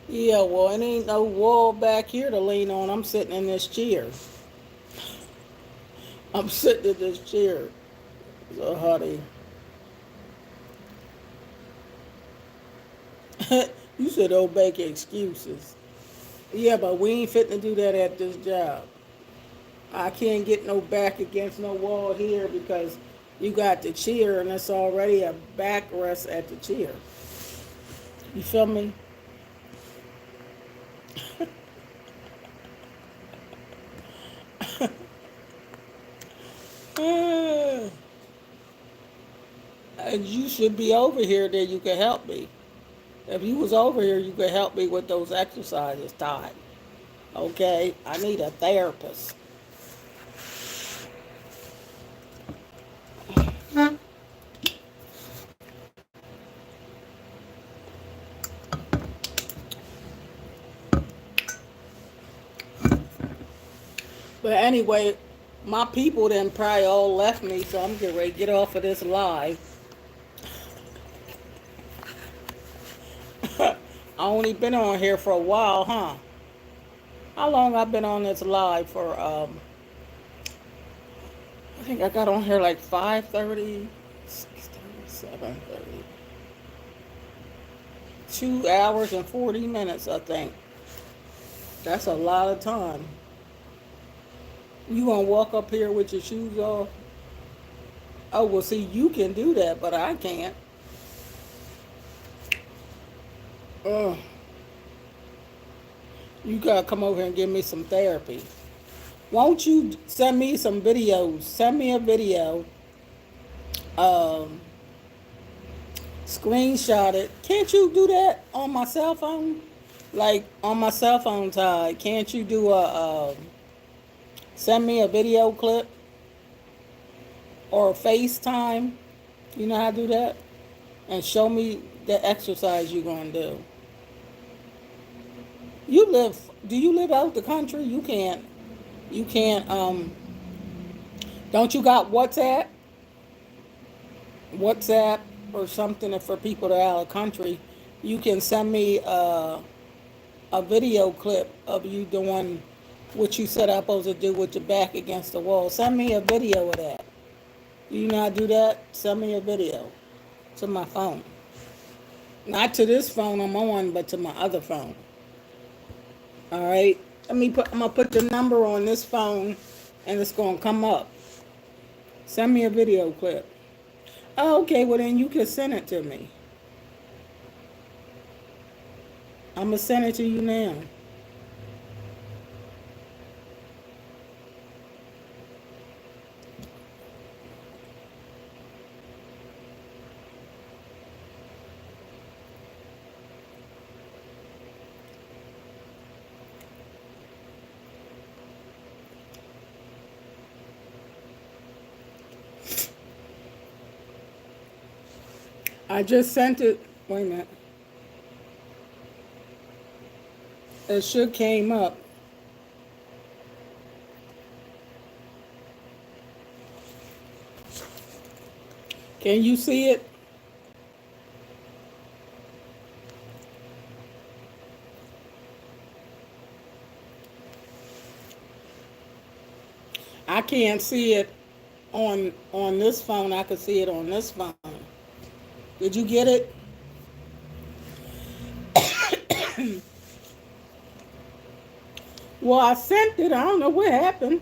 Yeah, well, it ain't no wall back here to lean on. I'm sitting in this chair. I'm sitting in this chair. So, honey, you said don't make excuses. Yeah, but we ain't fitting to do that at this job. I can't get no back against no wall here because you got the chair and it's already a backrest at the chair. You feel me? And you should be over here, then you can help me. If you was over here, you could help me with those exercises, Todd. Okay? I need a therapist. But anyway, my people then probably all left me, so I'm getting ready to get off of this live. I only been on here for a while, huh? How long I been on this live for? I think I got on here like 5:30, 6:30, 7:30. 2 hours and 40 minutes, I think. That's a lot of time. You gonna walk up here with your shoes off? Oh well, see, you can do that, but I can't. Ugh. You gotta come over here and give me some therapy. Won't you send me some videos? Send me a video. Um, Screenshot it. Can't you do that on my cell phone? Like on my cell phone, Todd. Can't you do send me a video clip or FaceTime? You know how to do that? And show me the exercise you're gonna do. You live? Do you live out the country? You can't. You can't. Don't you got WhatsApp? WhatsApp or something for people that are out of the country. You can send me a video clip of you doing what you said I'm supposed to do with your back against the wall. Send me a video of that. Do you know how to do that? Send me a video to my phone. Not to this phone I'm on, but to my other phone. All right. I'm gonna put the number on this phone, and it's gonna come up. Send me a video clip. Oh, okay. Well, then you can send it to me. I'm gonna send it to you now. I just sent it. Wait a minute. It should came up. Can you see it? I can't see it on this phone. I could see it on this phone. Did you get it? Well, I sent it. I don't know what happened.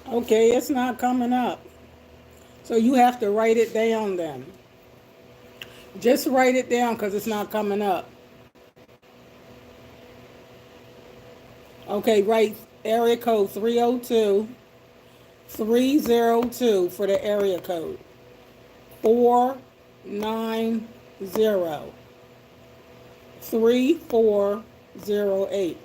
Okay, it's not coming up. So you have to write it down then. Just write it down because it's not coming up. Okay, right. Area code 302 for the area code. 490 3408.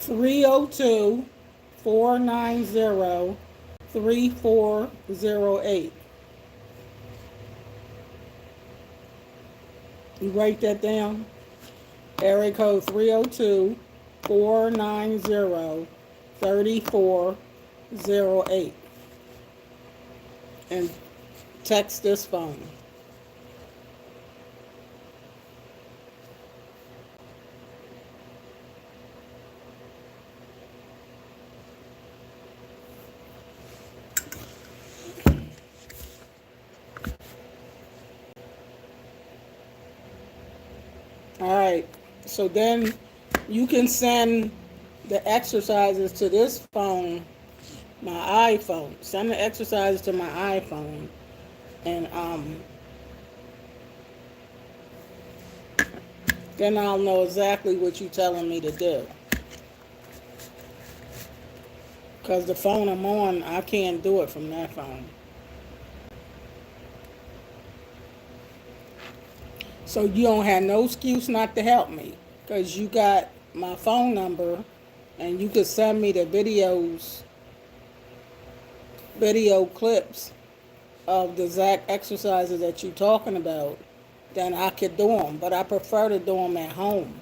302-490-3408. You write that down? Area code 302-490-3408. And text this phone. All right. So then you can send the exercises to this phone, my iPhone. Send the exercises to my iPhone, and then I'll know exactly what you're telling me to do. Because the phone I'm on, I can't do it from that phone. So you don't have no excuse not to help me. Because you got my phone number, and you could send me the video clips of the exact exercises that you're talking about, then I could do them. But I prefer to do them at home.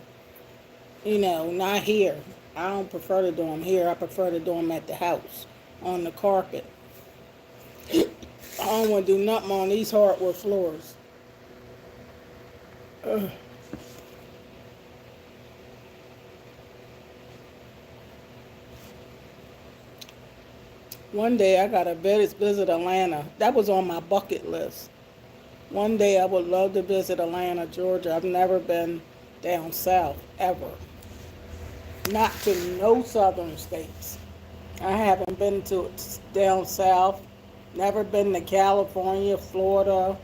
Not here. I don't prefer to do them here. I prefer to do them at the house, on the carpet. I don't want to do nothing on these hardwood floors. Ugh. One day I got to visit Atlanta. That was on my bucket list. One day I would love to visit Atlanta, Georgia. I've never been down south, ever. Not to no southern states. I haven't been to down south. Never been to California, Florida.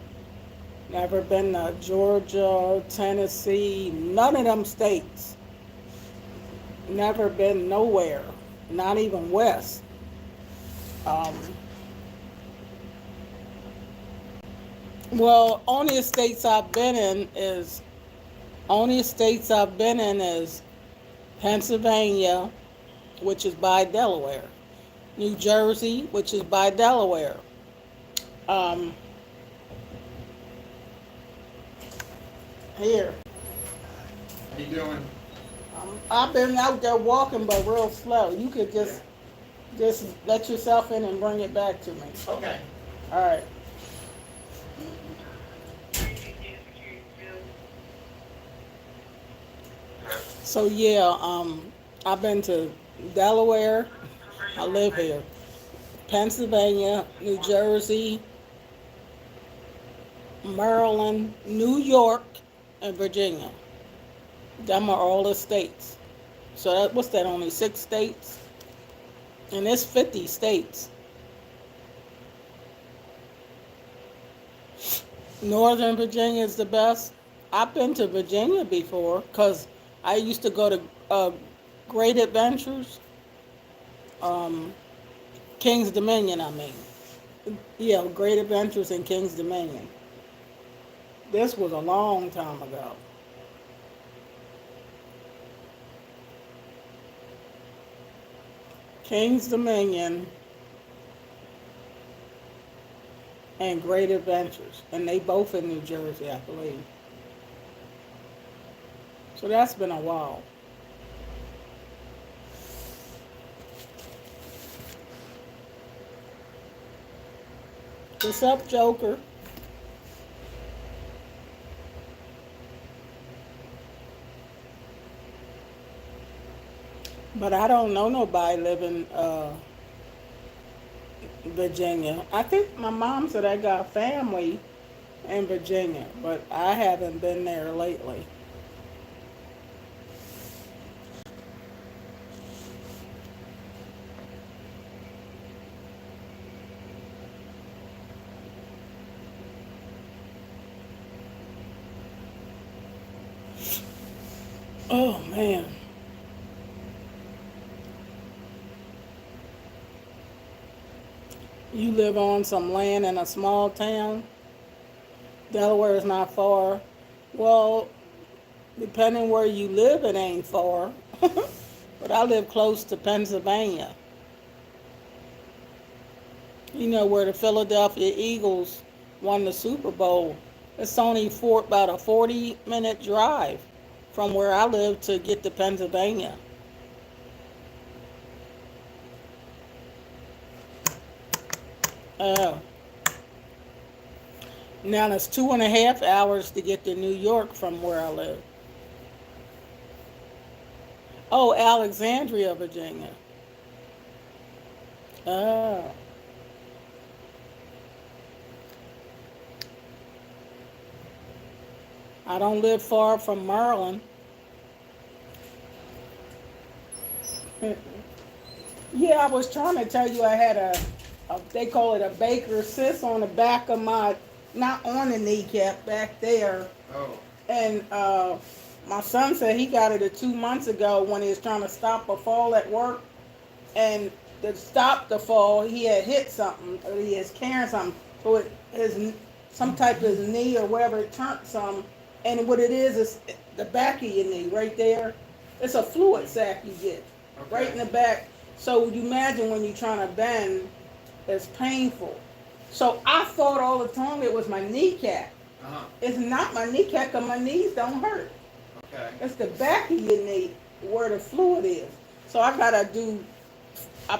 Never been to Georgia, Tennessee. None of them states. Never been nowhere. Not even west. Well, only states I've been in is Pennsylvania, which is by Delaware. New Jersey, which is by Delaware. Um, Here. How you doing? I've been out there walking, but real slow. You could just let yourself in and bring it back to me. Okay. All right. So yeah, I've been to Delaware. I live here. Pennsylvania, New Jersey, Maryland, New York, and Virginia. Them are all the states. So what's that? Only 6 states, and it's 50 states. Northern Virginia is the best. I've been to Virginia before because I used to go to Great Adventures, King's Dominion. I mean, yeah, Great Adventures in King's Dominion. This was a long time ago. King's Dominion and Great Adventures, and they both in New Jersey, I believe. So that's been a while. What's up, Joker? But I don't know nobody living Virginia. I think my mom said I got family in Virginia, but I haven't been there lately. Oh man. You live on some land in a small town. Delaware is not far. Well, depending where you live, it ain't far. But I live close to Pennsylvania. You know where the Philadelphia Eagles won the Super Bowl. It's only for about a 40-minute drive from where I live to get to Pennsylvania. Uh, Now it's 2.5 hours to get to New York from where I live. Oh, Alexandria, Virginia. Oh. I don't live far from Maryland. Yeah, I was trying to tell you I had they call it a Baker cyst on the back of my, not on the kneecap, back there. Oh, And my son said he got it 2 months ago when he was trying to stop a fall at work. And to stop the fall, he had hit something, or he was carrying something. So some type of his knee or whatever, it turned some. And what it is the back of your knee, right there. It's a fluid sac you get, right in the back. So you imagine when you're trying to bend, it's painful. So I thought all the time it was my kneecap. It's not my kneecap because my knees don't hurt. Okay. It's the back of your knee where the fluid is. So I've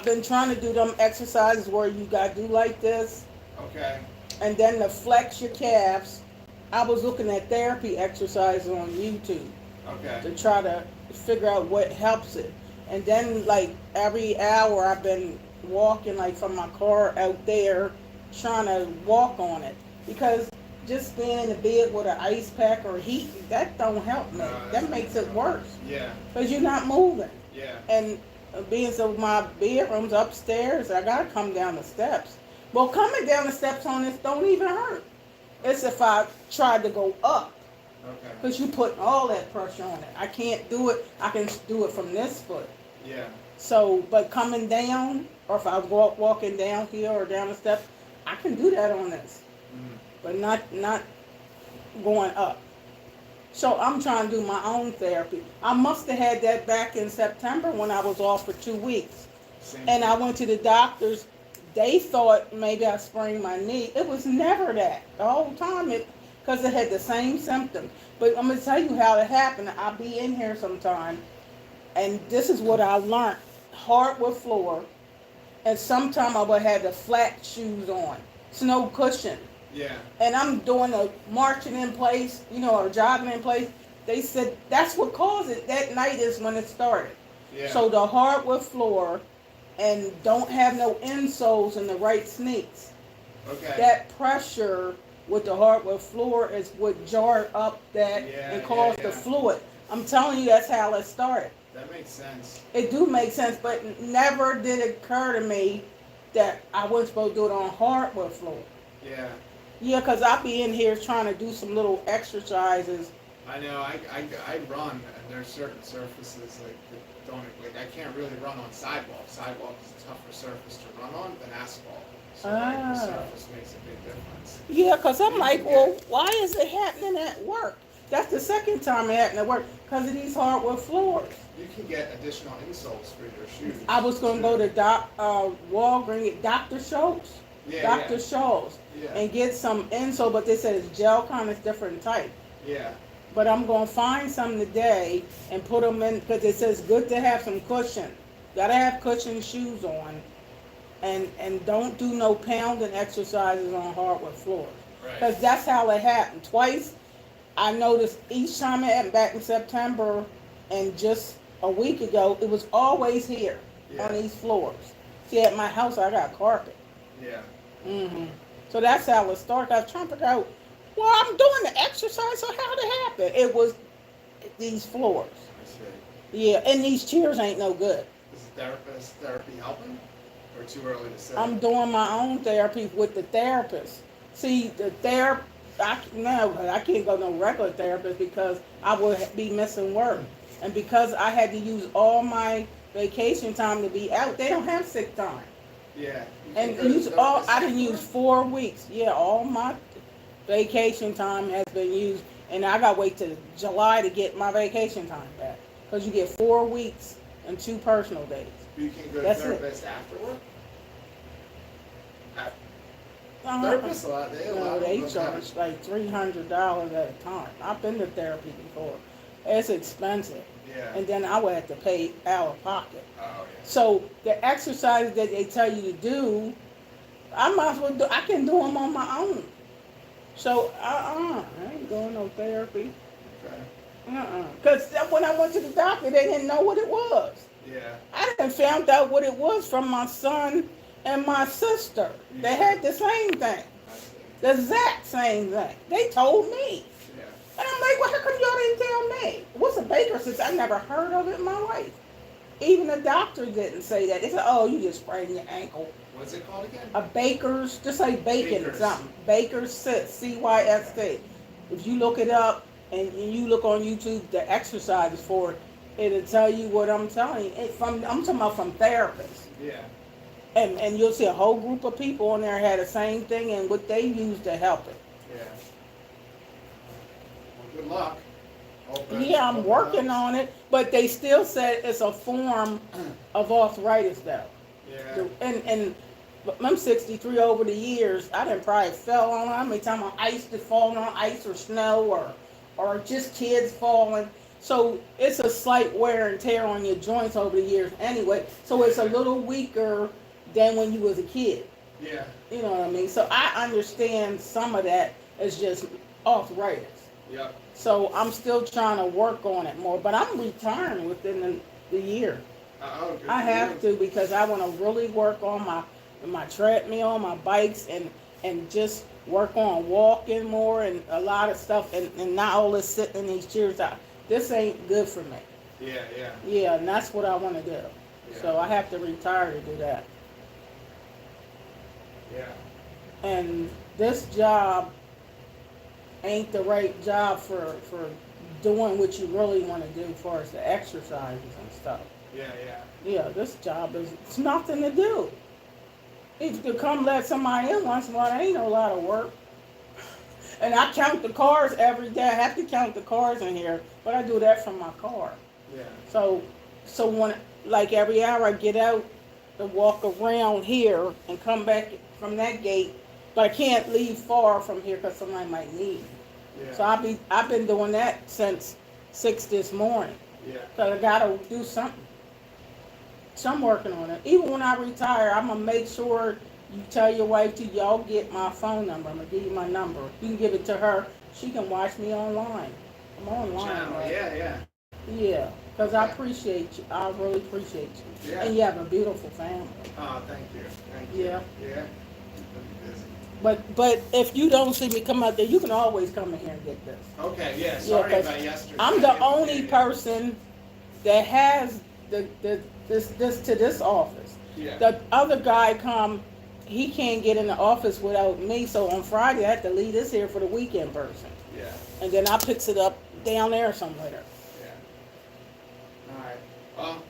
been trying to do them exercises where you got to do like this. Okay. And then to flex your calves. I was looking at therapy exercises on YouTube Okay. to try to figure out what helps it. And then like every hour I've been walking like from my car out there trying to walk on it. Because just being in the bed with an ice pack or heat, that don't help me. That makes it worse. Yeah. Because you're not moving. Yeah. And being so my bedroom's upstairs, I gotta come down the steps. Well, coming down the steps on this don't even hurt. It's if I tried to go up. Okay. Because you put all that pressure on it. I can't do it. I can do it from this foot. Yeah. So, but coming down, or if I walking down here or down the steps, I can do that on this. But not going up. So I'm trying to do my own therapy. I must have had that back in September when I was off for 2 weeks. And I went to the doctors. They thought maybe I sprained my knee. It was never that. The whole time because it had the same symptoms. But I'm going to tell you how it happened. I'll be in here sometime. And this is what I learned. Hardwood floor. And sometime I would have the flat shoes on. Snow cushion. Yeah. And I'm doing a marching in place, or jogging in place. They said that's what caused it. That night is when it started. Yeah. So the hardwood floor and don't have no insoles in the right sneaks. Okay. That pressure with the hardwood floor is what jarred up that and caused the fluid. I'm telling you, that's how it started. That makes sense. It do make sense, but never did it occur to me that I wasn't supposed to do it on hardwood floor. Yeah. Yeah, because I'll be in here trying to do some little exercises. I know. I run, and there's certain surfaces that don't I can't really run on sidewalk. Sidewalk is a tougher surface to run on than asphalt. So the surface makes a big difference. Yeah, because I'm like, well, why is it happening at work? That's the second time it happened at work because of these hardwood floors. You can get additional insoles for your shoes. I was going to go to Walgreens, Dr. Schultz. Dr. Schultz. Yeah. And get some insole, but they said it's gel kind of different type. Yeah. But I'm going to find some today and put them in because it says good to have some cushion. Got to have cushion shoes on. And don't do no pounding exercises on hardwood floors. Because that's how it happened. Twice, I noticed each time it happened back in September and just a week ago, it was always here on these floors. See, at my house, I got carpet. Yeah. So that's how it started. I was trying to figure out, well, I'm doing the exercise, so how did it happen? It was these floors. I see. Yeah, and these chairs ain't no good. Is therapy helping? Or too early to say? I'm doing my own therapy with the therapist. See, I can't go to no regular therapist because I would be missing work. And because I had to use all my vacation time to be out, they don't have sick time. Yeah. And use all, I didn't use 4 weeks. Yeah, all my vacation time has been used. And I got to wait till July to get my vacation time back. Because you get 4 weeks and 2 personal days. You can go to That's therapist after work? Uh-huh. Therapists, a lot, No, they charge like $300 at a time. I've been to therapy before. It's expensive. Yeah. And then I would have to pay out of pocket. Oh, yeah. So the exercises that they tell you to do, I might as well do. I can do them on my own. So I ain't doing no therapy. Okay. Because when I went to the doctor, they didn't know what it was. Yeah. I done found out what it was from my son and my sister. They had the same thing, I see. the exact same thing. They told me. Yeah. And I'm like, well, how come y'all didn't tell me? What's a Baker's? Since I never heard of it in my life. Even the doctor didn't say that. They said, oh, you just sprained your ankle. What's it called again? A Baker's, just like bacon or Baker's. something. Baker's cyst, CYST. If you look it up and you look on YouTube, the exercises for it, it'll tell you what I'm telling you. I'm talking about from therapists. Yeah. And you'll see a whole group of people on there had the same thing and what they used to help it. Yeah. Well, good luck. Yeah, I'm working on it, but they still said it's a form of arthritis though. Yeah. And I'm 63 over the years. I done probably fell on how many times on ice to fall on ice or snow or just kids falling. So it's a slight wear and tear on your joints over the years anyway. So it's a little weaker than when you was a kid. Yeah. You know what I mean? So I understand some of that is just arthritis. Yep. So I'm still trying to work on it more, but I'm retiring within the year. Good I for have you. to because I want to really work on my treadmill, my bikes, and just work on walking more and a lot of stuff, and not all this sitting in these chairs. This ain't good for me. Yeah, yeah. Yeah, and that's what I want to do. Yeah. So I have to retire to do that. Yeah. And this job ain't the right job for doing what you really want to do as far as the exercises and stuff. Yeah, yeah. Yeah, this job it's nothing to do. If you come let somebody in once in a while, there ain't no lot of work. And I count the cars every day. I have to count the cars in here, but I do that from my car. Yeah. So when, like every hour I get out to walk around here and come back from that gate, but I can't leave far from here because somebody might need me. Yeah. So I've been doing that since 6 this morning. Yeah. So I gotta do something. So I'm working on it. Even when I retire, I'm gonna make sure you tell your wife to y'all get my phone number. I'm gonna give you my number. You can give it to her. She can watch me online. I'm online. Channel. Right? Yeah, yeah. Yeah, because I appreciate you. I really appreciate you. Yeah. And you have a beautiful family. Oh, thank you. Thank you. Yeah. Yeah. Been busy. But if you don't see me come out there, you can always come in here and get this. Okay, yeah, sorry 'cause about yesterday. I'm the only person that has this to this office. Yeah. The other guy he can't get in the office without me, so on Friday I have to leave this here for the weekend person. Yeah. And then I picks it up down there somewhere. Yeah. All right. Well,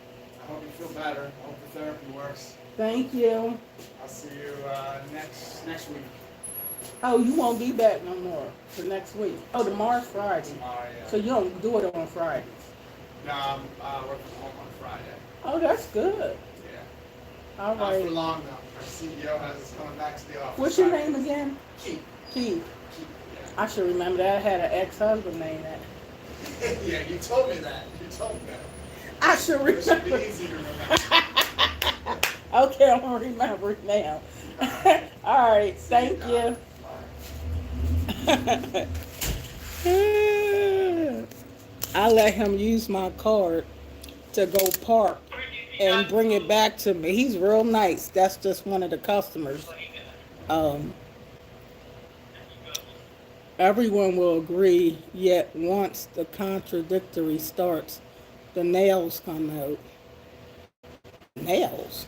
I hope you feel better. I hope the therapy works. Thank you. I'll see you next week. Oh, you won't be back no more for next week. Oh, tomorrow's Friday. Yeah. So you don't do it on Fridays. No, I'm working from home on Friday. Oh, that's good. Yeah. All Not for right. long though. Our CEO has coming back to the office. What's your name again? Keith. Keith. Yeah. I should remember that. I had an ex-husband named that. Yeah, you told me that. You told me that. I should It should be remember. easy to remember. Okay, I'm gonna remember it now. All right, thank you. I let him use my card to go park and bring it back to me. He's real nice. That's just one of the customers. Everyone will agree, yet once the contradictory starts, the nails come out. Nails?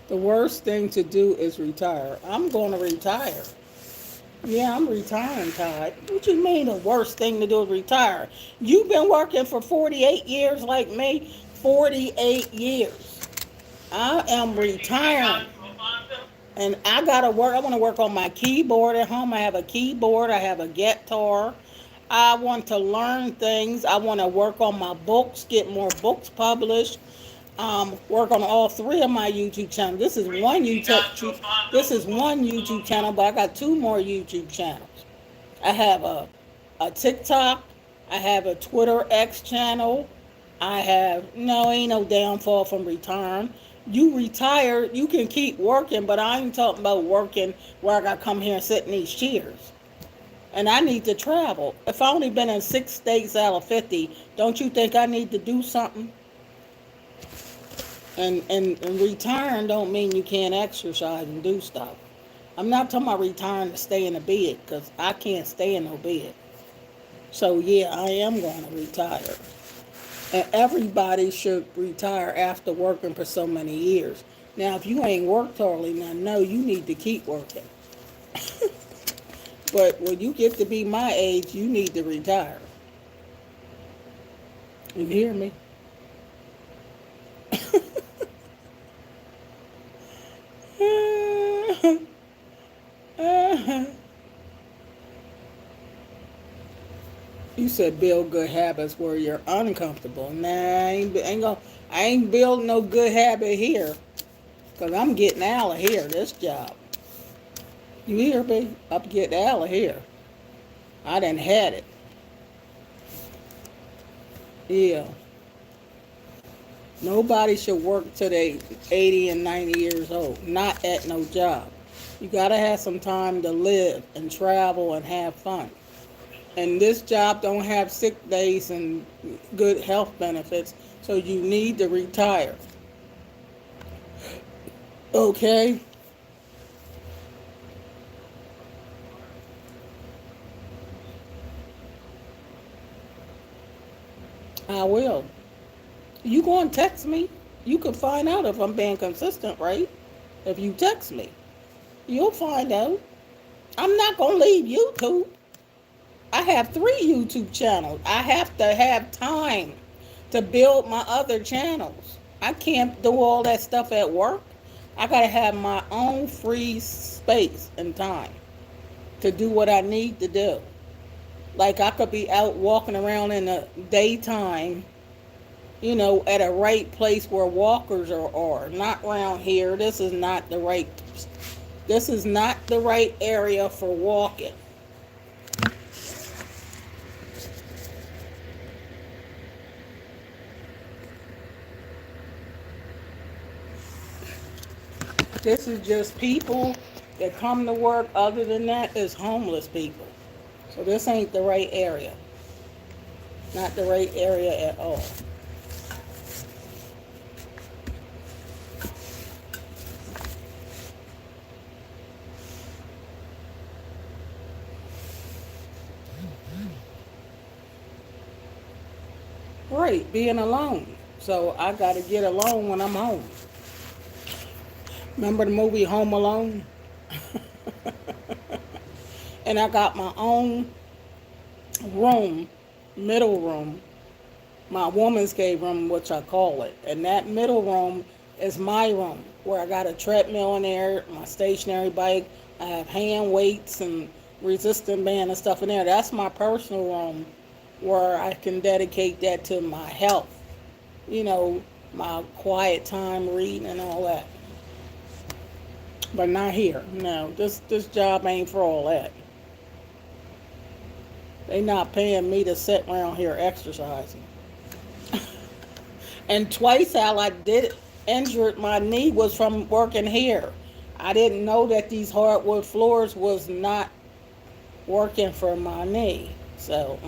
The worst thing to do is retire. I'm going to retire. Yeah, I'm retiring, Todd. What you mean the worst thing to do is retire? You've been working for 48 years like me. 48 years. I am retiring. And I gotta work. I want to work on my keyboard at home. I have a keyboard. I have a guitar. I want to learn things. I want to work on my books, get more books published. Work on all three of my YouTube channels. This is one YouTube channel, but I got two more YouTube channels. I have a TikTok. I have a Twitter X channel. I have no, ain't no downfall from retiring. You retire, you can keep working, but I ain't talking about working where I got to come here and sit in these chairs. And I need to travel. If I only been in 6 states out of 50, don't you think I need to do something? And retiring don't mean you can't exercise and do stuff. I'm not talking about retiring to stay in a bed, because I can't stay in no bed. So yeah, I am going to retire. And everybody should retire after working for so many years. Now, if you ain't worked hardly, now no, you need to keep working. But when you get to be my age, you need to retire. You hear me? You said build good habits where you're uncomfortable. Nah, I ain't building no good habit here. Cause I'm getting out of here, this job. You hear me? I'm getting out of here. I done had it. Yeah. Nobody should work till they 80 and 90 years old. Not at no job. You gotta have some time to live and travel and have fun. And this job don't have sick days and good health benefits, so you need to retire. Okay? I will. You go and text me. You can find out if I'm being consistent, right? If you text me, you'll find out. I'm not going to leave YouTube. I have 3 YouTube channels. I have to have time to build my other channels. I can't do all that stuff at work. I got to have my own free space and time to do what I need to do. Like I could be out walking around in the daytime, at a right place where walkers are. Not around here. This is not the right area for walking. This is just people that come to work. Other than that, is homeless people. So this ain't the right area. Not the right area at all. Right, being alone. So I got to get alone when I'm home. Remember the movie Home Alone? And I got my own room, middle room, my woman's cave room, which I call it. And that middle room is my room, where I got a treadmill in there, my stationary bike. I have hand weights and resistant band and stuff in there. That's my personal room, where I can dedicate that to my health. My quiet time reading and all that. But not here. No, this job ain't for all that. They not paying me to sit around here exercising. And twice how I did injured my knee was from working here. I didn't know that these hardwood floors was not working for my knee. So,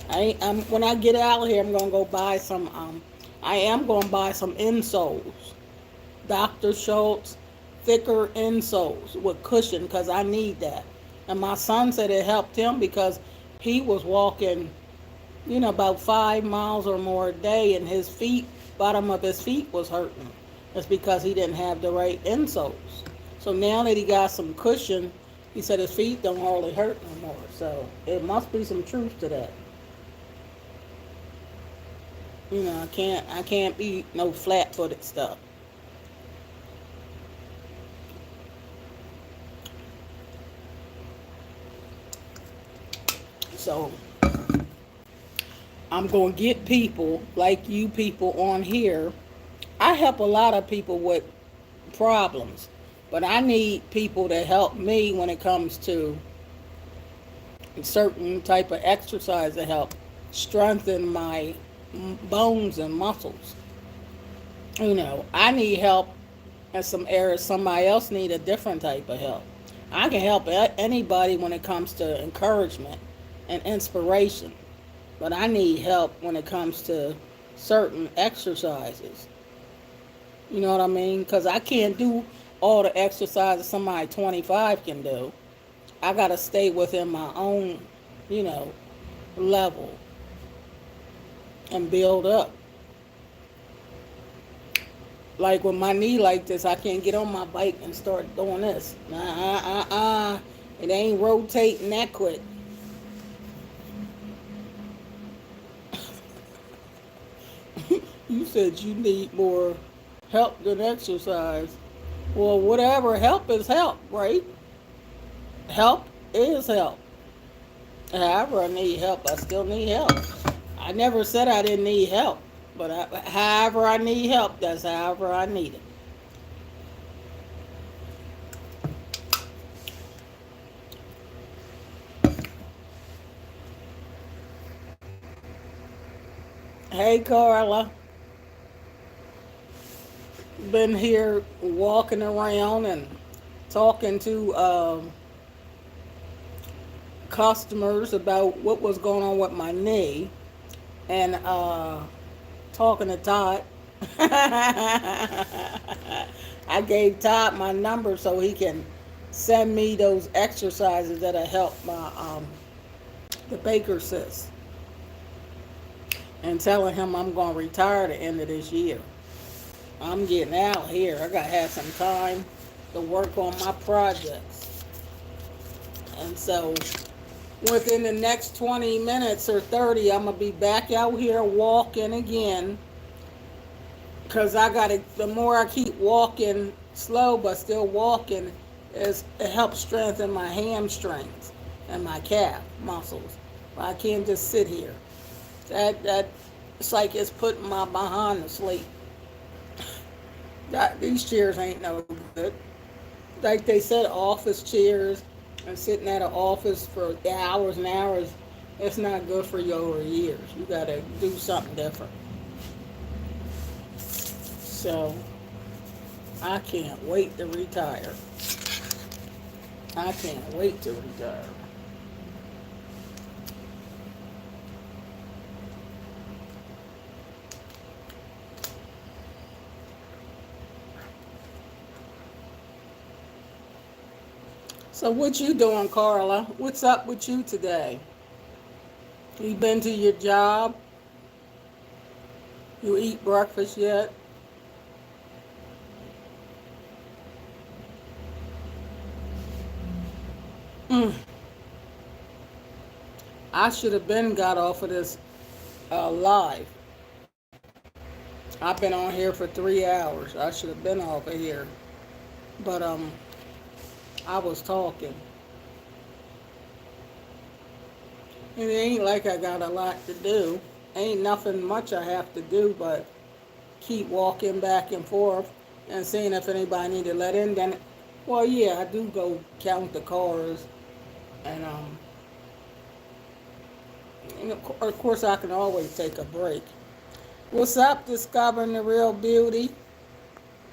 when I get out of here, I'm gonna go buy some. I am gonna buy some insoles, Dr. Schultz, thicker insoles with cushion, because I need that. And my son said it helped him because he was walking, about 5 miles or more a day, and his feet, bottom of his feet was hurting. It's because he didn't have the right insoles. So now that he got some cushion, He said his feet don't hardly hurt no more. So it must be some truth to that. I can't be no flat footed stuff. So I'm gonna get people like you people on here. I help a lot of people with problems, but I need people to help me when it comes to certain type of exercise to help strengthen my bones and muscles. I need help in some areas. Somebody else need a different type of help. I can help anybody when it comes to encouragement and inspiration, but I need help when it comes to certain exercises. You know what I mean? Because I can't do all the exercises somebody 25 can do. I got to stay within my own, you know, level and build up. Like with my knee like this, I can't get on my bike and start doing this. It ain't rotating that quick. You said you need more help than exercise. Well, whatever, help is help, right? Help is help. However, I need help, I still need help. I never said I didn't need help, but however I need help, that's however I need it. Hey, Carla. Been here walking around and talking to customers about what was going on with my knee and talking to Todd. I gave Todd my number so he can send me those exercises that'll help my the Baker cyst, and telling him I'm going to retire at the end of this year. I'm getting out here. I got to have some time to work on my projects. And so within the next 20 minutes or 30, I'm going to be back out here walking again. Because the more I keep walking slow but still walking, it helps strengthen my hamstrings and my calf muscles. I can't just sit here. That it's like it's putting my behind to sleep. These chairs ain't no good. Like they said, office chairs and sitting at an office for hours and hours, it's not good for your years. You got to do something different. So I can't wait to retire. I can't wait to retire. So what you doing, Carla? What's up with you today? You been to your job? You eat breakfast yet? Mm. I should have been got off of this live. I've been on here for 3 hours. I should have been off of here. But I was talking. And it ain't like I got a lot to do. Ain't nothing much I have to do but keep walking back and forth and seeing if anybody need to let in. Then, well, yeah, I do go count the cars. And, of course, I can always take a break. What's up, Discovering the Real Beauty?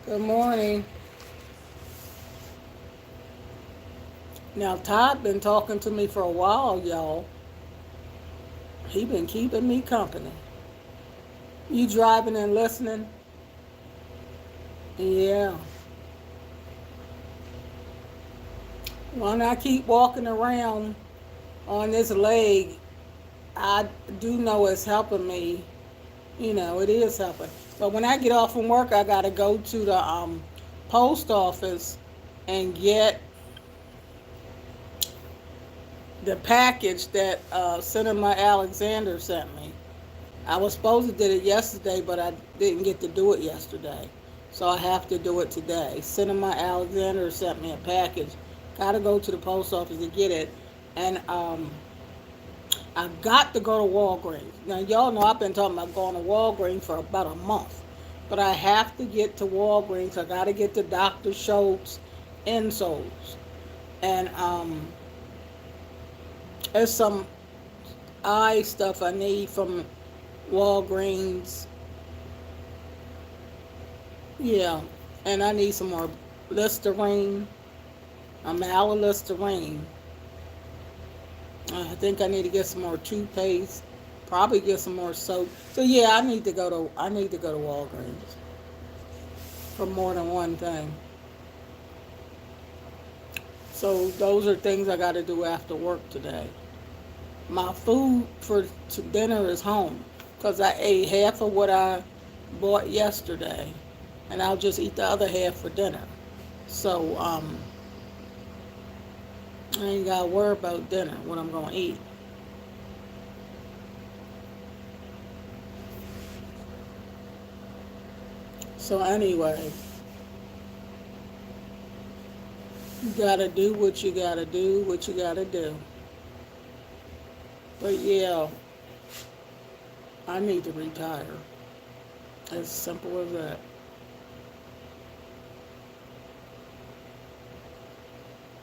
Good morning. Now, Todd been talking to me for a while, y'all. He been keeping me company. You driving and listening? Yeah. When I keep walking around on this leg, I do know it's helping me. You know, it is helping. But when I get off from work, I got to go to the post office and get the package that Cinema Alexander sent me. I was supposed to did it yesterday, but I didn't get to do it yesterday. So I have to do it today. Cinema Alexander sent me a package. Gotta go to the post office to get it. And I've got to go to Walgreens. Now, y'all know I've been talking about going to Walgreens for about a month. But I have to get to Walgreens. I got to get the Dr. Schultz insoles. And there's some eye stuff I need from Walgreens. Yeah. And I need some more Listerine. Listerine. I think I need to get some more toothpaste. Probably get some more soap. So yeah, I need to go to Walgreens for more than one thing. So those are things I got to do after work today. My food for dinner is home because I ate half of what I bought yesterday, and I'll just eat the other half for dinner. So I ain't got to worry about dinner, what I'm going to eat. So anyway, you got to do what you got to do, what you got to do. But yeah, I need to retire. As simple as that.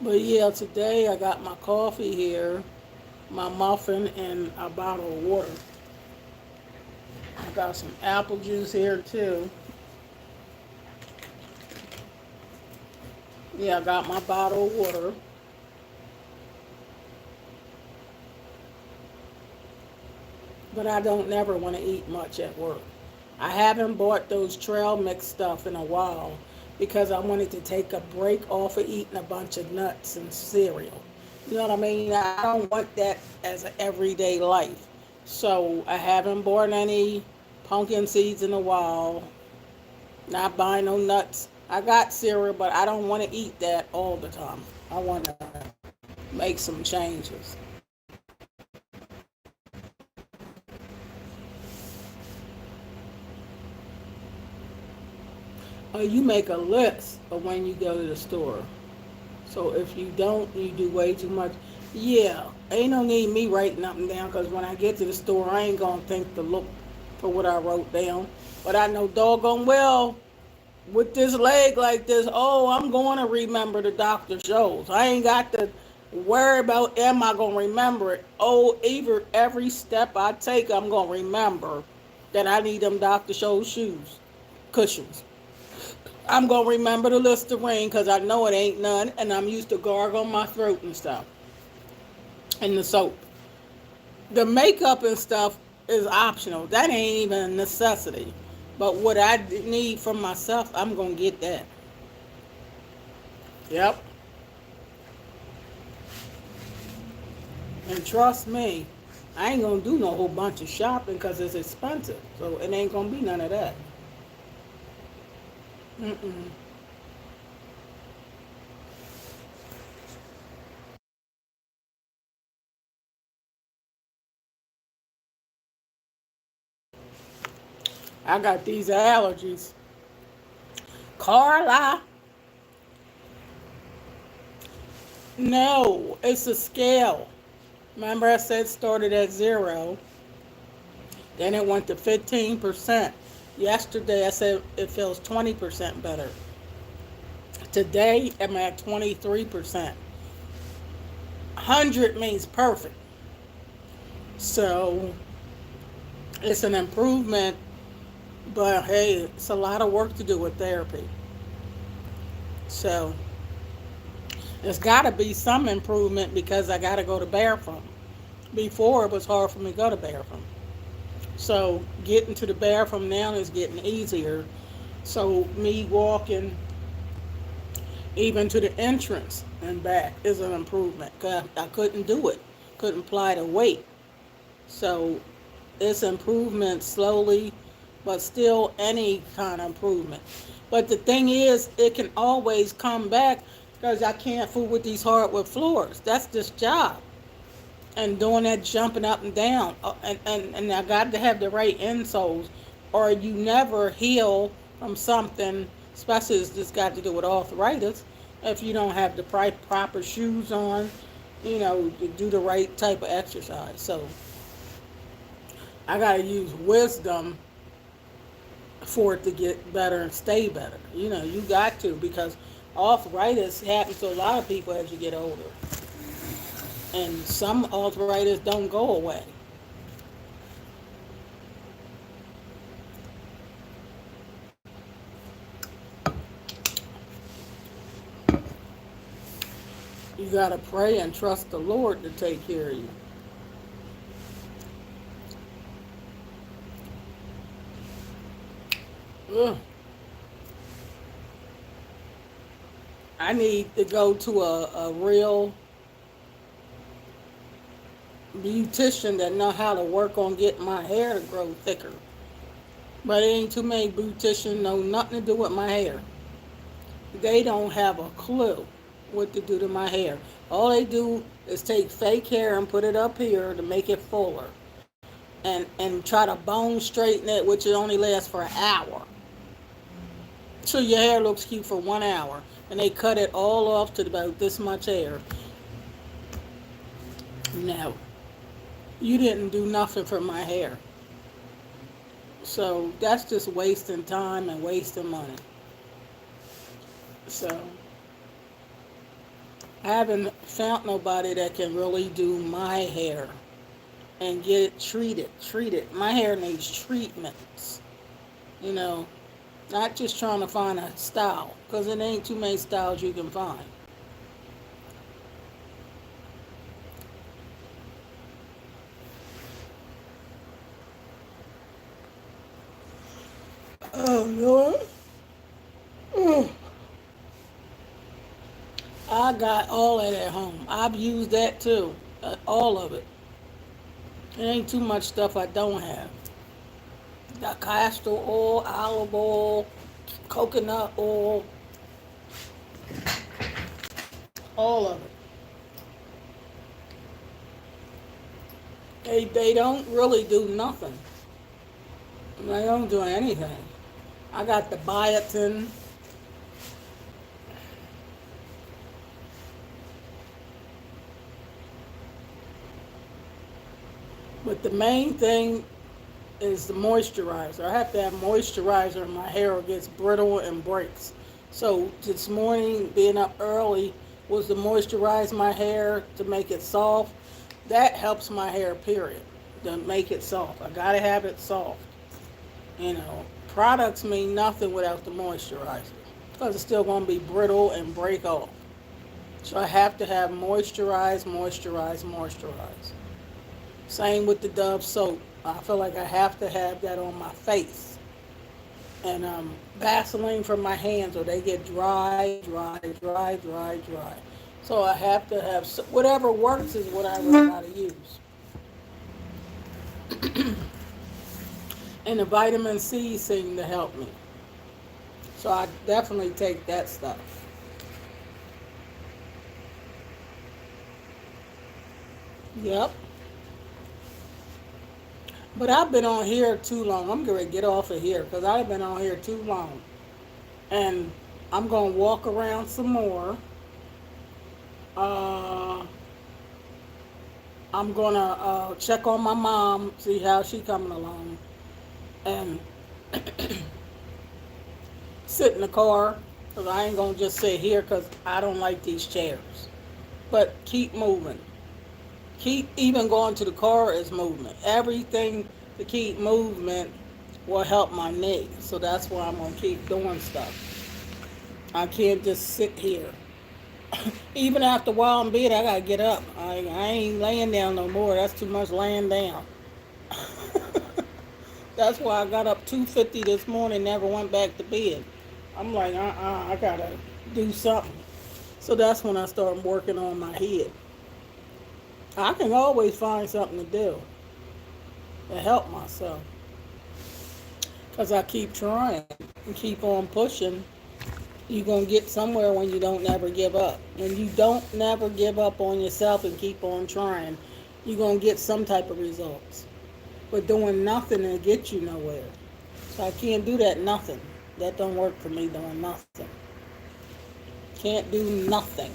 But yeah, today I got my coffee here, my muffin, and a bottle of water. I got some apple juice here too. Yeah, I got my bottle of water. But I don't never want to eat much at work. I haven't bought those trail mix stuff in a while because I wanted to take a break off of eating a bunch of nuts and cereal. You know what I mean? I don't want that as an everyday life. So I haven't bought any pumpkin seeds in a while. Not buying no nuts. I got cereal, but I don't want to eat that all the time. I want to make some changes. You make a list of when you go to the store. So if you don't, you do way too much. Yeah, ain't no need me writing nothing down because when I get to the store, I ain't going to think to look for what I wrote down. But I know doggone well with this leg like this, oh, I'm going to remember the doctor shows. I ain't got to worry about am I going to remember it. Oh, either every step I take, I'm going to remember that I need them doctor show shoes, cushions. I'm going to remember the Listerine because I know it ain't none, and I'm used to gargle my throat and stuff. And the soap. The makeup and stuff is optional. That ain't even a necessity. But what I need for myself, I'm going to get that. Yep. And trust me, I ain't going to do no whole bunch of shopping because it's expensive. So it ain't going to be none of that. Mm-mm. I got these allergies. Carla. No, it's a scale. Remember I said started at 0. Then it went to 15%. Yesterday I said it feels 20% better. Today I'm at 23%. 100 means perfect. So it's an improvement, but hey, it's a lot of work to do with therapy. So there's got to be some improvement because I got to go to bathroom. Before it was hard for me to go to bathroom. So getting to the bathroom now is getting easier. So me walking even to the entrance and back is an improvement. 'Cause I couldn't do it. Couldn't apply the weight. So it's improvement slowly, but still any kind of improvement. But the thing is, it can always come back because I can't fool with these hardwood floors. That's this job. and doing that jumping up and down. And I got to have the right insoles, or you never heal from something, especially it's just got to do with arthritis. If you don't have the proper shoes on, you do the right type of exercise. So I got to use wisdom for it to get better and stay better. You got to, because arthritis happens to a lot of people as you get older. And some arthritis don't go away. You got to pray and trust the Lord to take care of you. Ugh. I need to go to a real beautician that know how to work on getting my hair to grow thicker. But it ain't too many beauticians know nothing to do with my hair. They don't have a clue what to do to my hair. All they do is take fake hair and put it up here to make it fuller. And try to bone straighten it, which it only lasts for an hour. So your hair looks cute for 1 hour. And they cut it all off to about this much hair. No. You didn't do nothing for my hair. So that's just wasting time and wasting money. So I haven't found nobody that can really do my hair and get it treated. My hair needs treatments. Not just trying to find a style, because it ain't too many styles you can find. Oh, Lord. Oh. I got all that at home. I've used that too. All of it. There ain't too much stuff I don't have. Got castor oil, olive oil, coconut oil, all of it. They don't really do nothing. They don't do anything. I got the biotin. But the main thing is the moisturizer. I have to have moisturizer or my hair gets brittle and breaks. So this morning, being up early, was to moisturize my hair to make it soft. That helps my hair, period, to make it soft. I gotta have it soft. Products mean nothing without the moisturizer, because it's still gonna be brittle and break off. So I have to have moisturize. Same with the Dove soap. I feel like I have to have that on my face. And Vaseline for my hands, or they get dry. So I have to have, whatever works is what I learn how to use. And the vitamin C seem to help me. So I definitely take that stuff. Yep. But I've been on here too long. I'm going to get off of here because I've been on here too long. And I'm going to walk around some more. I'm going to check on my mom, see how she coming along. And sit in the car, because I ain't going to just sit here because I don't like these chairs. But keep moving. Even going to the car is movement. Everything to keep movement will help my knee. So that's why I'm going to keep doing stuff. I can't just sit here. Even after a while in bed, I got to get up. I ain't laying down no more. That's too much laying down. That's why I got up 2:50 this morning, never went back to bed. I'm like, I got to do something. So that's when I started working on my head. I can always find something to do to help myself. Because I keep trying and keep on pushing. You're going to get somewhere when you don't never give up. When you don't never give up on yourself and keep on trying, you're going to get some type of results. But doing nothing to get you nowhere. So I can't do that nothing. That don't work for me, doing nothing. Can't do nothing.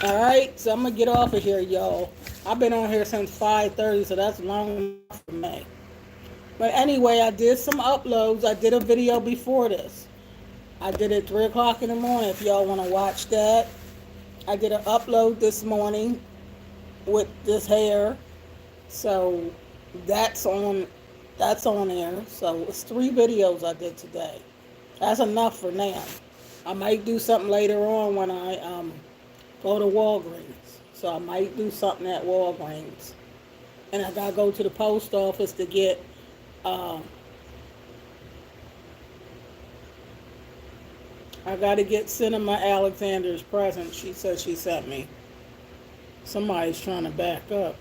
All right, so I'm going to get off of here, y'all. I've been on here since 5:30, so that's long enough for me. But anyway, I did some uploads. I did a video before this. I did it 3 o'clock in the morning if y'all want to watch that. I did an upload this morning with this hair. So that's on there. So it's 3 videos I did today. That's enough for now. I might do something later on when I go to Walgreens. So I might do something at Walgreens. And I gotta go to the post office to get I gotta get Cinema Alexander's present. She said she sent me. Somebody's trying to back up.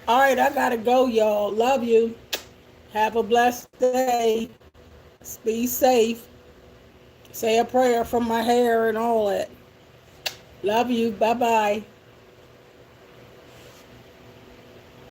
All right, I gotta go, y'all. Love you. Have a blessed day. Be safe. Say a prayer for my hair and all that. Love you. Bye-bye.